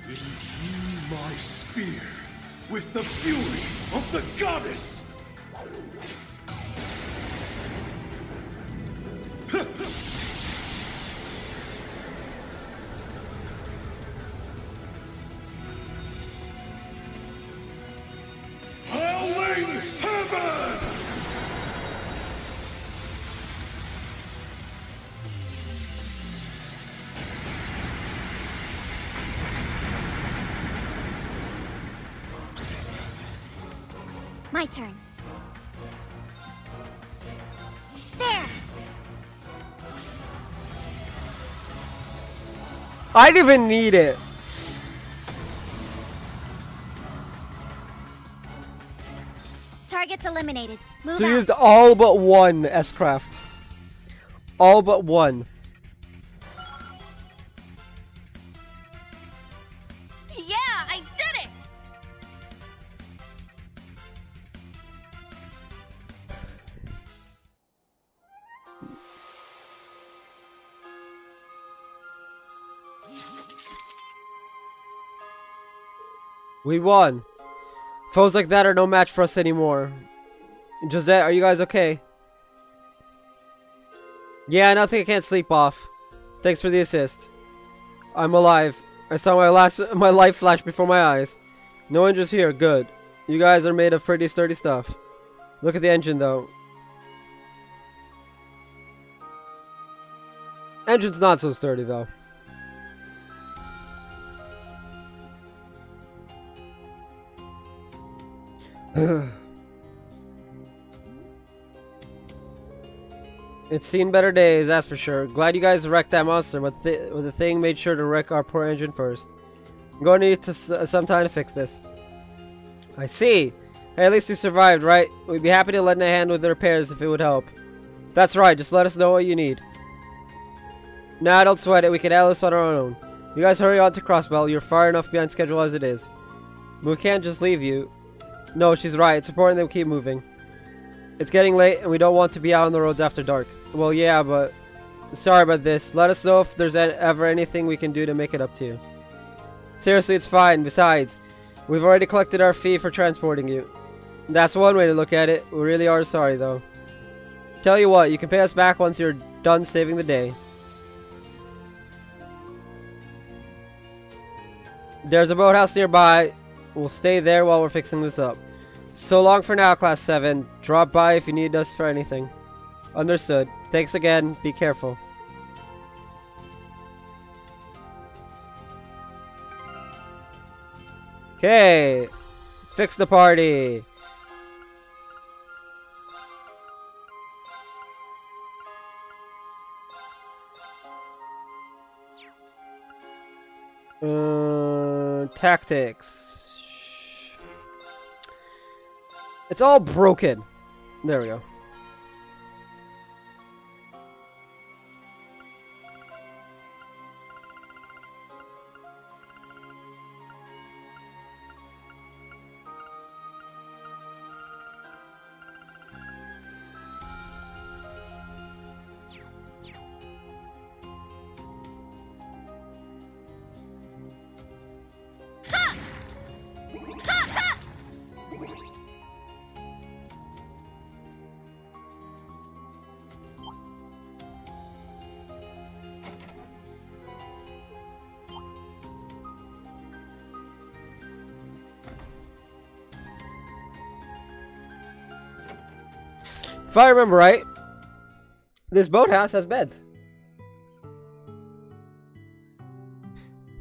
Imbue my spear with the fury of the goddess! Howling heavens! My turn. There. I didn't even need it. Targets eliminated. Move So out. we used all but one S-Craft. All but one. Yeah, I did it. We won. Foes like that are no match for us anymore. Josette, are you guys okay? Yeah, nothing I can't sleep off. Thanks for the assist. I'm alive. I saw my life flash before my eyes. No injuries here, good. You guys are made of pretty sturdy stuff. Look at the engine though. Engine's not so sturdy though. It's seen better days, that's for sure. Glad you guys wrecked that monster, but the thing made sure to wreck our poor engine first. I'm going to need some time to fix this. I see. Hey, at least we survived, right? We'd be happy to lend a hand with the repairs if it would help. That's right, just let us know what you need. Nah, don't sweat it, we can handle this on our own. You guys hurry on to Crossbell, you're far enough behind schedule as it is. But we can't just leave you. No, she's right, it's important that we keep moving. It's getting late and we don't want to be out on the roads after dark. Well, yeah, but... Sorry about this. Let us know if there's ever anything we can do to make it up to you. Seriously, it's fine. Besides, we've already collected our fee for transporting you. That's one way to look at it. We really are sorry, though. Tell you what, you can pay us back once you're done saving the day. There's a boathouse nearby. We'll stay there while we're fixing this up. So long for now, Class 7. Drop by if you need us for anything. Understood. Thanks again. Be careful. Okay. Fix the party. Tactics. It's all broken. There we go. If I remember right, this boathouse has beds.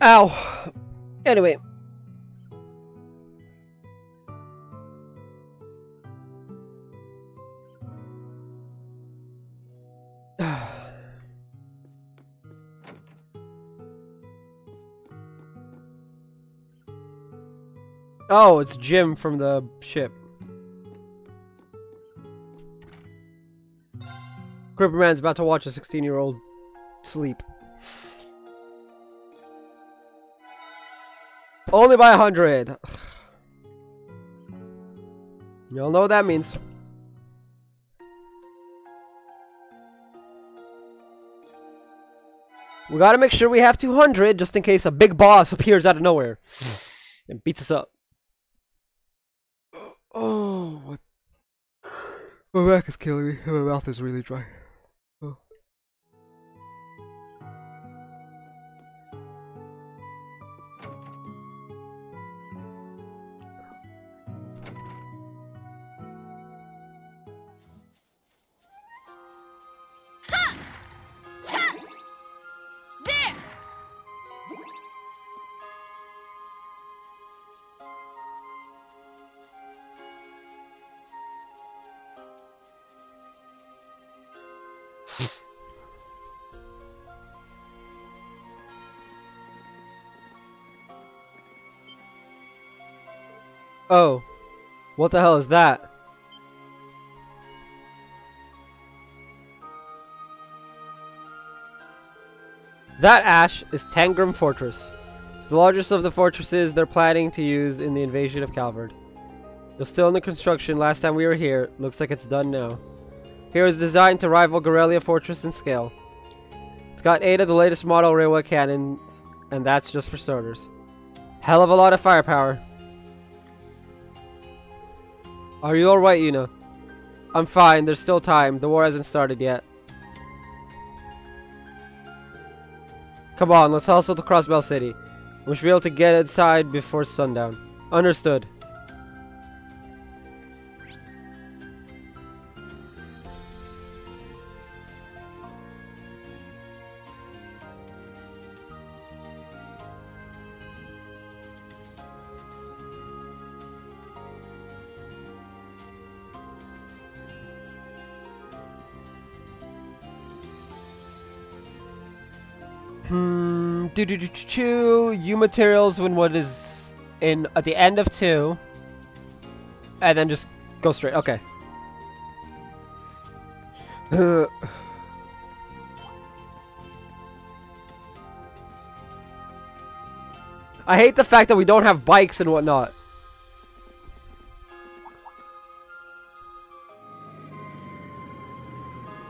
Ow. Anyway. Oh, it's Jim from the ship. Cripperman's about to watch a 16-year-old sleep. Only by 100. Y'all know what that means. We gotta make sure we have 200 just in case a big boss appears out of nowhere and beats us up. Oh, what? My back is killing me and my mouth is really dry. Oh. There! Oh, what the hell is that? That, Ash, is Tangram Fortress. It's the largest of the fortresses they're planning to use in the invasion of Calvard. It was still in the construction last time we were here. Looks like it's done now. Here is designed to rival Garrelia Fortress in scale. It's got 8 of the latest model railway cannons, and that's just for starters. Hell of a lot of firepower. Are you alright, Yuna? I'm fine, there's still time. The war hasn't started yet. Come on, let's hustle to Crossbell City. We should be able to get inside before sundown. Understood. U materials when what is in at the end of 2, and then just go straight. Okay. I hate the fact that we don't have bikes and whatnot.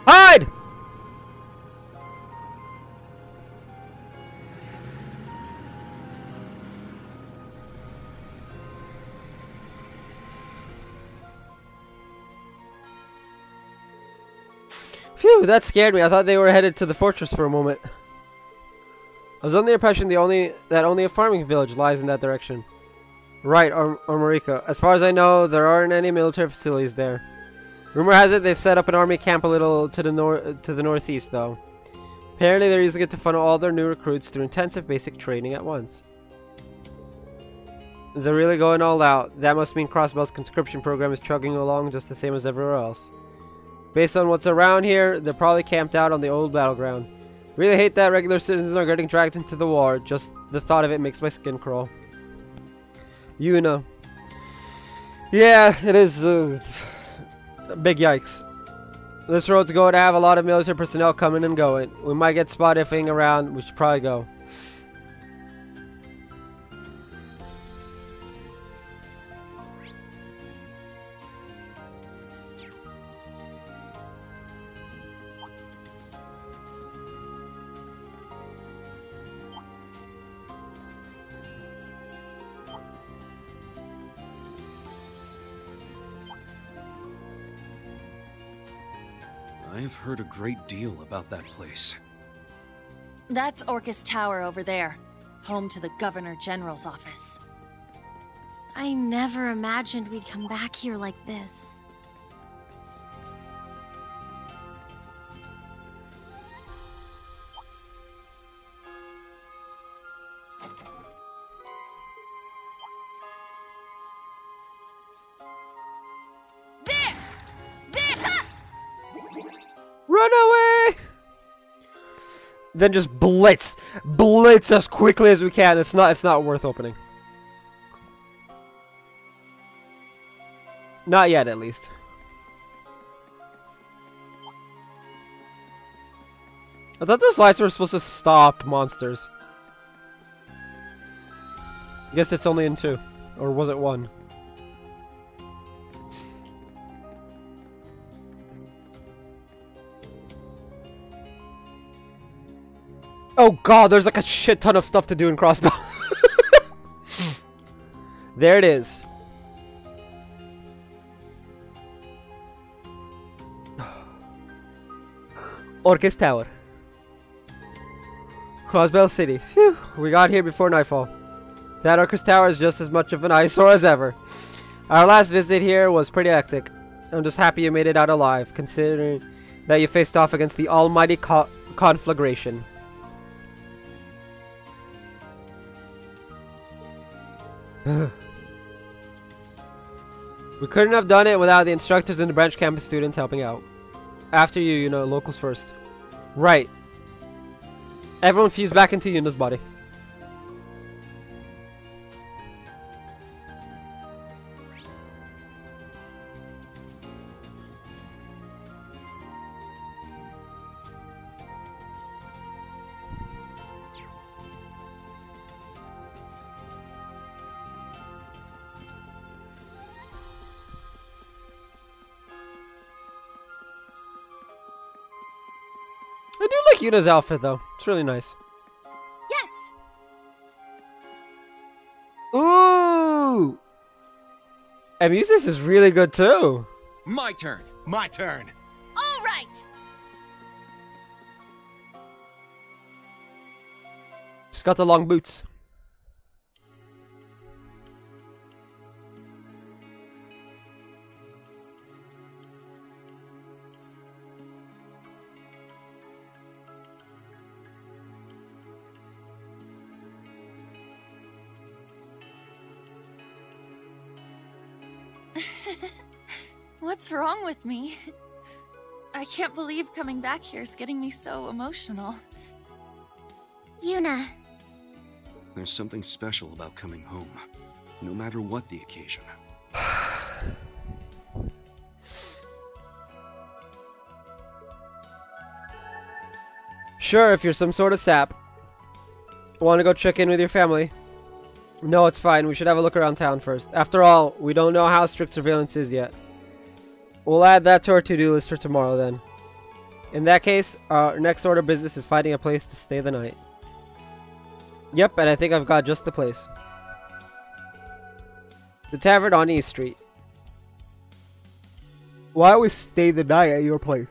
Hide! Phew, that scared me. I thought they were headed to the fortress for a moment. I was under the impression that only a farming village lies in that direction. Right, Marika. As far as I know, there aren't any military facilities there. Rumor has it they've set up an army camp a little to the northeast, though. Apparently, they're using it to funnel all their new recruits through intensive basic training at once. They're really going all out. That must mean Crossbell's conscription program is chugging along just the same as everywhere else. Based on what's around here, they're probably camped out on the old battleground. Really hate that regular citizens are getting dragged into the war. Just the thought of it makes my skin crawl. Yuna. Yeah, it is big yikes. This road's going to have a lot of military personnel coming and going. We might get spotted ifing around. We should probably go. I've heard a great deal about that place. That's Orcus Tower over there, home to the Governor General's office. I never imagined we'd come back here like this. Run away! Then just blitz as quickly as we can. It's not worth opening. Not yet, at least. I thought those lights were supposed to stop monsters. I guess it's only in 2, or was it 1? Oh god, there's like a shit ton of stuff to do in Crossbell. There it is. Orcus Tower. Crossbell City. Phew, we got here before nightfall. That Orcus Tower is just as much of an eyesore as ever. Our last visit here was pretty hectic. I'm just happy you made it out alive, considering that you faced off against the almighty conflagration. We couldn't have done it without the instructors and the branch campus students helping out. After you, locals first. Right. Everyone fused back into Yuna's body. I do like Yuna's outfit though. It's really nice. Yes. Ooh. Amusis is really good too. My turn. My turn. All right. She's got the long boots. What's wrong with me? I can't believe coming back here is getting me so emotional. Yuna. There's something special about coming home, no matter what the occasion. Sure, if you're some sort of sap. Want to go check in with your family? No, it's fine. We should have a look around town first. After all, we don't know how strict surveillance is yet. We'll add that to our to-do list for tomorrow then. In that case, our next order of business is finding a place to stay the night. Yep, and I think I've got just the place. The tavern on East Street. Why don't we stay the night at your place?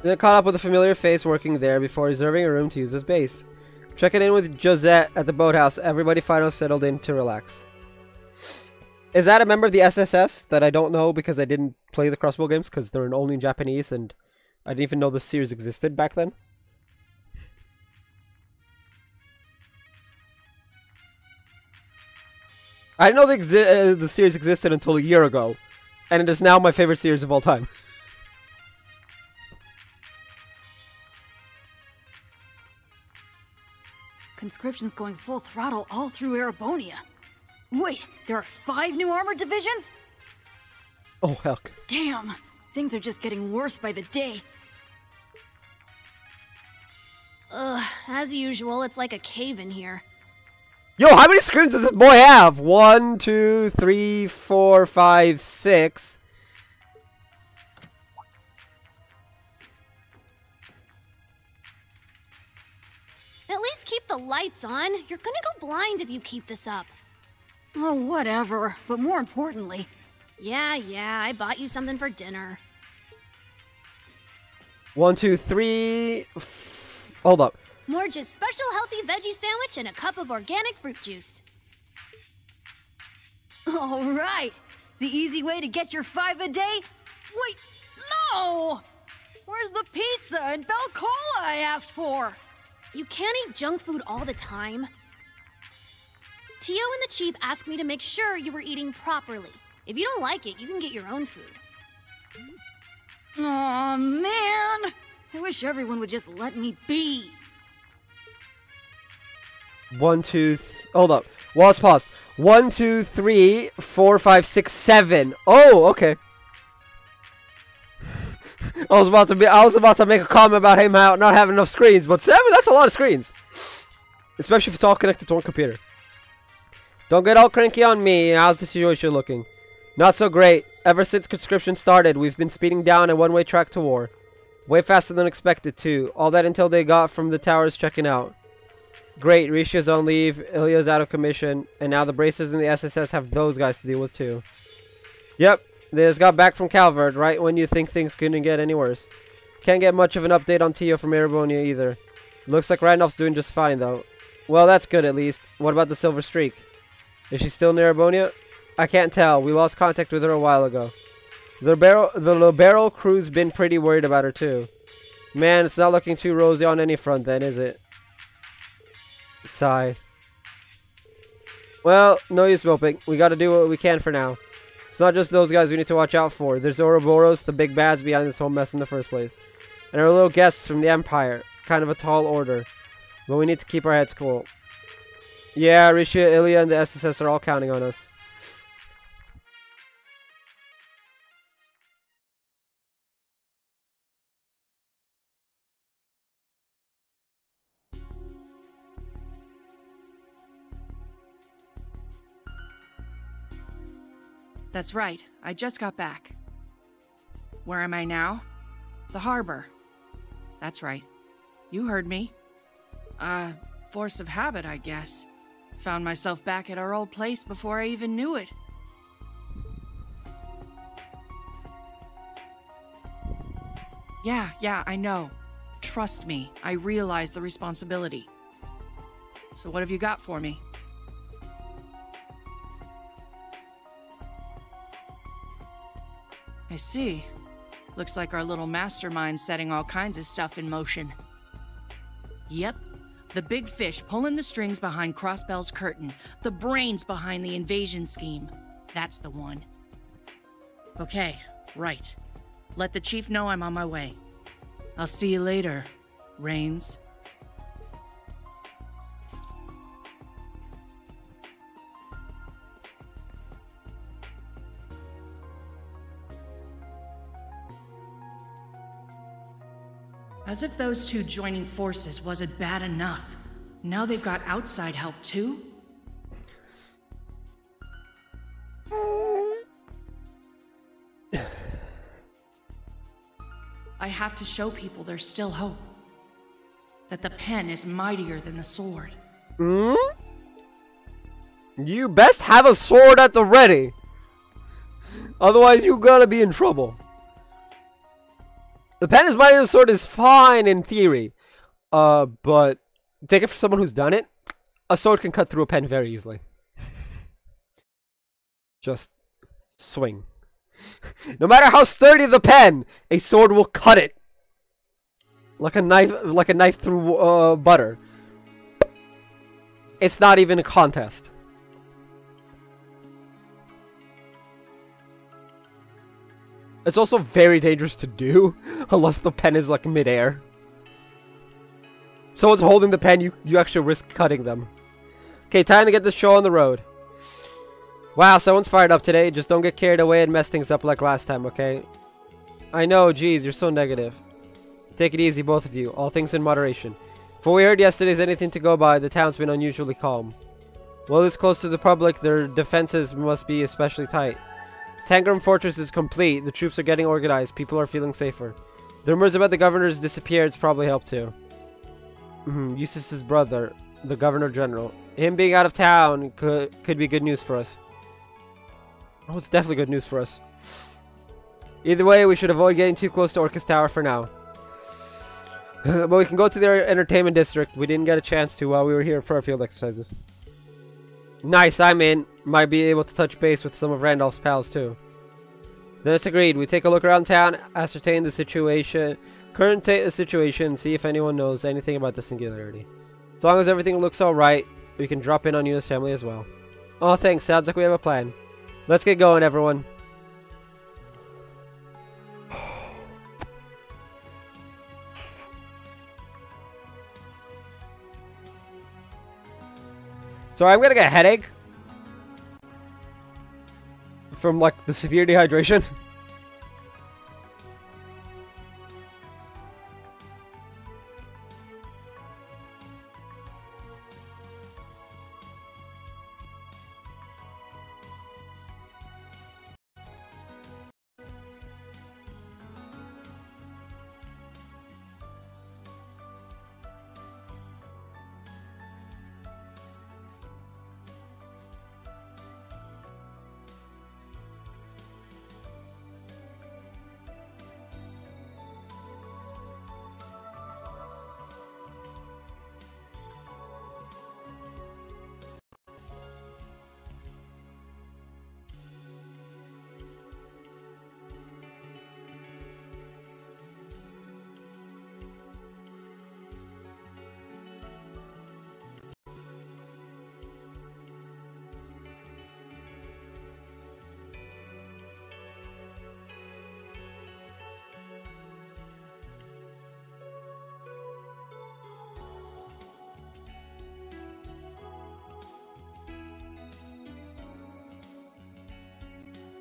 Then caught up with a familiar face working there before reserving a room to use as base. Checking in with Josette at the boathouse, everybody finally settled in to relax. Is that a member of the SSS that I don't know because I didn't play the Crossbow games because they're only in Japanese and I didn't even know the series existed back then? I didn't know the series existed until a year ago, and it is now my favorite series of all time. Conscription's going full throttle all through Erebonia. Wait, there are 5 new armored divisions? Oh, heck. Damn, things are just getting worse by the day. Ugh, as usual, it's like a cave in here. Yo, how many screens does this boy have? 1, 2, 3, 4, 5, 6. At least keep the lights on. You're gonna go blind if you keep this up. Oh, whatever. But more importantly... Yeah, I bought you something for dinner. 1, 2, 3... Hold up. Morge's special healthy veggie sandwich and a cup of organic fruit juice. All right. The easy way to get your 5 a day? Wait, no! Where's the pizza and Belcola I asked for? You can't eat junk food all the time. Tio and the chief asked me to make sure you were eating properly. If you don't like it, you can get your own food. Aw, man! I wish everyone would just let me be. 1, 2, hold up. Wallace paused. 1, 2, 3, 4, 5, 6, 7. Oh, okay. I was about to make a comment about him not having enough screens, but 7, that's a lot of screens. Especially if it's all connected to one computer. Don't get all cranky on me. How's the situation looking? Not so great. Ever since conscription started, we've been speeding down a one-way track to war. Way faster than expected, too. All that until they got from the towers checking out. Great, Risha's on leave, Ilya's out of commission, and now the Bracers and the SSS have those guys to deal with, too. Yep, they just got back from Calvard, right when you think things couldn't get any worse. Can't get much of an update on Tio from Erebonia either. Looks like Randolph's doing just fine, though. Well, that's good, at least. What about the Silver Streak? Is she still in Erebonia? I can't tell. We lost contact with her a while ago. The Libero crew's been pretty worried about her, too. Man, it's not looking too rosy on any front, then, is it? Sigh. Well, no use moping. We gotta do what we can for now. It's not just those guys we need to watch out for. There's Ouroboros, the big bads behind this whole mess in the first place. And our little guests from the Empire. Kind of a tall order. But we need to keep our heads cool. Yeah, Risha, Ilya, and the SSS are all counting on us. That's right. I just got back. Where am I now? The harbor. That's right. You heard me. Force of habit, I guess. Found myself back at our old place before I even knew it. Yeah, I know. Trust me, I realize the responsibility. So what have you got for me? I see. Looks like our little mastermind's setting all kinds of stuff in motion. Yep. The big fish pulling the strings behind Crossbell's curtain. The brains behind the invasion scheme. That's the one. Okay, right. Let the chief know I'm on my way. I'll see you later, Rains. As if those two joining forces wasn't bad enough. Now they've got outside help too? I have to show people there's still hope. That the pen is mightier than the sword. You best have a sword at the ready. Otherwise, you gotta be in trouble. The pen is mighty, the sword is fine in theory. But take it from someone who's done it. A sword can cut through a pen very easily. Just swing. No matter how sturdy the pen, a sword will cut it. Like a knife through butter. It's not even a contest. It's also very dangerous to do, unless the pen is like midair. Someone's holding the pen, you actually risk cutting them. Okay, time to get this show on the road. Wow, someone's fired up today. Just don't get carried away and mess things up like last time, okay? I know, geez, you're so negative. Take it easy, both of you. All things in moderation. For we heard yesterday's anything to go by, the town's been unusually calm. While this close to the public, their defenses must be especially tight. Tangram Fortress is complete. The troops are getting organized. People are feeling safer. The rumors about the governor's disappearance probably helped too. Eustace's brother, the governor general. Him being out of town could be good news for us. Oh, it's definitely good news for us. Either way, we should avoid getting too close to Orcus Tower for now. But we can go to their entertainment district. We didn't get a chance to while we were here for our field exercises. Nice, I'm in. Might be able to touch base with some of Randolph's pals too. Then it's agreed. We take a look around town, ascertain the situation, situation, see if anyone knows anything about the Singularity. As long as everything looks alright, we can drop in on Yuna's family as well. Oh, thanks. Sounds like we have a plan. Let's get going, everyone. So I'm gonna get a headache from like the severe dehydration.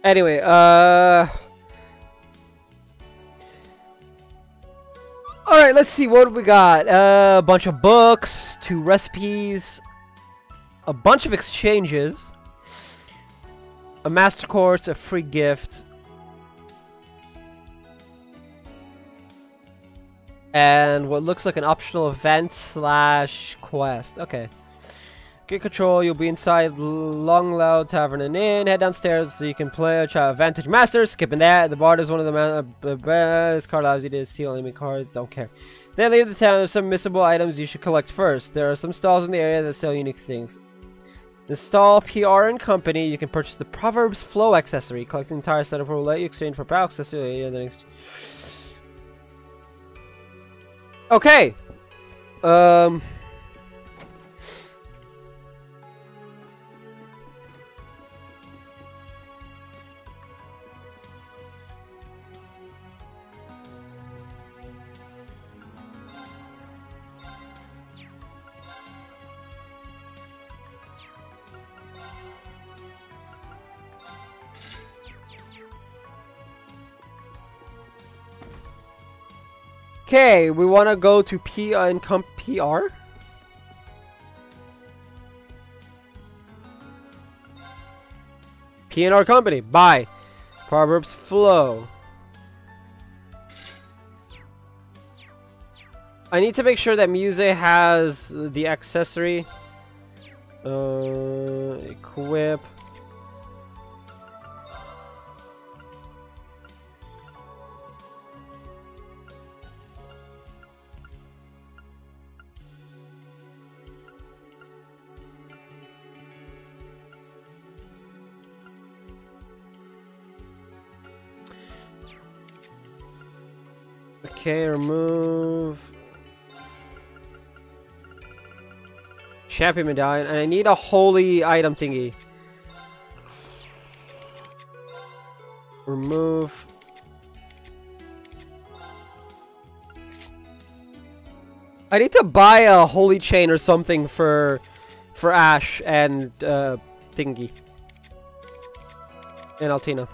Anyway, alright, let's see, what we got? A bunch of books, 2 recipes, a bunch of exchanges, a master course, a free gift, and what looks like an optional event / quest. Okay. Get control, you'll be inside Long Loud Tavern and Inn. Head downstairs so you can play Vantage Master. Skipping that. The bard is one of the best card allows you to steal enemy cards. Don't care. Then leave the town. There's some missable items you should collect first. There are some stalls in the area that sell unique things. The stall PR and Company. You can purchase the Proverbs Flow accessory. Collect the entire setup will let you exchange for bow accessory. And then okay. Okay, we want to go to PR? P&R Company. Buy. Proverbs Flow. I need to make sure that Muse has the accessory. Equip. Okay, remove champion medallion, and I need a holy item thingy. Remove. I need to buy a holy chain or something for Ash and thingy and Altina.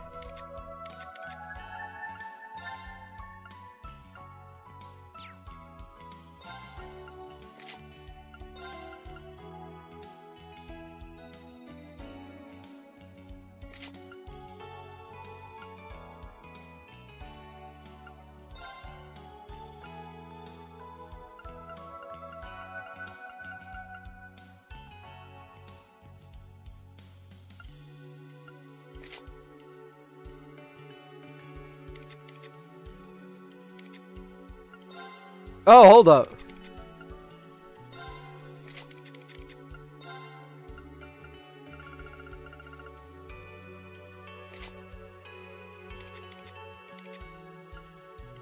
Oh, hold up.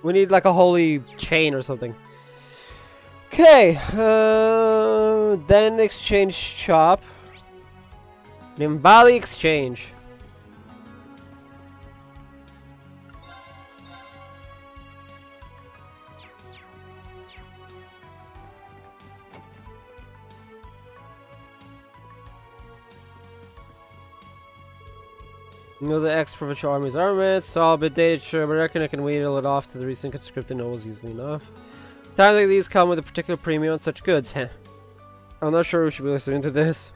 We need like a holy chain or something. Okay, then exchange shop. Nimbali exchange. You know the ex-provincial army's armaments, it's all a bit dated, sure, but I reckon I can wheedle it off to the recent conscripted nobles easily enough. Times like these come with a particular premium on such goods. Heh. I'm not sure we should be listening to this.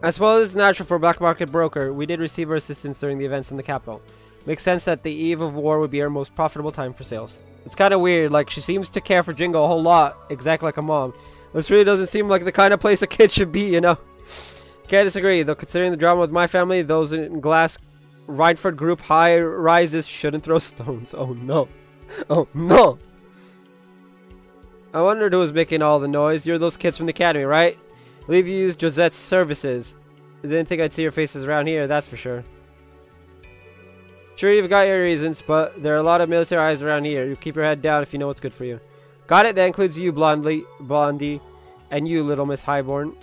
I suppose it's natural for a black market broker. We did receive our assistance during the events in the capital. Makes sense that the eve of war would be our most profitable time for sales. It's kind of weird, like she seems to care for Jingo a whole lot, exactly like a mom. This really doesn't seem like the kind of place a kid should be, you know? Can't disagree, though considering the drama with my family, those in Glass Rhineford group high rises shouldn't throw stones. Oh no. Oh no! I wondered who was making all the noise. You're those kids from the academy, right? I believe you used Josette's services. I didn't think I'd see your faces around here, that's for sure. Sure, you've got your reasons, but there are a lot of military eyes around here. You keep your head down if you know what's good for you. Got it? That includes you, Blondie, and you, Little Miss Highborn.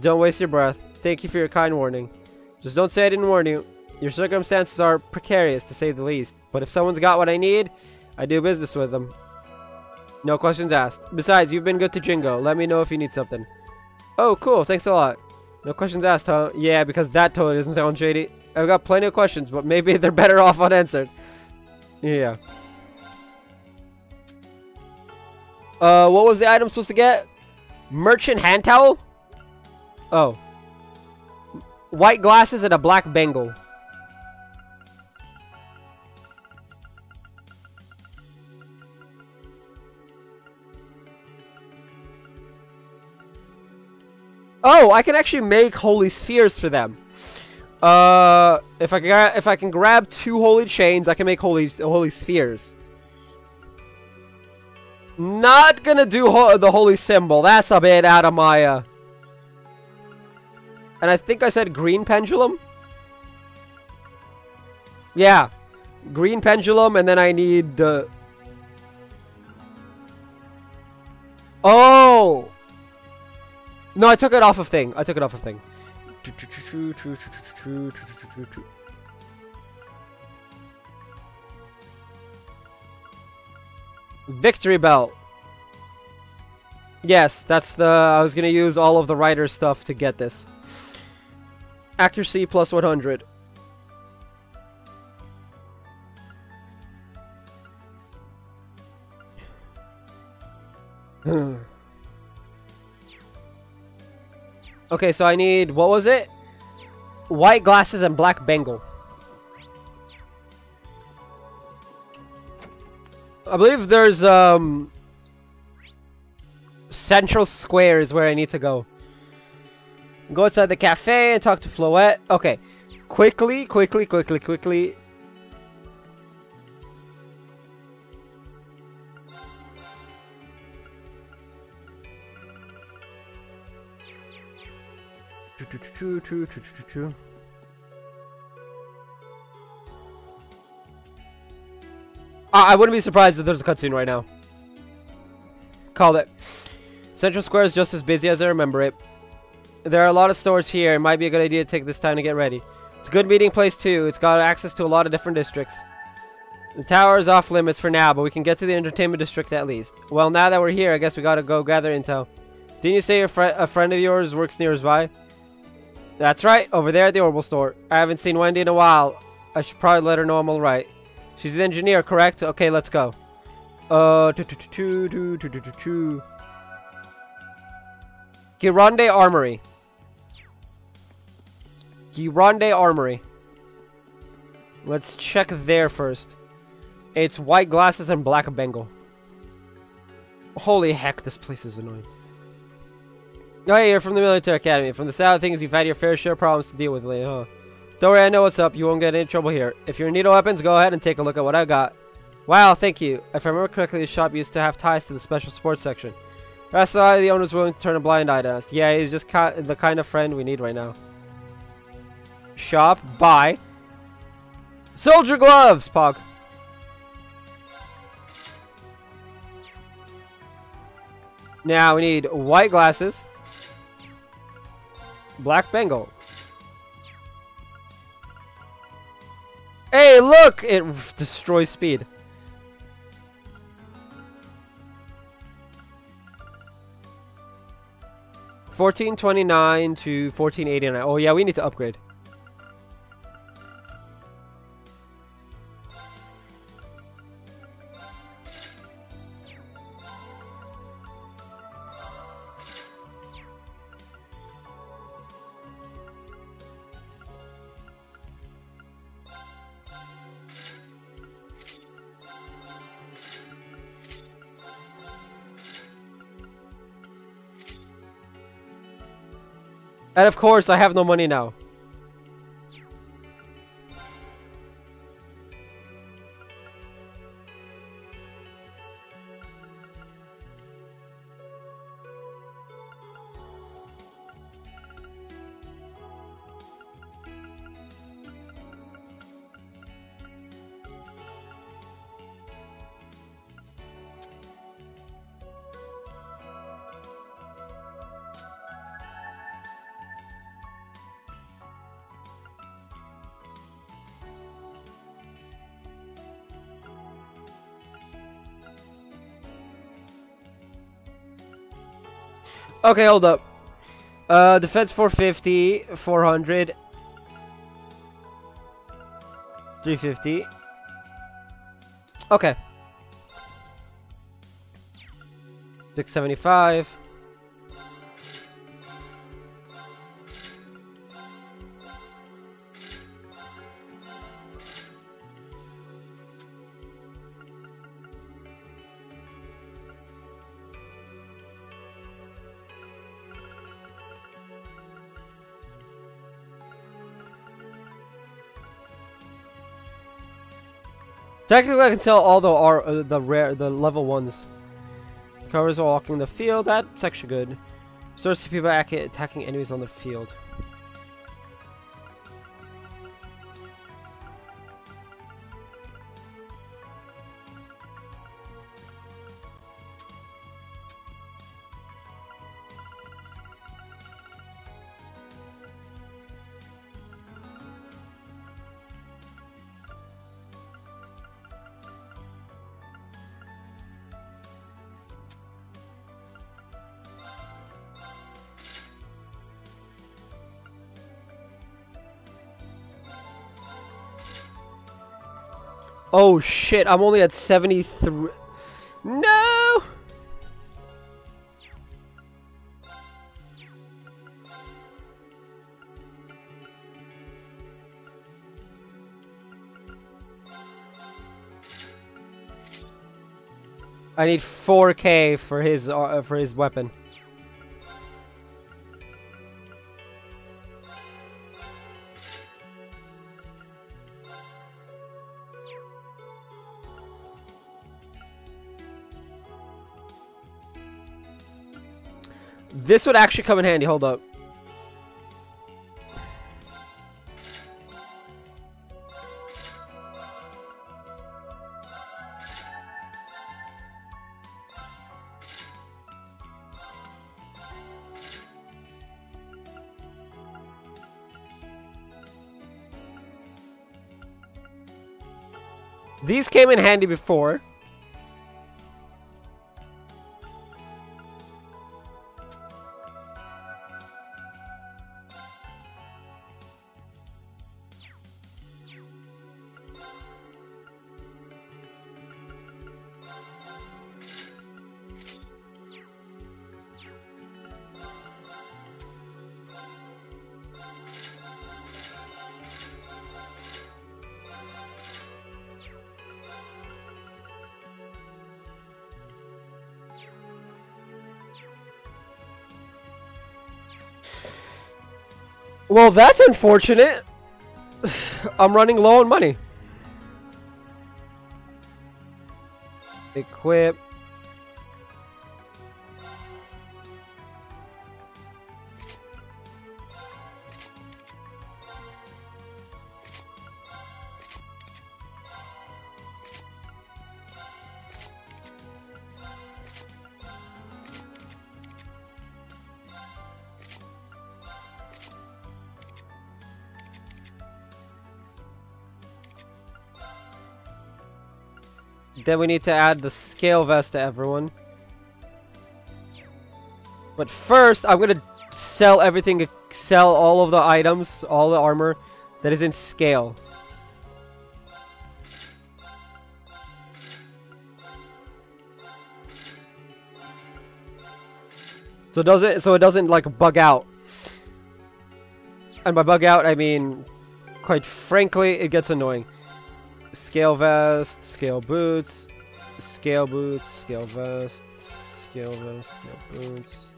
Don't waste your breath. Thank you for your kind warning. Just don't say I didn't warn you. Your circumstances are precarious, to say the least. But if someone's got what I need, I do business with them. No questions asked. Besides, you've been good to Jingo. Let me know if you need something. Oh, cool. Thanks a lot. No questions asked, huh? Yeah, because that totally doesn't sound shady. I've got plenty of questions, but maybe they're better off unanswered. Yeah. What was the item supposed to get? Merchant hand towel? Oh. White glasses and a black bangle. Oh, I can actually make holy spheres for them. If I can grab 2 holy chains, I can make holy spheres. Not gonna do the holy symbol. That's a bit out of my and I think I said green pendulum. Yeah, green pendulum, and then I need the. Oh. No, I took it off of thing. Victory belt. Yes, that's the. I was gonna use all of the writer stuff to get this. Accuracy plus 100. Okay, so I need, what was it? White glasses and black bangle. I believe there's Central Square is where I need to go. Go outside the cafe and talk to Floette. Okay. Quickly. I wouldn't be surprised if there's a cutscene right now. Called it. Central Square is just as busy as I remember it. There are a lot of stores here. It might be a good idea to take this time to get ready. It's a good meeting place too. It's got access to a lot of different districts. The tower is off limits for now, but we can get to the entertainment district at least. Well, now that we're here, I guess we gotta go gather intel. Didn't you say a friend of yours works nearby? That's right, over there at the Orbital store. I haven't seen Wendy in a while. I should probably let her know I'm alright. She's an engineer, correct? Okay, let's go. Gironde Armory. Gironde Armory. Let's check there first. It's white glasses and black Bengal. Holy heck, this place is annoying. Oh, hey, you're from the military academy. From the sound of things, you've had your fair share of problems to deal with lately, huh? Don't worry, I know what's up. You won't get any trouble here. If you're in need of weapons, go ahead and take a look at what I got. Wow, thank you. If I remember correctly, the shop used to have ties to the special sports section. That's why the owner's willing to turn a blind eye to us. Yeah, he's just the kind of friend we need right now. Shop, buy. Soldier gloves, Pog. Now we need white glasses. Black Bengal. Hey, look! It destroys speed. $14.29 to $14.89. Oh yeah, we need to upgrade. And of course, I have no money now. Okay, hold up. Defense 450, 400, 350. Okay. 675. Technically, I can sell all the level ones. Covers while walking the field. That's actually good. Starts to people attacking enemies on the field. Oh shit, I'm only at 73. No! I need 4K for his weapon. This would actually come in handy. Hold up. These came in handy before. Well, that's unfortunate. I'm running low on money. Equip. Then we need to add the scale vest to everyone. But first, I'm gonna sell everything, sell all of the items, all the armor that is in scale. So it doesn't like bug out. And by bug out, I mean, quite frankly, it gets annoying. Scale vest, scale boots, scale boots, scale vests, scale vest, scale boots,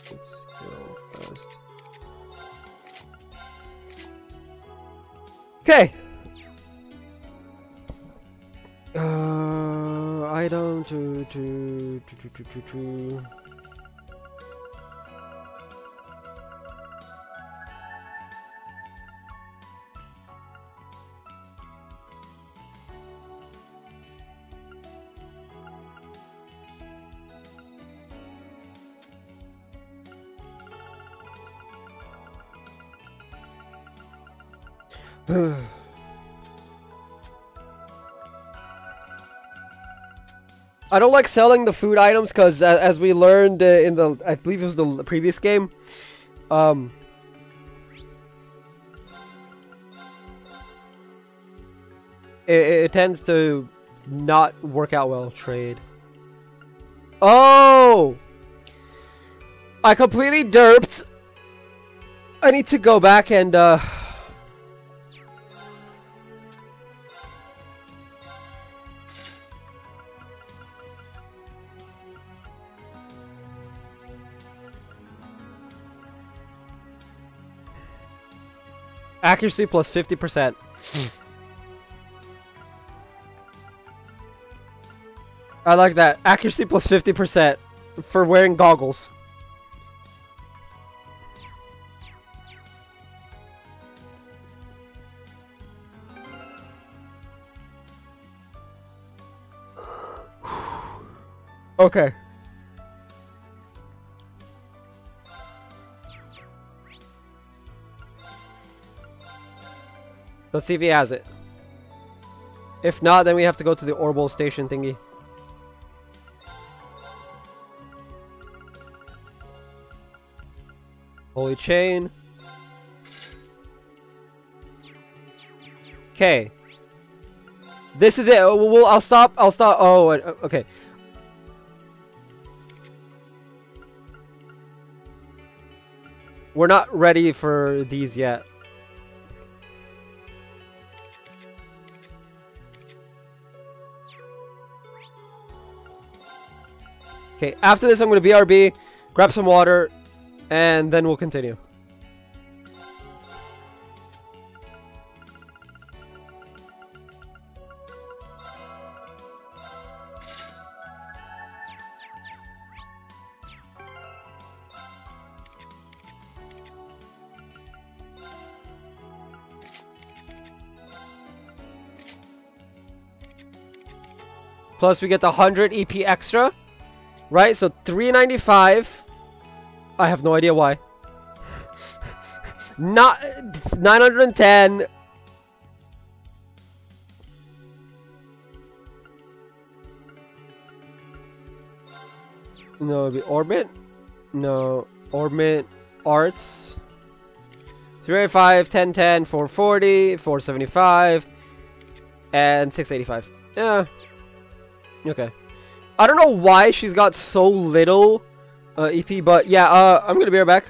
scale vest. Okay. Item to. I don't like selling the food items because, as we learned in the, I believe it was the previous game, it tends to not work out well. Trade. Oh! I completely derped. I need to go back and, accuracy plus 50%. I like that. Accuracy plus 50% for wearing goggles. Okay. Let's see if he has it. If not, then we have to go to the orbital station thingy. Holy chain. Okay. This is it. I'll stop. Oh, okay. We're not ready for these yet. Okay, after this I'm going to BRB, grab some water, and then we'll continue. Plus we get the 100 EP extra. Right, so 395. I have no idea why. Not 910. No, it'd be Orbit. No, Orbit Arts. 385, 1010, 440, 475, and 685. Yeah. Okay. I don't know why she's got so little EP, but yeah, I'm gonna be right back.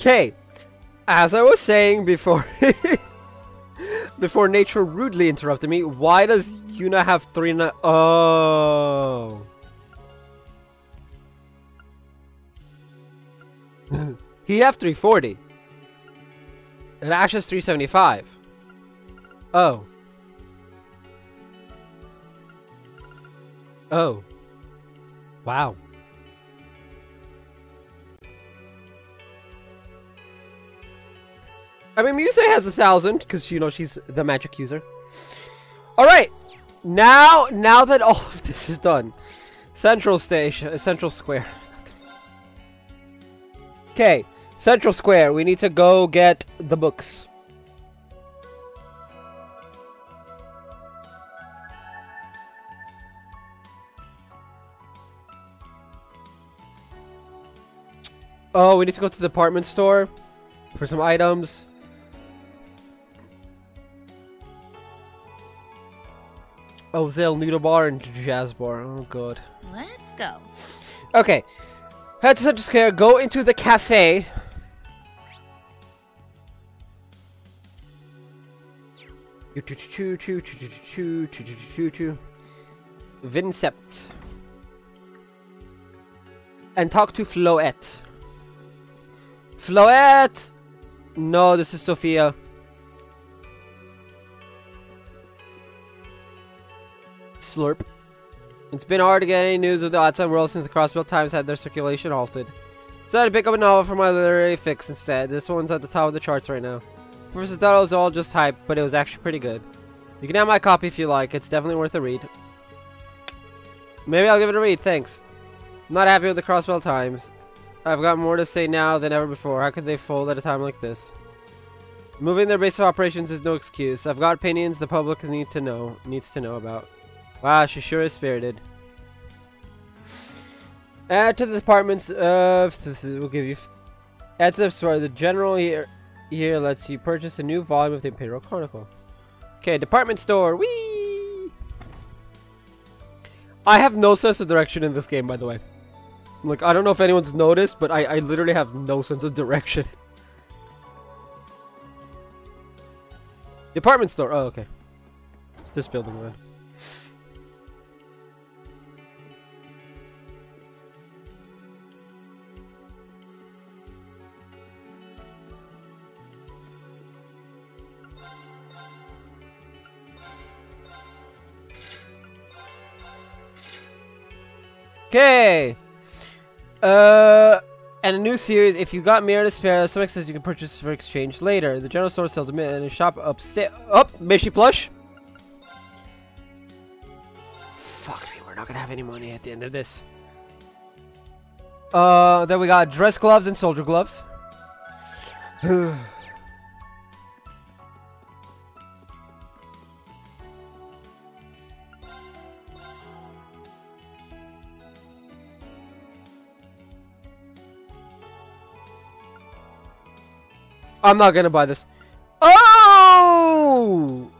Okay, as I was saying before, before nature rudely interrupted me, why does Yuna have 3 Oh. He have 340. And Ash has 375. Oh. Oh. Wow. I mean, Muse has 1,000 because you know she's the magic user. All right, now that all of this is done, Central Square. Okay, Central Square. We need to go get the books. Oh, we need to go to the department store for some items. Oh, Zale Noodle Bar and Jazz Bar. Oh, God. Let's go. Okay. Head to Central Square. Go into the cafe. Vincept. And talk to Floette. Floette! No, this is Sophia. Slurp. It's been hard to get any news of the outside world since the Crossbelt Times had their circulation halted. So I had to pick up a novel for my literary fix instead. This one's at the top of the charts right now. First I thought it was all just hype, but it was actually pretty good. You can have my copy if you like. It's definitely worth a read. Maybe I'll give it a read, thanks. I'm not happy with the Crossbelt Times. I've got more to say now than ever before. How could they fold at a time like this? Moving their base of operations is no excuse. I've got opinions the public needs to know about. Wow, she sure is spirited. Add to the departments of... we'll give you... Add to the store. The general here lets you purchase a new volume of the Imperial Chronicle. Okay, department store. Whee! I have no sense of direction in this game, by the way. Like, I don't know if anyone's noticed, but I literally have no sense of direction. Department store. Oh, okay. It's this building then. Okay. And a new series. If you got Mirror to spare, some access you can purchase for exchange later. The general store sells a minute in a shop upstairs. Up, Mishi plush. Fuck me, we're not gonna have any money at the end of this. Then we got dress gloves and soldier gloves. I'm not gonna buy this. Oh!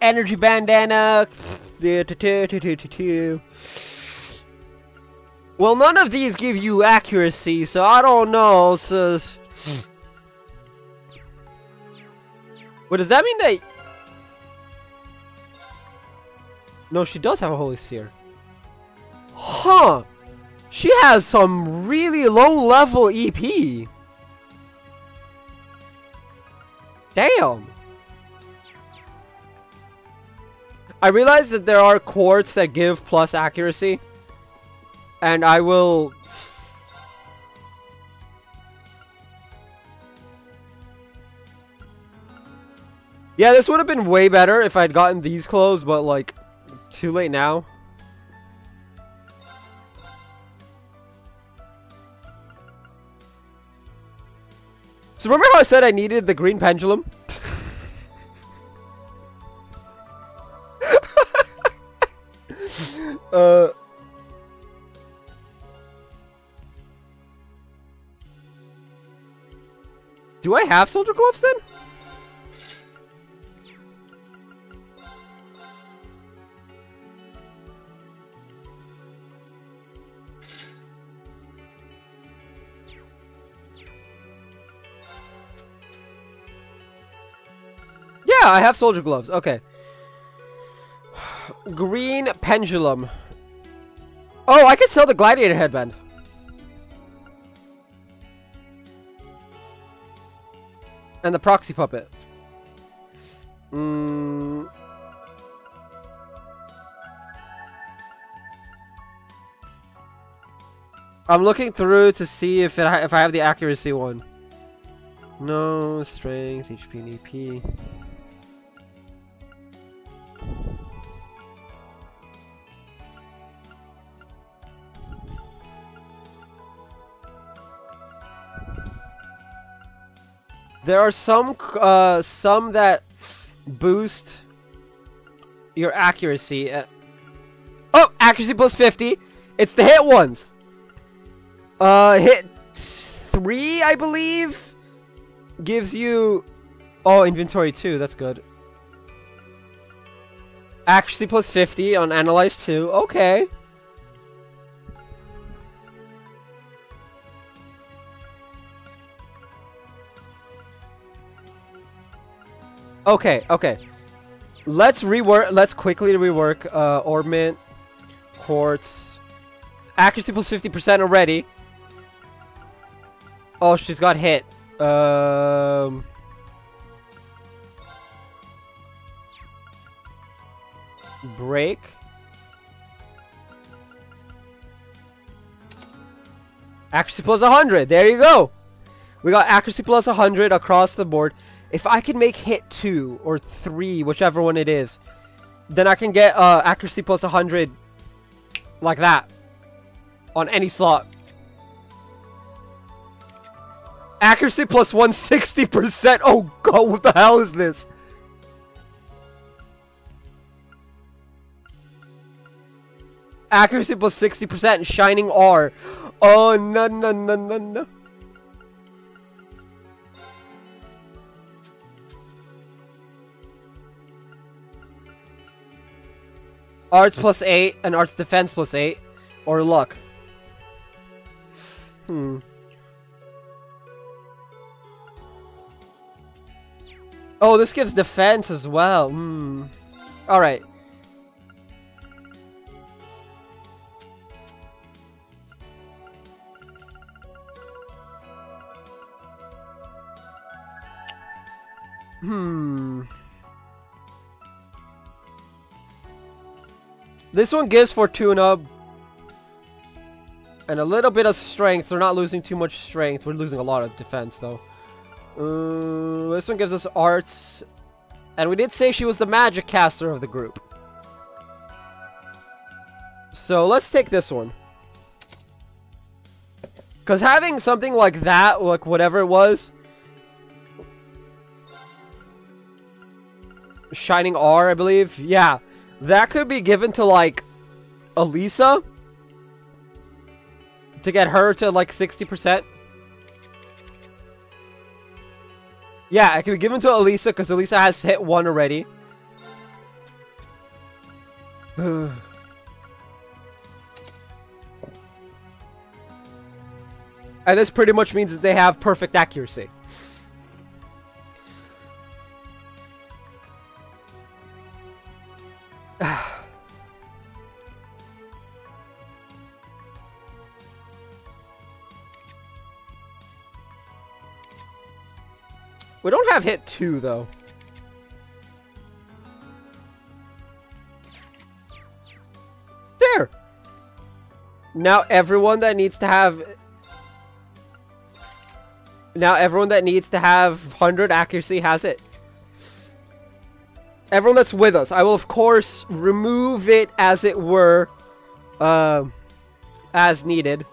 Energy bandana. Well, none of these give you accuracy, so I don't know. So, what does that mean? That no, she does have a holy sphere. Huh? She has some really low level EP. Damn. I realize that there are quartz that give plus accuracy, and I will. Yeah, this would have been way better if I'd gotten these clothes, but like, too late now. So remember how I said I needed the green pendulum? Do I have soldier gloves then? Yeah, I have soldier gloves. Okay. Green pendulum. Oh, I could sell the gladiator headband. And the proxy puppet. I'm looking through to see if I have the accuracy one. No, strength, HP and EP. There are some that boost your accuracy. Oh, accuracy plus 50. It's the hit ones. Hit 3, I believe, gives you. Oh, inventory 2. That's good. Accuracy plus 50 on analyze 2. Okay. Okay. Let's quickly rework Ornament, Quartz. Accuracy plus 50% already. Oh, she's got hit. Break. Accuracy plus 100. There you go. We got accuracy plus 100 across the board. If I can make hit 2 or 3, whichever one it is, then I can get accuracy plus 100 like that on any slot. Accuracy plus 160%. Oh god, what the hell is this? Accuracy plus 60%, Shining R. Oh, no. Arts plus 8 and Arts defense plus 8. Or luck. Oh, this gives defense as well. Alright. This one gives Fortuna and a little bit of strength. We're not losing too much strength. We're losing a lot of defense, though. This one gives us arts. And we did say she was the magic caster of the group. So let's take this one. Because having something like that, like whatever it was, Shining R, I believe. Yeah. That could be given to, like, Elisa. To get her to, like, 60%. Yeah, it could be given to Elisa, because Elisa has hit 1 already. And this pretty much means that they have perfect accuracy. We don't have hit 2, though. There! Now everyone that needs to have... Now everyone that needs to have 100 accuracy has it. Everyone that's with us. I will, of course, remove it as it were. As needed.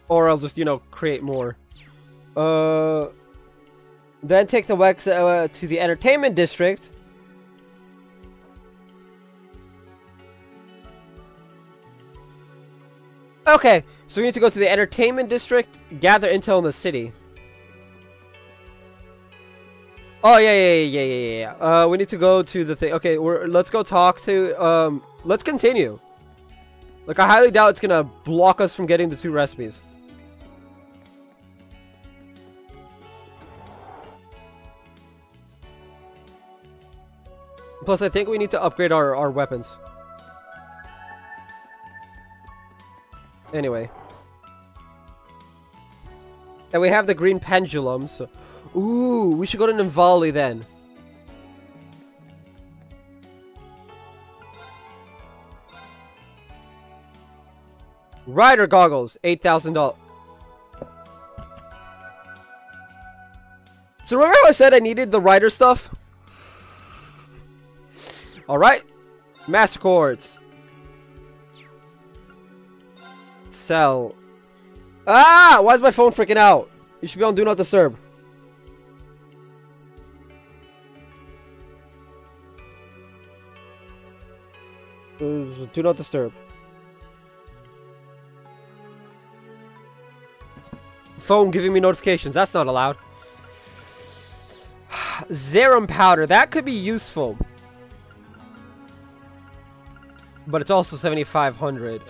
Or I'll just, create more. Then take the Wex to the entertainment district. Okay, So we need to go to the entertainment district, gather intel in the city. Oh yeah. We need to go to the thing. Okay, let's go talk to. Let's continue. Like, I highly doubt it's gonna block us from getting the 2 recipes. Plus, I think we need to upgrade our weapons. Anyway. And we have the green pendulum, so... Ooh, we should go to Nymphali then. Rider goggles, $8,000. So remember how I said I needed the rider stuff? Alright. Master Quartz. Sell. Ah! Why is my phone freaking out? You should be on Do Not Disturb. Do Not Disturb. Phone giving me notifications. That's not allowed. Zerum powder. That could be useful. But it's also 7,500.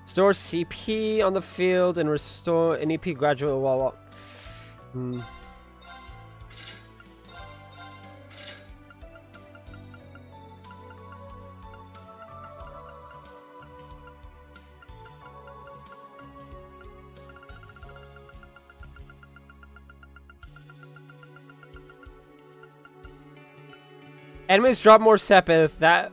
Store CP on the field and restore an EP graduate while... Enemies drop more Sepith. That...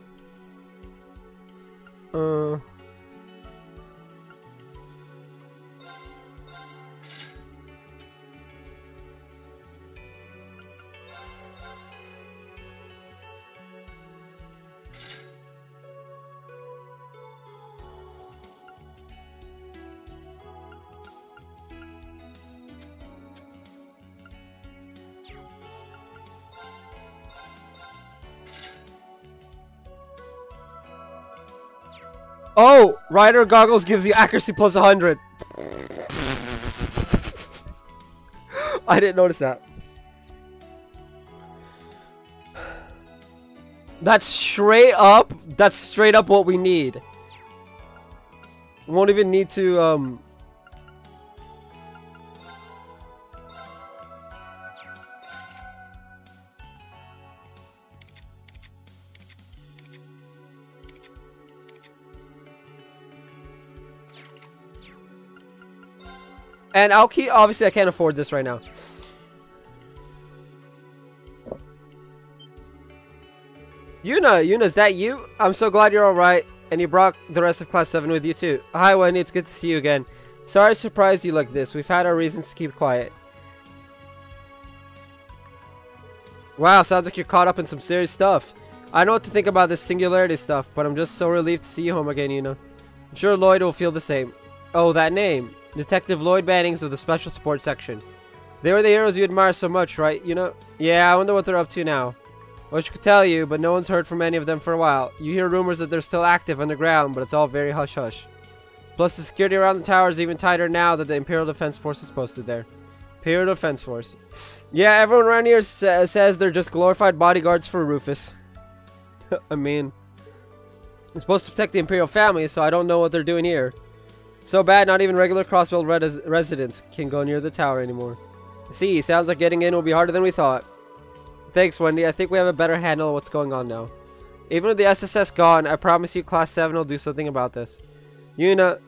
Oh! Rider goggles gives you accuracy plus 100. I didn't notice that. That's straight up what we need. We won't even need to, And I'll keep... Obviously, I can't afford this right now. Yuna, is that you? I'm so glad you're alright. And you brought the rest of Class 7 with you, too. Hi, Wendy. It's good to see you again. Sorry I surprised you like this. We've had our reasons to keep quiet. Wow, sounds like you're caught up in some serious stuff. I know what to think about this singularity stuff, but I'm just so relieved to see you home again, Yuna. I'm sure Lloyd will feel the same. Oh, that name. Detective Lloyd Bannings of the Special Support Section. They were the heroes you admire so much, right? You know? Yeah, I wonder what they're up to now. I wish I could tell you, but no one's heard from any of them for a while. You hear rumors that they're still active underground, but it's all very hush-hush. Plus, the security around the tower is even tighter now that the Imperial Defense Force is posted there. Imperial Defense Force. Yeah, everyone around here says they're just glorified bodyguards for Rufus. I mean... I'm supposed to protect the Imperial family, so I don't know what they're doing here. So bad, not even regular Crossbelt residents can go near the tower anymore. See, sounds like getting in will be harder than we thought. Thanks, Wendy. I think we have a better handle on what's going on now. Even with the SSS gone, I promise you Class 7 will do something about this. Yuna,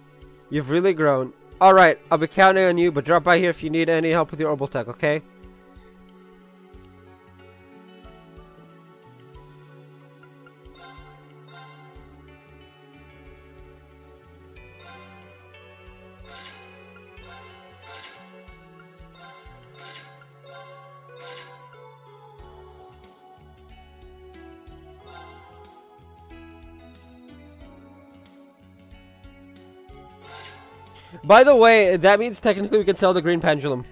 you've really grown. Alright, I'll be counting on you, but drop by here if you need any help with your Orbital Tech, okay? By the way, that means technically we can sell the green pendulum.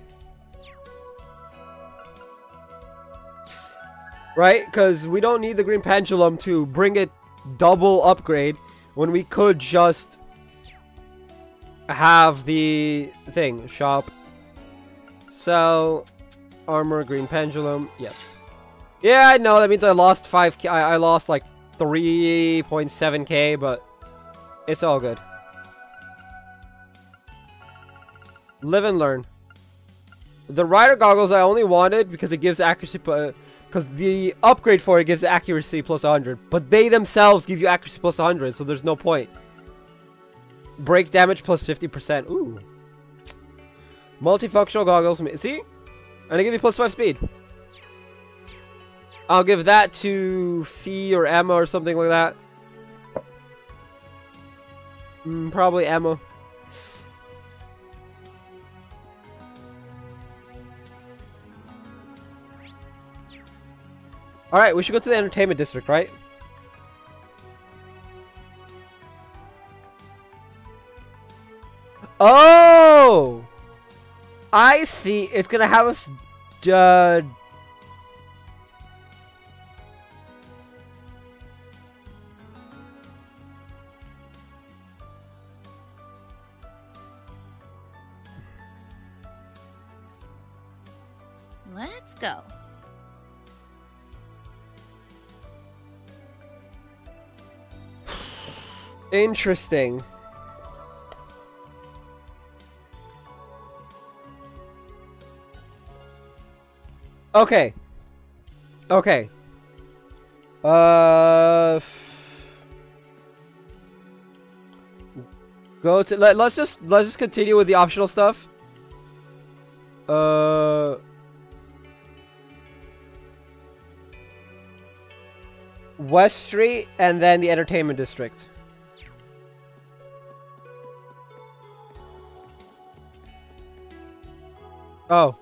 Right? Because we don't need the green pendulum to bring it double upgrade when we could just have the thing. Shop. Sell. Armor, green pendulum. Yes. Yeah, I know. That means I lost 5k. I lost like 3.7k, but it's all good. Live and learn. The rider goggles I only wanted because it gives accuracy, because the upgrade for it gives accuracy plus 100, but they themselves give you accuracy plus 100, so there's no point. Break damage plus 50%. Ooh. Multifunctional goggles. See? And they give you plus 5 speed. I'll give that to Fee or Emma or something like that. Probably Emma. Alright, we should go to the entertainment district, right? Oh! I see. It's gonna have us... Let's go. Interesting. Okay. Okay. Go to let's just continue with the optional stuff. West Street and then the entertainment district. Oh,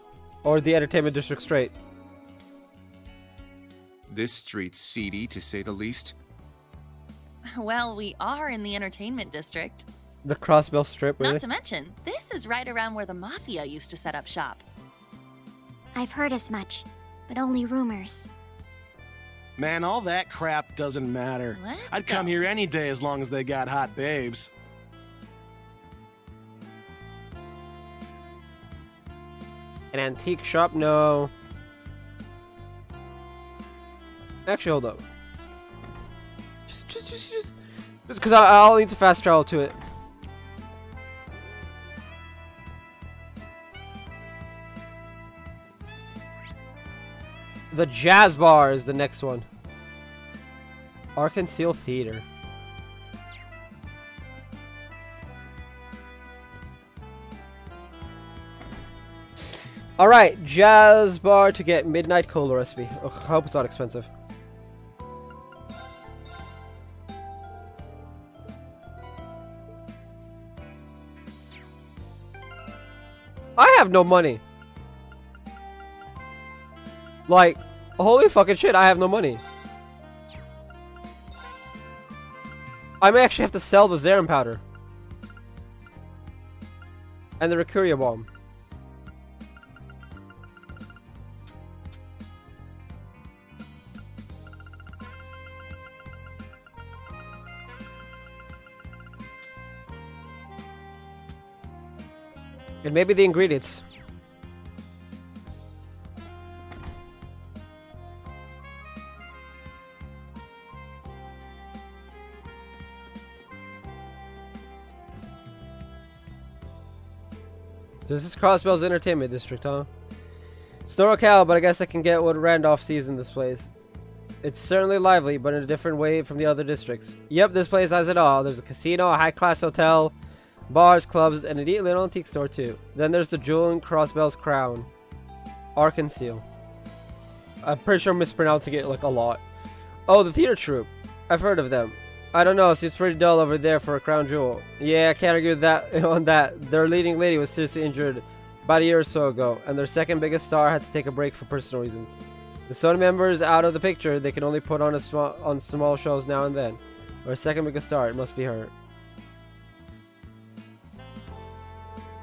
or the entertainment district straight. This street's seedy, to say the least. Well, we are in the entertainment district. The Crossbell Strip, really? Not to mention, this is right around where the Mafia used to set up shop. I've heard as much, but only rumors. Man, all that crap doesn't matter. I'd come here any day as long as they got hot babes. An antique shop? No. Actually, hold up. Just because I'll need to fast travel to it. The Jazz Bar is the next one. Arkansas Theater. Alright, Jazz Bar to get Midnight Cola recipe. Ugh, I hope it's not expensive. I have no money. Like, holy fucking shit, I have no money. I may actually have to sell the Zerum powder. And the Recuria bomb. And maybe the ingredients. This is Crossbell's entertainment district, huh? It's no locale, but I guess I can get what Randolph sees in this place. It's certainly lively, but in a different way from the other districts. Yep, this place has it all. There's a casino, a high-class hotel, bars, clubs, and a neat little antique store too. Then there's the Jewel in Crossbell's crown. Arkansas. I'm pretty sure I'm mispronouncing it like a lot. Oh, the theater troupe. I've heard of them. I don't know, seems pretty dull over there for a crown jewel. Yeah, I can't argue with that on that. Their leading lady was seriously injured about a year or so ago, and their second biggest star had to take a break for personal reasons. The Sony member is out of the picture. They can only put on small shows now and then. Our second biggest star, it must be her.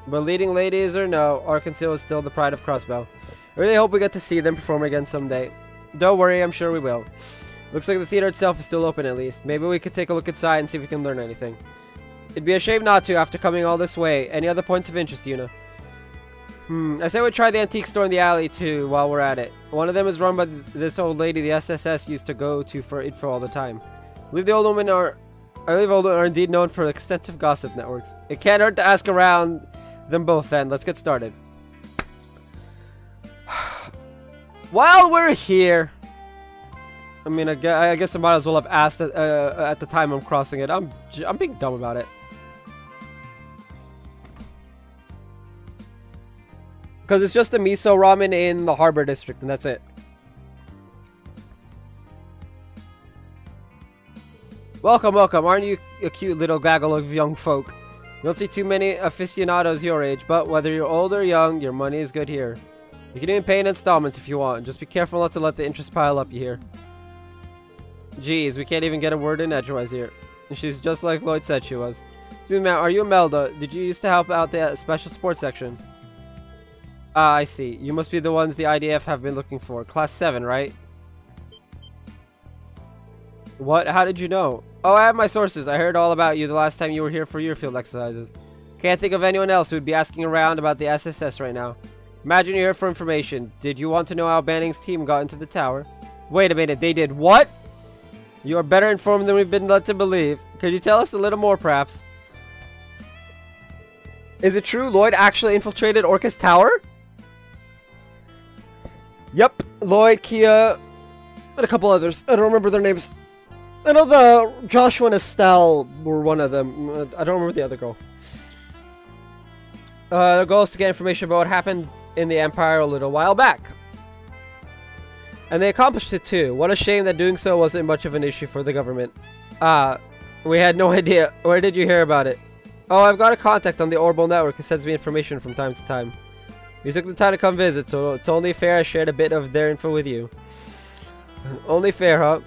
But leading ladies or no, Arkansas is still the pride of Crossbow. I really hope we get to see them perform again someday. Don't worry, I'm sure we will. Looks like the theater itself is still open at least. Maybe we could take a look inside and see if we can learn anything. It'd be a shame not to after coming all this way. Any other points of interest, Yuna? I say we try the antique store in the alley too while we're at it. One of them is run by this old lady the SSS used to go to for info all the time. I believe old women are indeed known for extensive gossip networks. It can't hurt to ask around them both then. Let's get started. While we're here, I mean, I guess I might as well have asked at the time I'm crossing it. I'm being dumb about it. Because it's just the miso ramen in the Harbor District, and that's it. Welcome, welcome. Aren't you a cute little gaggle of young folk? You don't see too many aficionados your age, but whether you're old or young, your money is good here. You can even pay in installments if you want. Just be careful not to let the interest pile up, you hear? Jeez, we can't even get a word in edgewise here. And she's just like Lloyd said she was. Excuse me, are you Imelda? Did you used to help out the special sports section? Ah, I see. You must be the ones the IDF have been looking for. Class 7, right? What? How did you know? Oh, I have my sources. I heard all about you the last time you were here for your field exercises. Can't think of anyone else who would be asking around about the SSS right now. Imagine you're here for information. Did you want to know how Banning's team got into the tower? Wait a minute, they did what? You are better informed than we've been led to believe. Could you tell us a little more, perhaps? Is it true Lloyd actually infiltrated Orca's tower? Yep, Lloyd, Kia, and a couple others. I don't remember their names. I know the Joshua and Estelle were one of them. I don't remember the other girl. The goal is to get information about what happened in the Empire a little while back. And they accomplished it too. What a shame that doing so wasn't much of an issue for the government. We had no idea. Where did you hear about it? Oh, I've got a contact on the Orbital Network who sends me information from time to time. You took the time to come visit, so it's only fair I shared a bit of their info with you. Only fair, huh?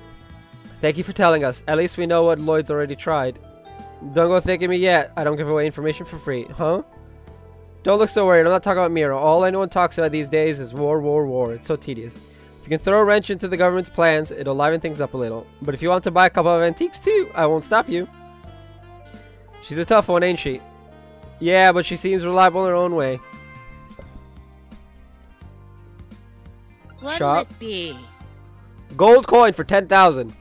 Thank you for telling us. At least we know what Lloyd's already tried. Don't go thanking me yet. I don't give away information for free. Huh? Don't look so worried. I'm not talking about Mira. All anyone talks about these days is war, war, war. It's so tedious. If you can throw a wrench into the government's plans, it'll liven things up a little. But if you want to buy a couple of antiques too, I won't stop you. She's a tough one, ain't she? Yeah, but she seems reliable in her own way. What'll it be? Gold coin for 10,000.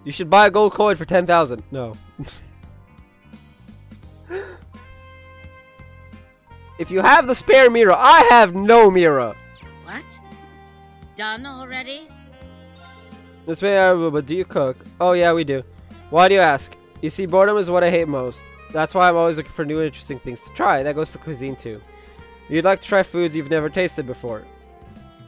You should buy a gold coin for 10,000. No. If you have the spare mirror, I have no mirror. What? Done already? This way, but do you cook? Oh yeah, we do. Why do you ask? You see, boredom is what I hate most. That's why I'm always looking for new interesting things to try. That goes for cuisine too. You'd like to try foods you've never tasted before.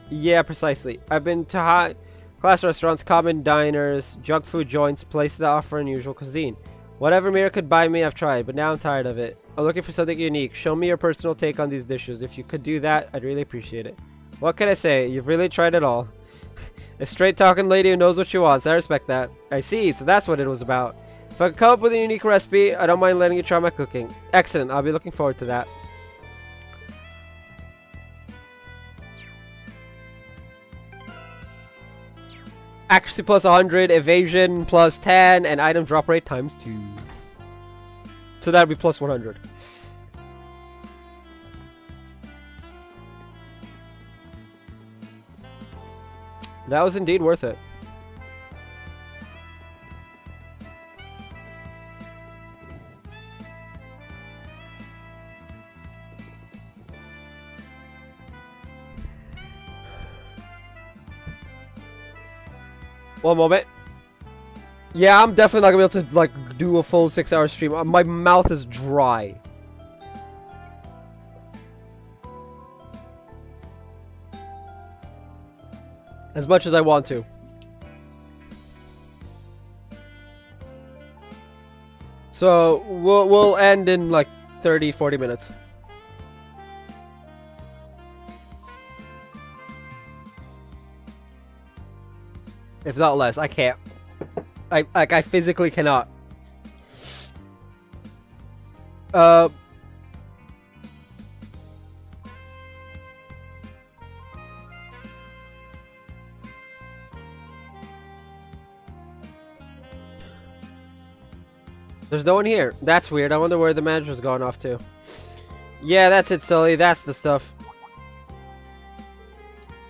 Yeah, precisely. I've been to high-class restaurants, common diners, junk food joints, places that offer unusual cuisine. Whatever Mira could buy me, I've tried, but now I'm tired of it. I'm looking for something unique. Show me your personal take on these dishes. If you could do that, I'd really appreciate it. What can I say? You've really tried it all. A straight-talking lady who knows what she wants. I respect that. I see, so that's what it was about. If I could come up with a unique recipe, I don't mind letting you try my cooking. Excellent. I'll be looking forward to that. Accuracy plus 100, evasion plus 10, and item drop rate times 2. So that would be plus 100. That was indeed worth it. One moment. Yeah, I'm definitely not gonna be able to like do a full 6-hour stream. My mouth is dry. As much as I want to. So we'll end in like 30-40 minutes. If not less. I can't. I physically cannot. There's no one here. That's weird. I wonder where the manager's gone off to. Yeah, that's it, Sully. That's the stuff.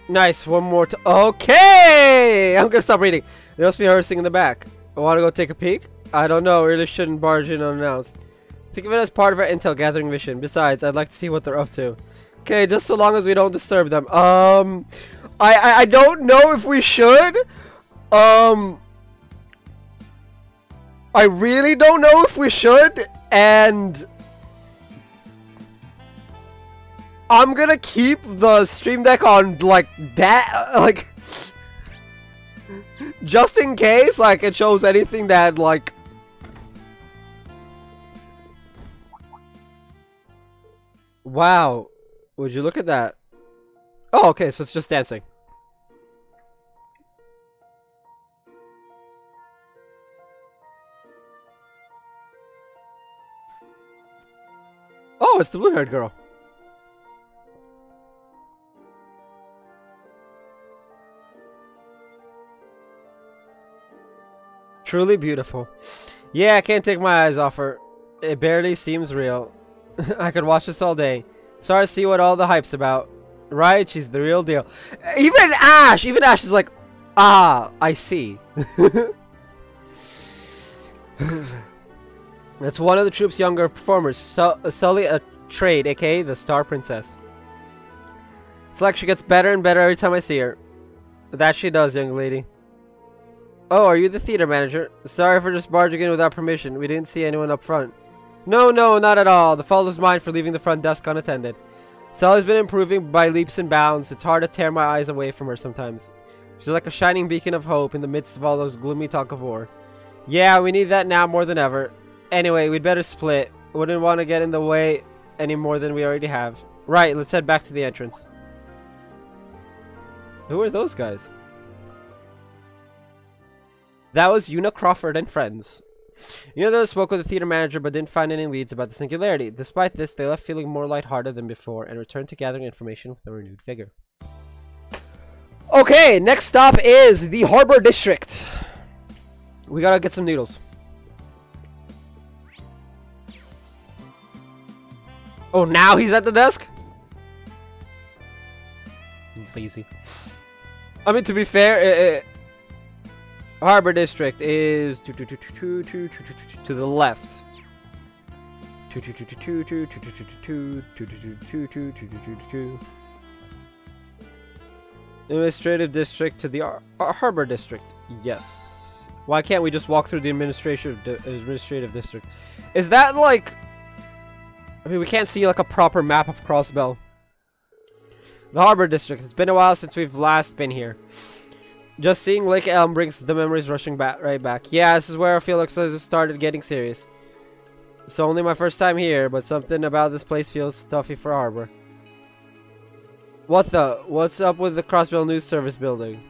Nice. One more. Okay! I'm gonna stop reading. There must be rehearsing in the back. I want to go take a peek? I don't know. Really shouldn't barge in unannounced. Think of it as part of our intel gathering mission. Besides, I'd like to see what they're up to. Okay, just so long as we don't disturb them. I don't know if we should. I really don't know if we should, and I'm gonna keep the stream deck on like that, like just in case, like it shows anything that like. Wow, would you look at that? Oh, okay, so it's just dancing. Oh, it's the blue-haired girl. Truly beautiful. Yeah, I can't take my eyes off her. It barely seems real. I could watch this all day. Sorry to see what all the hype's about. Right? She's the real deal. Even Ash is like, ah, I see. That's one of the troop's younger performers, Sully Trade, aka the Star Princess. It's like she gets better and better every time I see her. That she does, young lady. Oh, are you the theater manager? Sorry for just barging in without permission. We didn't see anyone up front. No, not at all. The fault is mine for leaving the front desk unattended. Sully's been improving by leaps and bounds. It's hard to tear my eyes away from her sometimes. She's like a shining beacon of hope in the midst of all those gloomy talk of war. Yeah, we need that now more than ever. Anyway, we'd better split. Wouldn't want to get in the way any more than we already have. Right, let's head back to the entrance. Who are those guys? That was Una Crawford and friends. Una spoke with the theater manager but didn't find any leads about the singularity. Despite this, they left feeling more lighthearted than before and returned to gathering information with a renewed vigor. Okay, next stop is the Harbor District. We gotta get some noodles. Oh, now he's at the desk? He's lazy. I mean, to be fair, Harbor District is to the left. Administrative District to the Harbor District. Yes. Why can't we just walk through the administrative district? Is that like... I mean, we can't see like a proper map of Crossbell. The Harbor District. It's been a while since we've last been here. Just seeing Lake Elm brings the memories rushing back, right back. Yeah, this is where I feel like it started getting serious. It's only my first time here, but something about this place feels stuffy for Harbor. What's up with the Crossbell News Service building?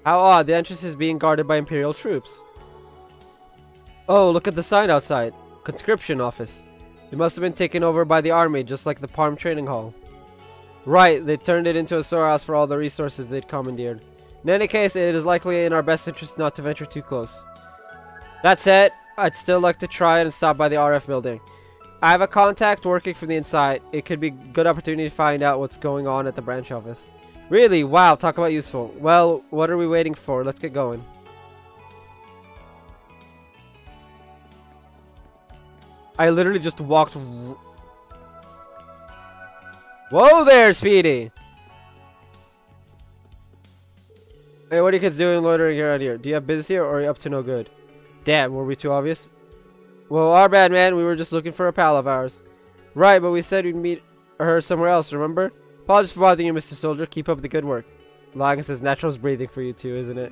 How odd, the entrance is being guarded by Imperial troops. Oh, look at the sign outside. Conscription office. It must have been taken over by the army, just like the Parm Training Hall. Right, they turned it into a storehouse for all the resources they'd commandeered. In any case, it is likely in our best interest not to venture too close. That said, I'd still like to try and stop by the RF building. I have a contact working from the inside. It could be a good opportunity to find out what's going on at the branch office. Really? Wow, talk about useful. Well, what are we waiting for? Let's get going. I literally just walked... Whoa there, Speedy! Hey, what are you kids doing loitering around here? Do you have business here, or are you up to no good? Damn, were we too obvious? Well, our bad, man. We were just looking for a pal of ours. Right, but we said we'd meet her somewhere else, remember? Apologies for bothering you, Mr. Soldier. Keep up the good work. Logan says natural's breathing for you too, isn't it?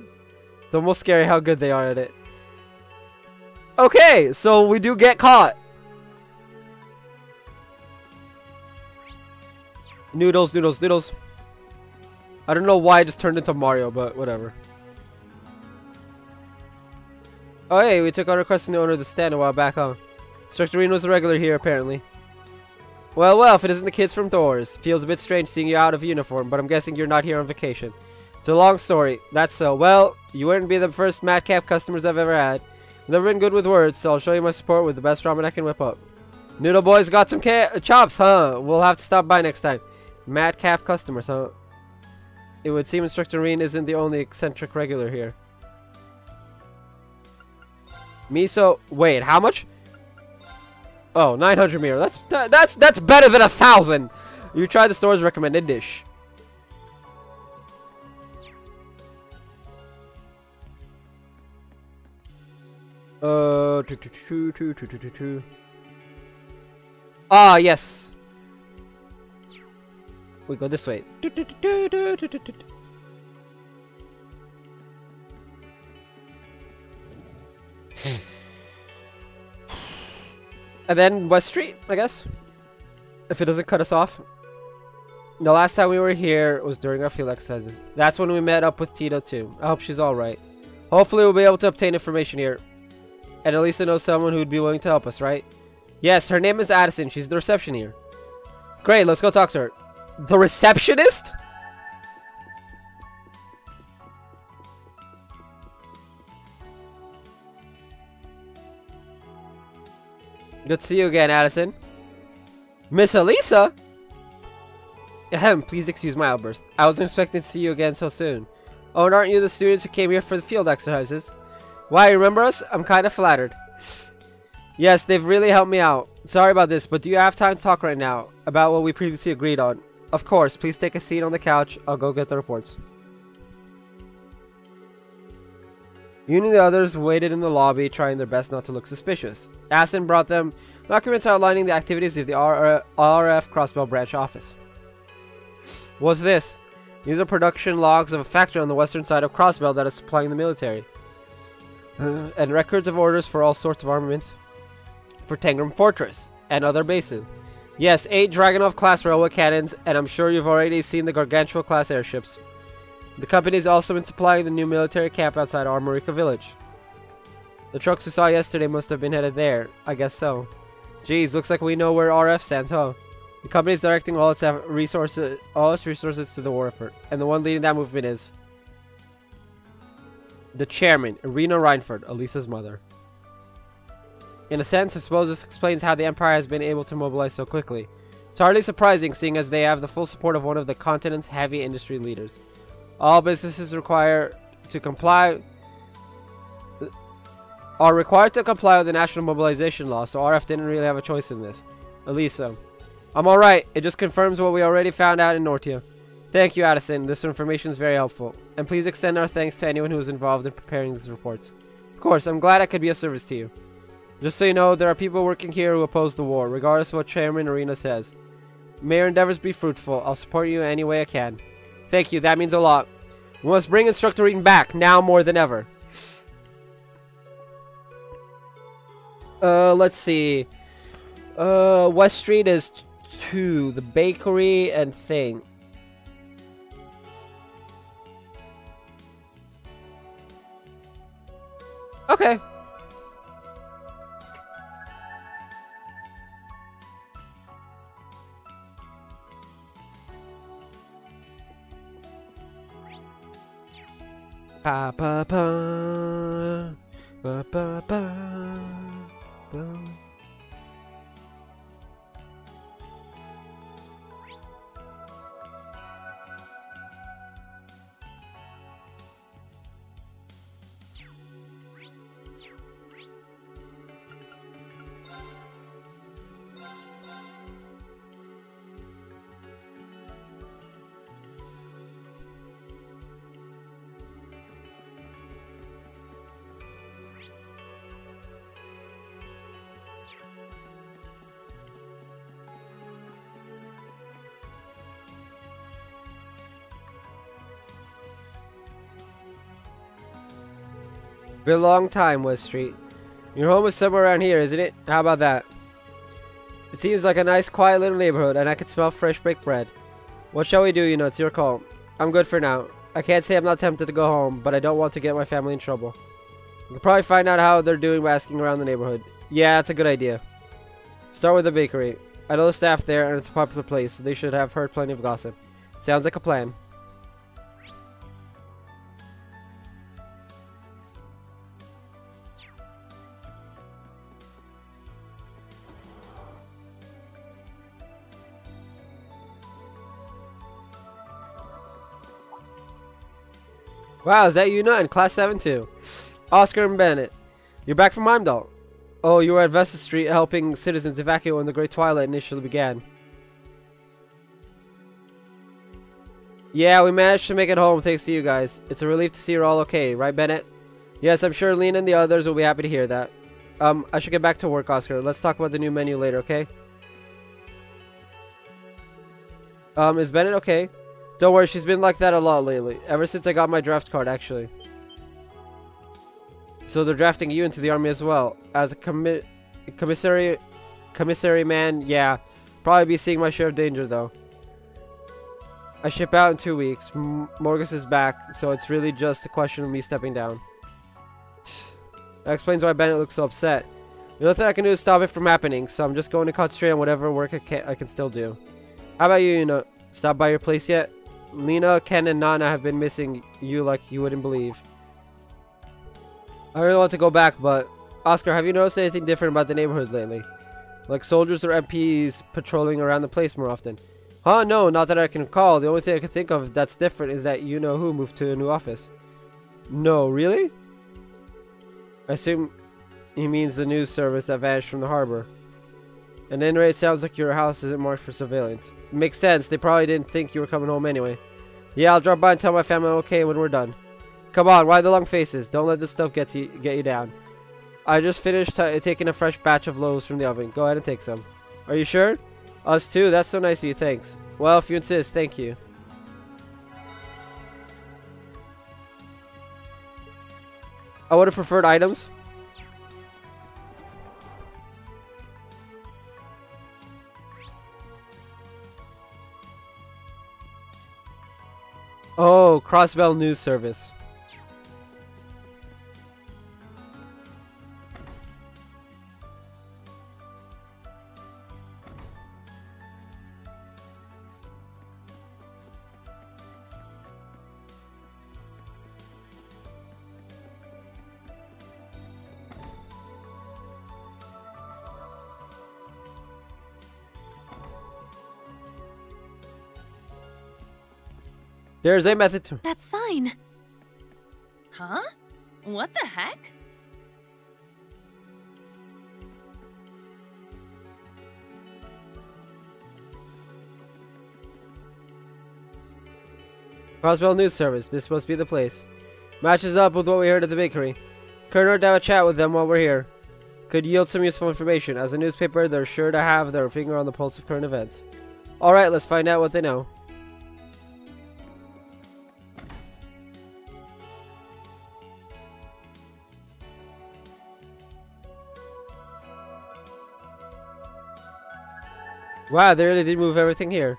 It's almost scary how good they are at it. Okay, so we do get caught. Noodles, noodles, noodles. I don't know why I just turned into Mario, but whatever. Oh hey, we took our request from the owner of the stand a while back, huh? Structurino's a regular here, apparently. Well, if it isn't the kids from Thor's. Feels a bit strange seeing you out of uniform, but I'm guessing you're not here on vacation. It's a long story. That's so. Well, you wouldn't be the first Madcap customers I've ever had. Never been good with words, so I'll show you my support with the best ramen I can whip up. Noodle Boy's got some chops, huh? We'll have to stop by next time. Madcap customers, huh? It would seem Instructor Reen isn't the only eccentric regular here. Miso, wait, how much? Oh, 900 mirror. That's better than 1,000. You tried the store's recommended dish. Ah, yes. We go this way. And then West Street, I guess. If it doesn't cut us off. The last time we were here was during our field exercises. That's when we met up with Tito too. I hope she's alright. Hopefully we'll be able to obtain information here. And Elisa knows someone who'd be willing to help us, right? Yes, her name is Addison. She's the reception here. Great, let's go talk to her. The receptionist? Good to see you again, Addison. Miss Elisa? Ahem, please excuse my outburst. I wasn't expecting to see you again so soon. Oh, and aren't you the students who came here for the field exercises? Why, you remember us? I'm kind of flattered. Yes, they've really helped me out. Sorry about this, but do you have time to talk right now about what we previously agreed on? Of course, please take a seat on the couch. I'll go get the reports. You and the others waited in the lobby, trying their best not to look suspicious. Asin brought them documents outlining the activities of the RF Crossbell branch office. What's this? These are production logs of a factory on the western side of Crossbell that is supplying the military. And records of orders for all sorts of armaments for Tangram Fortress and other bases. Yes, 8 Dragunov class railway cannons, and I'm sure you've already seen the Gargantua class airships. The company's also been supplying the new military camp outside Armorica Village. The trucks we saw yesterday must have been headed there. I guess so. Geez, looks like we know where RF stands, huh? The company's directing all its resources to the war effort, and the one leading that movement is the chairman, Irina Reinford, Elisa's mother. In a sense, I suppose this explains how the Empire has been able to mobilize so quickly. It's hardly surprising, seeing as they have the full support of one of the continent's heavy industry leaders. All businesses are required to comply with the National Mobilization Law, so RF didn't really have a choice in this. Elisa. I'm alright. It just confirms what we already found out in Nortia. Thank you, Addison. This information is very helpful. And please extend our thanks to anyone who was involved in preparing these reports. Of course, I'm glad I could be of service to you. Just so you know, there are people working here who oppose the war, regardless of what Chairman Arena says. May your endeavors be fruitful. I'll support you any way I can. Thank you, that means a lot. We must bring Instructor Eden back, now more than ever. Let's see. West Street is 2. The bakery and thing. Okay. Pa pa pa pa pa pa pa. Been a long time, West Street. Your home is somewhere around here, isn't it? How about that? It seems like a nice, quiet little neighborhood, and I can smell fresh baked bread. What shall we do, you know? It's your call. I'm good for now. I can't say I'm not tempted to go home, but I don't want to get my family in trouble. You can probably find out how they're doing by asking around the neighborhood. Yeah, that's a good idea. Start with the bakery. I know the staff there, and it's a popular place, so they should have heard plenty of gossip. Sounds like a plan. Wow, is that Yuna in Class 7 too? Oscar and Bennett, you're back from Heimdall. Oh, you were at Vesta Street helping citizens evacuate when the Great Twilight initially began. Yeah, we managed to make it home thanks to you guys. It's a relief to see you're all okay, right Bennett? Yes, I'm sure Lena and the others will be happy to hear that. I should get back to work, Oscar. Let's talk about the new menu later, okay? Is Bennett okay? Don't worry, she's been like that a lot lately. Ever since I got my draft card, actually. So they're drafting you into the army as well. As a commissary man, yeah. Probably be seeing my share of danger, though. I ship out in 2 weeks. Morgus is back, so it's really just a question of me stepping down. That explains why Bennett looks so upset. The only thing I can do is stop it from happening, so I'm just going to concentrate on whatever work I can still do. How about you, Yuna? Stop by your place yet? Lena, Ken, and Nana have been missing you like you wouldn't believe. I really want to go back, but... Oscar, have you noticed anything different about the neighborhood lately? Like soldiers or MPs patrolling around the place more often? Huh? No, not that I can recall. The only thing I can think of that's different is that you-know-who moved to a new office. No, really? I assume he means the news service that vanished from the harbor. And anyway, it sounds like your house isn't marked for surveillance. Makes sense. They probably didn't think you were coming home anyway. Yeah, I'll drop by and tell my family I'm okay when we're done. Come on, why the long faces? Don't let this stuff get you down. I just finished taking a fresh batch of loaves from the oven. Go ahead and take some. Are you sure? Us too? That's so nice of you. Thanks. Well, if you insist, thank you. I would have preferred items. Oh, Crossbell News Service. There's a method to... That sign! Huh? What the heck? Crossbell News Service. This must be the place. Matches up with what we heard at the bakery. Couldn't hurt to have a chat with them while we're here. Could yield some useful information. As a newspaper, they're sure to have their finger on the pulse of current events. Alright, let's find out what they know. Wow, they really did move everything here.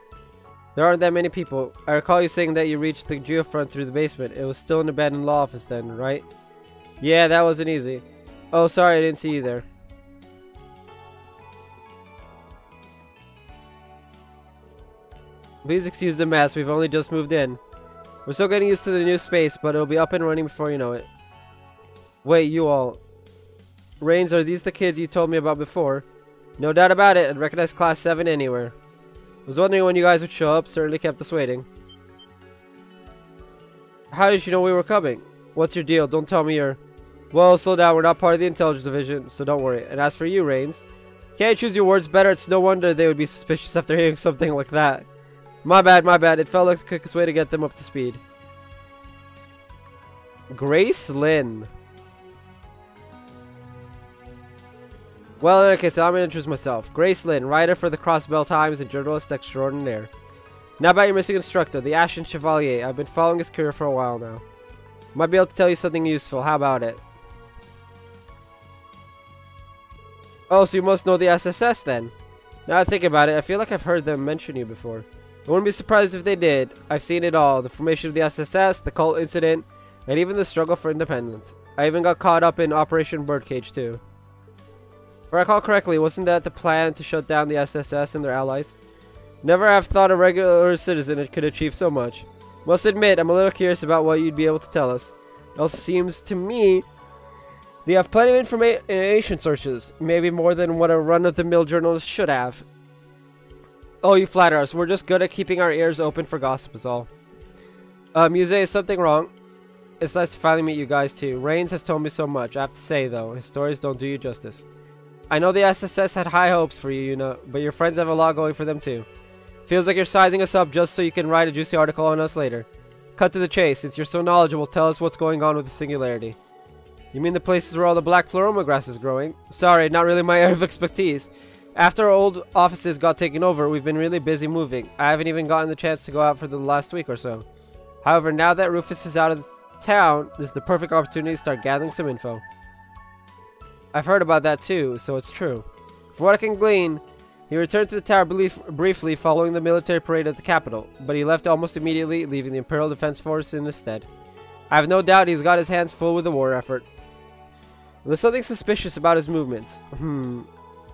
There aren't that many people. I recall you saying that you reached the geofront through the basement. It was still an abandoned law office then, right? Yeah, that wasn't easy. Oh, sorry, I didn't see you there. Please excuse the mess. We've only just moved in. We're still getting used to the new space, but it'll be up and running before you know it. Wait, you all. Reigns, are these the kids you told me about before? No doubt about it, I'd recognize Class 7 anywhere. Was wondering when you guys would show up, certainly kept us waiting. How did you know we were coming? What's your deal? Don't tell me you're... Well, slow down, we're not part of the intelligence division, so don't worry. And as for you, Reigns, can't choose your words better, it's no wonder they would be suspicious after hearing something like that. My bad, it felt like the quickest way to get them up to speed. Grace Lynn. Well, okay, so I'm going to introduce myself. Grace Lynn, writer for the Crossbell Times and journalist extraordinaire. Now about your missing instructor, the Ashen Chevalier. I've been following his career for a while now. Might be able to tell you something useful. How about it? Oh, so you must know the SSS then. Now I think about it, I feel like I've heard them mention you before. I wouldn't be surprised if they did. I've seen it all. The formation of the SSS, the cult incident, and even the struggle for independence. I even got caught up in Operation Birdcage too. If I recall correctly, wasn't that the plan to shut down the SSS and their allies? Never have thought a regular citizen could achieve so much. Must admit, I'm a little curious about what you'd be able to tell us. It also seems to me they have plenty of information sources, maybe more than what a run-of-the-mill journalist should have. Oh, you flatter us. We're just good at keeping our ears open for gossip is all. Muse, is something wrong? It's nice to finally meet you guys too. Raines has told me so much. I have to say though, his stories don't do you justice. I know the SSS had high hopes for you, Yuna, but your friends have a lot going for them too. Feels like you're sizing us up just so you can write a juicy article on us later. Cut to the chase. Since you're so knowledgeable, tell us what's going on with the Singularity. You mean the places where all the black Pleroma grass is growing? Sorry, not really my area of expertise. After our old offices got taken over, we've been really busy moving. I haven't even gotten the chance to go out for the last week or so. However, now that Rufus is out of town, this is the perfect opportunity to start gathering some info. I've heard about that too, so it's true. From what I can glean, he returned to the tower briefly following the military parade at the capital, but he left almost immediately, leaving the Imperial Defense Force in his stead. I have no doubt he's got his hands full with the war effort. There's something suspicious about his movements.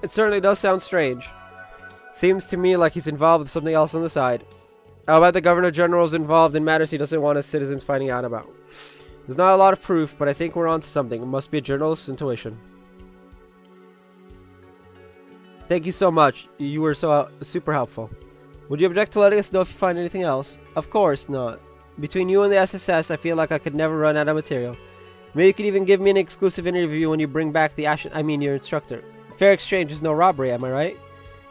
It certainly does sound strange. Seems to me like he's involved with something else on the side. I'll bet the Governor General's involved in matters he doesn't want his citizens finding out about. There's not a lot of proof, but I think we're onto something. It must be a journalist's intuition. Thank you so much. You were so super helpful. Would you object to letting us know if you find anything else? Of course not. Between you and the SSS, I feel like I could never run out of material. Maybe you could even give me an exclusive interview when you bring back the your instructor. Fair exchange is no robbery, am I right?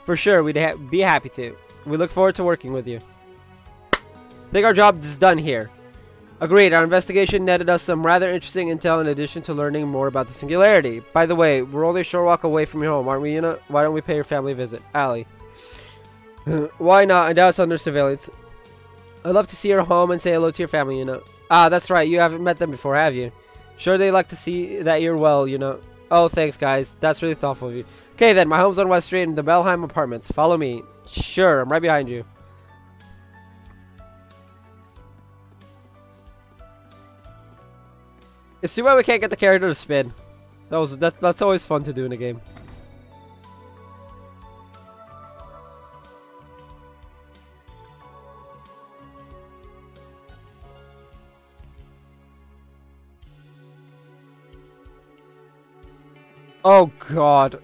For sure, we'd be happy to. We look forward to working with you. I think our job is done here. Agreed, our investigation netted us some rather interesting intel in addition to learning more about the Singularity. By the way, we're only a short walk away from your home, aren't we, Yuna? Why don't we pay your family a visit? Allie. Why not? I doubt it's under surveillance. I'd love to see your home and say hello to your family, Yuna. Ah, that's right, you haven't met them before, have you? Sure they like to see that you're well, Yuna. Oh, thanks, guys. That's really thoughtful of you. Okay, then, my home's on West Street in the Belheim Apartments. Follow me. Sure, I'm right behind you. It's too bad we can't get the character to spin. That's always fun to do in a game. Oh god.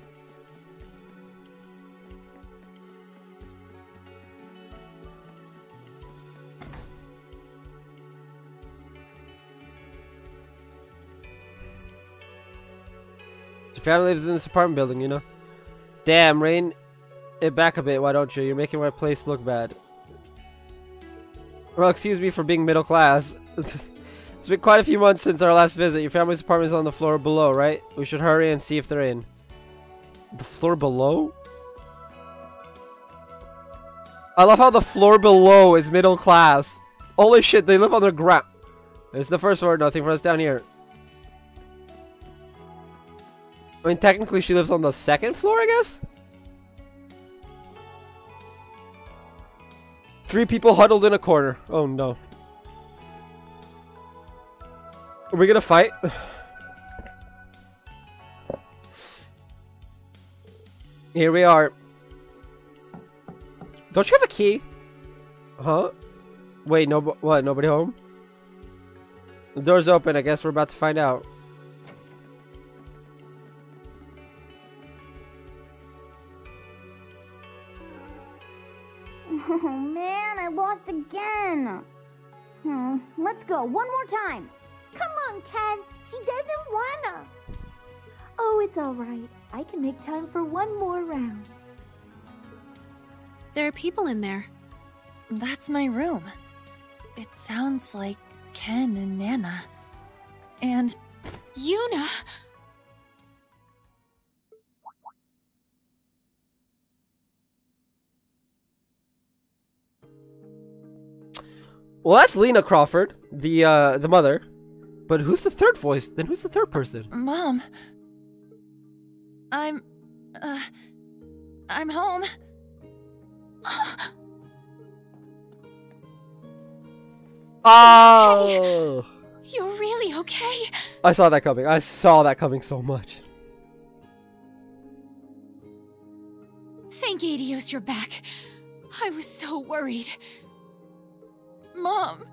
Your family lives in this apartment building, you know? Damn, rein it back a bit, why don't you? You're making my place look bad. Well, excuse me for being middle class. It's been quite a few months since our last visit. Your family's apartment is on the floor below, right? We should hurry and see if they're in. The floor below? I love how the floor below is middle class. Holy shit, they live on the ground. It's the first floor, nothing for us down here. I mean, technically she lives on the second floor, I guess? 3 people huddled in a corner. Oh no. Are we gonna fight? Here we are. Don't you have a key? Huh? Wait, no, what? Nobody home? The door's open. I guess we're about to find out. Oh man, I lost again. Let's go one more time. Come on, Ken. She doesn't wanna. Oh, it's alright. I can make time for one more round. There are people in there. That's my room. It sounds like Ken and Nana. And Yuna! Well, that's Lena Crawford, the mother. But who's the third voice? Then who's the third person? Mom. I'm home. Oh! You're really okay? I saw that coming. I saw that coming so much. Thank Adios you're back. I was so worried. Mom.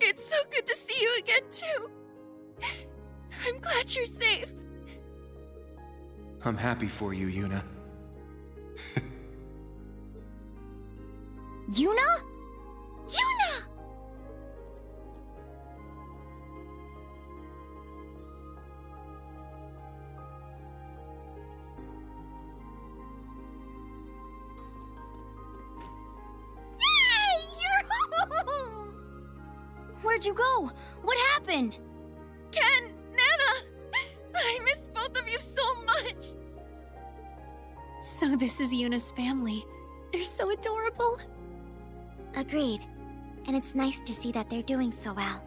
It's so good to see you again, too. I'm glad you're safe. I'm happy for you, Yuna. Yuna? Yuna! Where'd you go? What happened? Ken! Nana! I miss both of you so much! So this is Yuna's family. They're so adorable. Agreed. And it's nice to see that they're doing so well.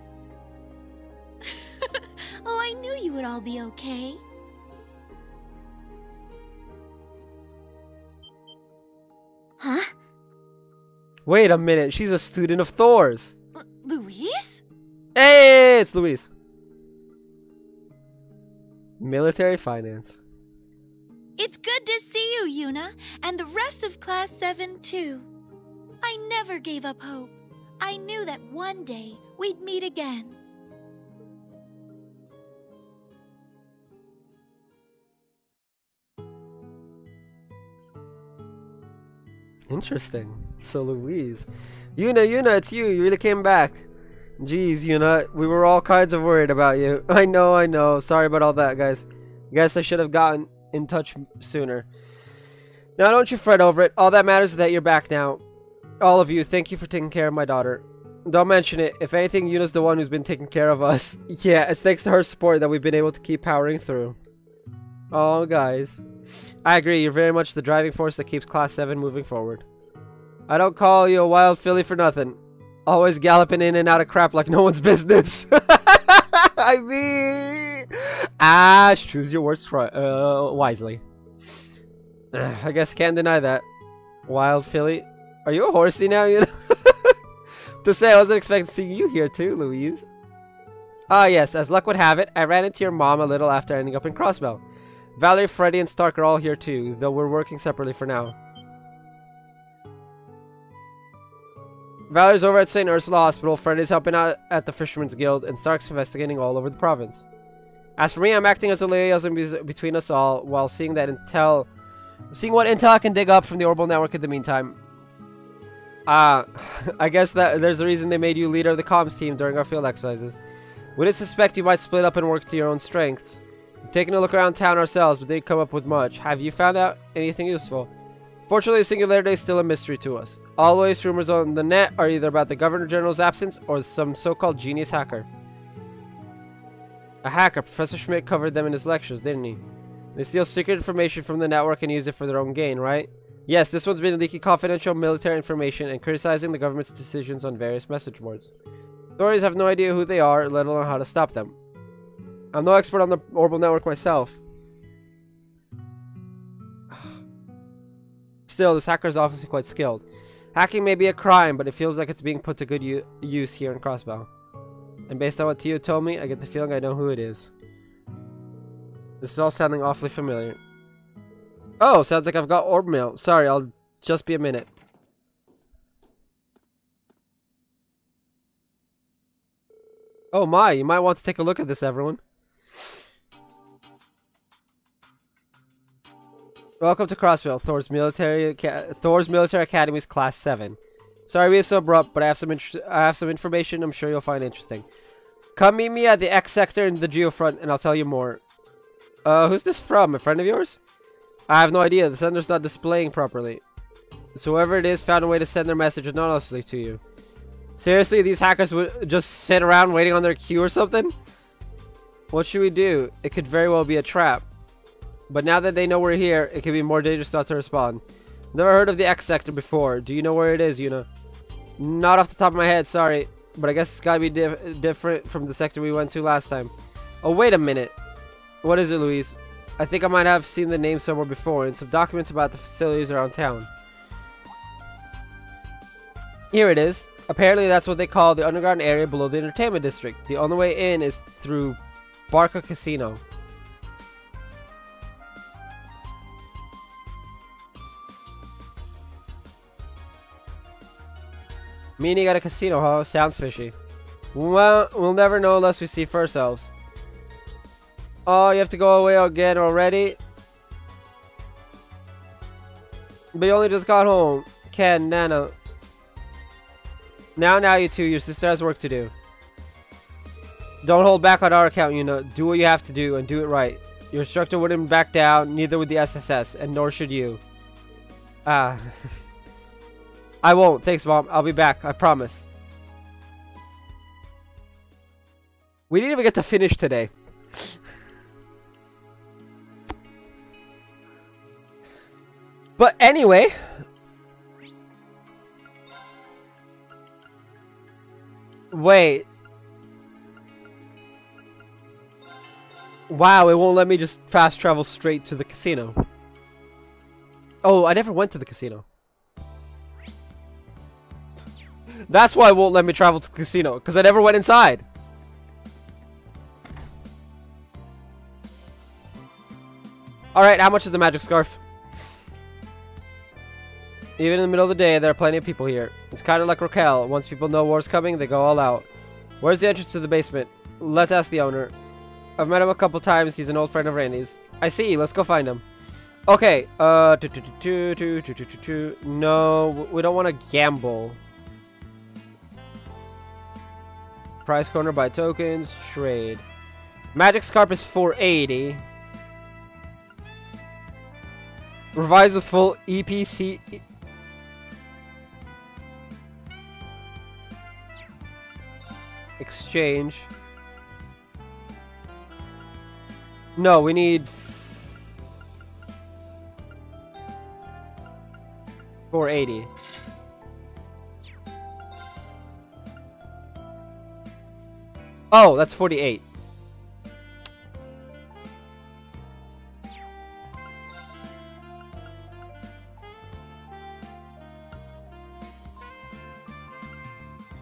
Oh, I knew you would all be okay. Huh? Wait a minute, she's a student of Thor's. Louise? Hey, it's Louise. Military finance. It's good to see you, Yuna, and the rest of Class 7 too. I never gave up hope. I knew that one day we'd meet again. Interesting. So Louise. Yuna, it's you. You really came back. Jeez, Yuna, we were all kinds of worried about you. I know. Sorry about all that, guys. Guess I should have gotten in touch sooner. Now, don't you fret over it. All that matters is that you're back now. All of you, thank you for taking care of my daughter. Don't mention it. If anything, Yuna's the one who's been taking care of us. Yeah, it's thanks to her support that we've been able to keep powering through. Oh, guys. I agree. You're very much the driving force that keeps Class 7 moving forward. I don't call you a wild filly for nothing. Always galloping in and out of crap like no one's business. I mean... Ash, choose your words wisely. I guess can't deny that. Wild filly. Are you a horsey now, you know? To say I wasn't expecting to see you here too, Louise. Ah, yes, as luck would have it, I ran into your mom a little after ending up in Crossbell. Valerie, Freddy, and Stark are all here too, though we're working separately for now. Valerie's over at St. Ursula Hospital, Freddy's helping out at the Fisherman's Guild, and Stark's investigating all over the province. As for me, I'm acting as a liaison between us all, while seeing what intel I can dig up from the Orbital Network in the meantime. I guess that there's a reason they made you leader of the comms team during our field exercises. We did suspect you might split up and work to your own strengths. We've taken a look around town ourselves, but didn't come up with much. Have you found out anything useful? Fortunately, the Singularity is still a mystery to us. Always, rumors on the net are either about the Governor General's absence or some so-called genius hacker. A hacker. Professor Schmidt covered them in his lectures, didn't he? They steal secret information from the network and use it for their own gain, right? Yes, this one's been leaking confidential military information and criticizing the government's decisions on various message boards. Authorities have no idea who they are, let alone how to stop them. I'm no expert on the Orbital Network myself. Still, this hacker is obviously quite skilled. Hacking may be a crime, but it feels like it's being put to good use here in Crossbell. And based on what Tio told me, I get the feeling I know who it is. This is all sounding awfully familiar. Oh, sounds like I've got orb mail. Sorry, I'll just be a minute. Oh my, you might want to take a look at this, everyone. Welcome to Crossbell, Thor's Military Academy's Class 7. Sorry to be so abrupt, but I have some information I'm sure you'll find interesting. Come meet me at the X sector in the Geofront, and I'll tell you more. Who's this from? A friend of yours? I have no idea. The sender's not displaying properly. So whoever it is found a way to send their message anonymously to you. Seriously, these hackers would just sit around waiting on their cue or something? What should we do? It could very well be a trap. But now that they know we're here, it could be more dangerous not to respond. Never heard of the X sector before. Do you know where it is, Yuna? Not off the top of my head, sorry. But I guess it's gotta be different from the sector we went to last time. Oh, wait a minute. What is it, Louise? I think I might have seen the name somewhere before in some documents about the facilities around town. Here it is. Apparently that's what they call the underground area below the entertainment district. The only way in is through Barca Casino. Meaning at a casino, huh? Sounds fishy. Well, we'll never know unless we see for ourselves. Oh, you have to go away again already? But you only just got home. Ken, Nana. Now, you two. Your sister has work to do. Don't hold back on our account, you know. Do what you have to do, and do it right. Your instructor wouldn't back down, neither would the SSS, and nor should you. I won't. Thanks, Mom. I'll be back. I promise. We didn't even get to finish today. But anyway. Wait. Wow, it won't let me just fast travel straight to the casino. Oh, I never went to the casino. That's why it won't let me travel to the casino, because I never went inside. Alright, how much is the magic scarf? Even in the middle of the day, there are plenty of people here. It's kind of like Raquel. Once people know war's coming, they go all out. Where's the entrance to the basement? Let's ask the owner. I've met him a couple times. He's an old friend of Randy's. I see. Let's go find him. Okay. No, we don't want to gamble. Prize corner, buy tokens, trade. Magic scarf is 480. Revise with full EPC. Exchange. No, we need 480. Oh, that's 48.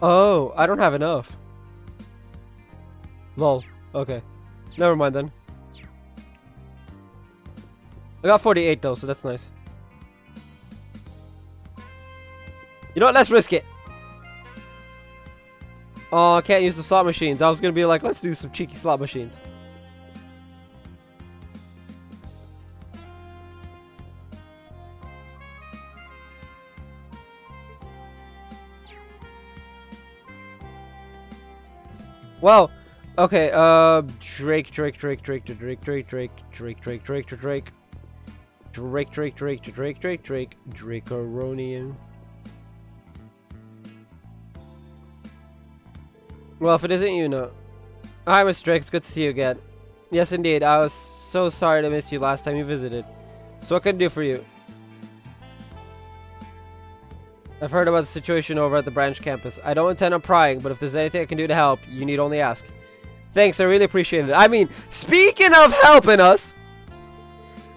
Oh, I don't have enough. Lol. Okay. Never mind then. I got 48 though, so that's nice. You know what? Let's risk it. Oh, I can't use the slot machines. I was gonna be like, let's do some cheeky slot machines. Well, okay, Dracaronian. Well, if it isn't Yuna. Hi, Mr. Drake, it's good to see you again. Yes, indeed, I was so sorry to miss you last time you visited. So what can I do for you? I've heard about the situation over at the branch campus. I don't intend on prying, but if there's anything I can do to help, you need only ask. Thanks, I really appreciate it. I mean, speaking of helping us!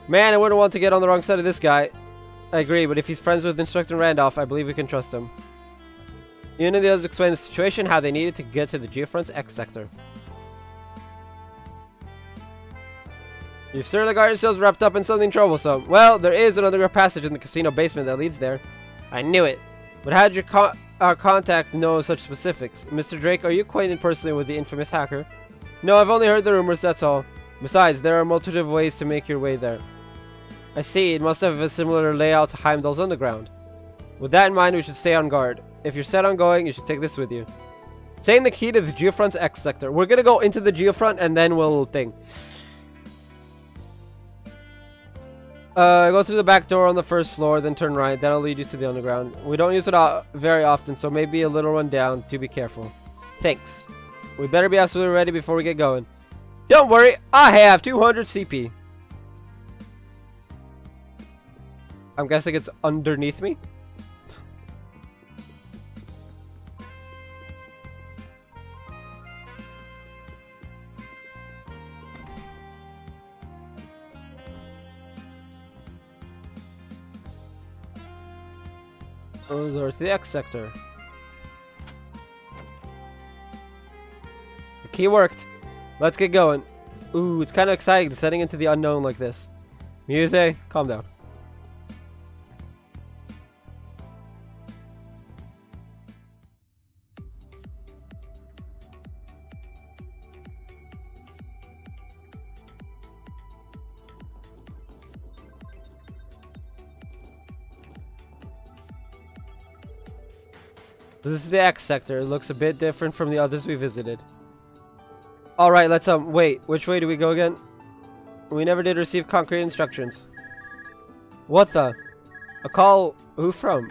Man, I wouldn't want to get on the wrong side of this guy. I agree, but if he's friends with Instructor Randolph, I believe we can trust him. You and the others explain the situation, how they needed to get to the Geofront's X sector. You've certainly got yourselves wrapped up in something troublesome. Well, there is an underground passage in the casino basement that leads there. I knew it. But how did our contact know such specifics? Mr. Drake, are you acquainted personally with the infamous hacker? No, I've only heard the rumors, that's all. Besides, there are a multitude of ways to make your way there. I see, it must have a similar layout to Heimdall's Underground. With that in mind, we should stay on guard. If you're set on going, you should take this with you. Obtain the key to the Geofront's X sector. We're gonna go into the Geofront and then we'll thing. Go through the back door on the first floor, then turn right. That'll lead you to the underground. We don't use it very often, so maybe a little run down. Do be careful. Thanks. We better be absolutely ready before we get going. Don't worry, I have 200 CP. I'm guessing it's underneath me. Over to the X sector. The key worked. Let's get going. Ooh, it's kind of exciting descending into the unknown like this. Muse, calm down. This is the X sector. It looks a bit different from the others we visited. Alright, let's wait. Which way do we go again? We never did receive concrete instructions. What the? A call? Who from?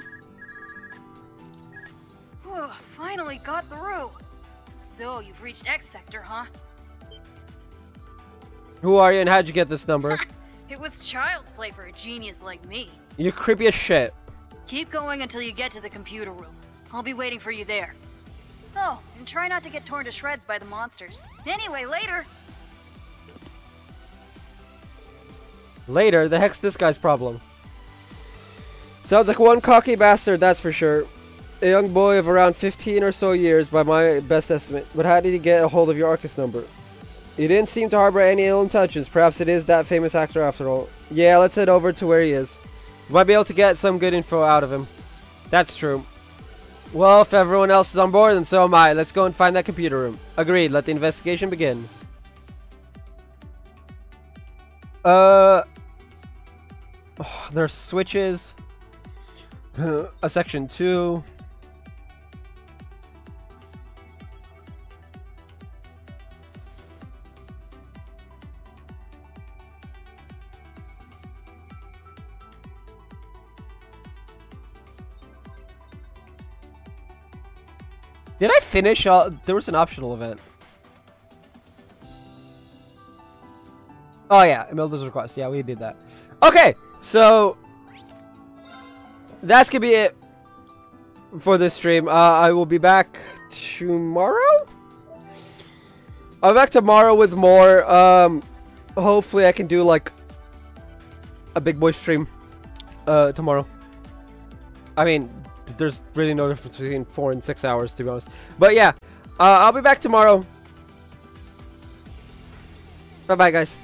Whew, finally got through. So, you've reached X Sector, huh? Who are you and how'd you get this number? It was child's play for a genius like me. You're creepy as shit. Keep going until you get to the computer room. I'll be waiting for you there. Oh, and try not to get torn to shreds by the monsters. Anyway, later! Later? The heck's this guy's problem? Sounds like one cocky bastard, that's for sure. A young boy of around 15 or so years by my best estimate. But how did he get a hold of your Arcus number? He didn't seem to harbor any ill intentions. Perhaps it is that famous actor after all. Yeah, let's head over to where he is. We might be able to get some good info out of him. That's true. Well, if everyone else is on board, then so am I. Let's go and find that computer room. Agreed. Let the investigation begin. There's switches. A section 2. Did I finish? There was an optional event. Oh yeah, Imelda's request. Yeah, we did that. Okay, so that's gonna be it for this stream. I will be back tomorrow. I'll be back tomorrow with more. Hopefully, I can do like a big boy stream tomorrow. I mean, there's really no difference between 4 and 6 hours, to be honest. But yeah, I'll be back tomorrow. Bye bye, guys.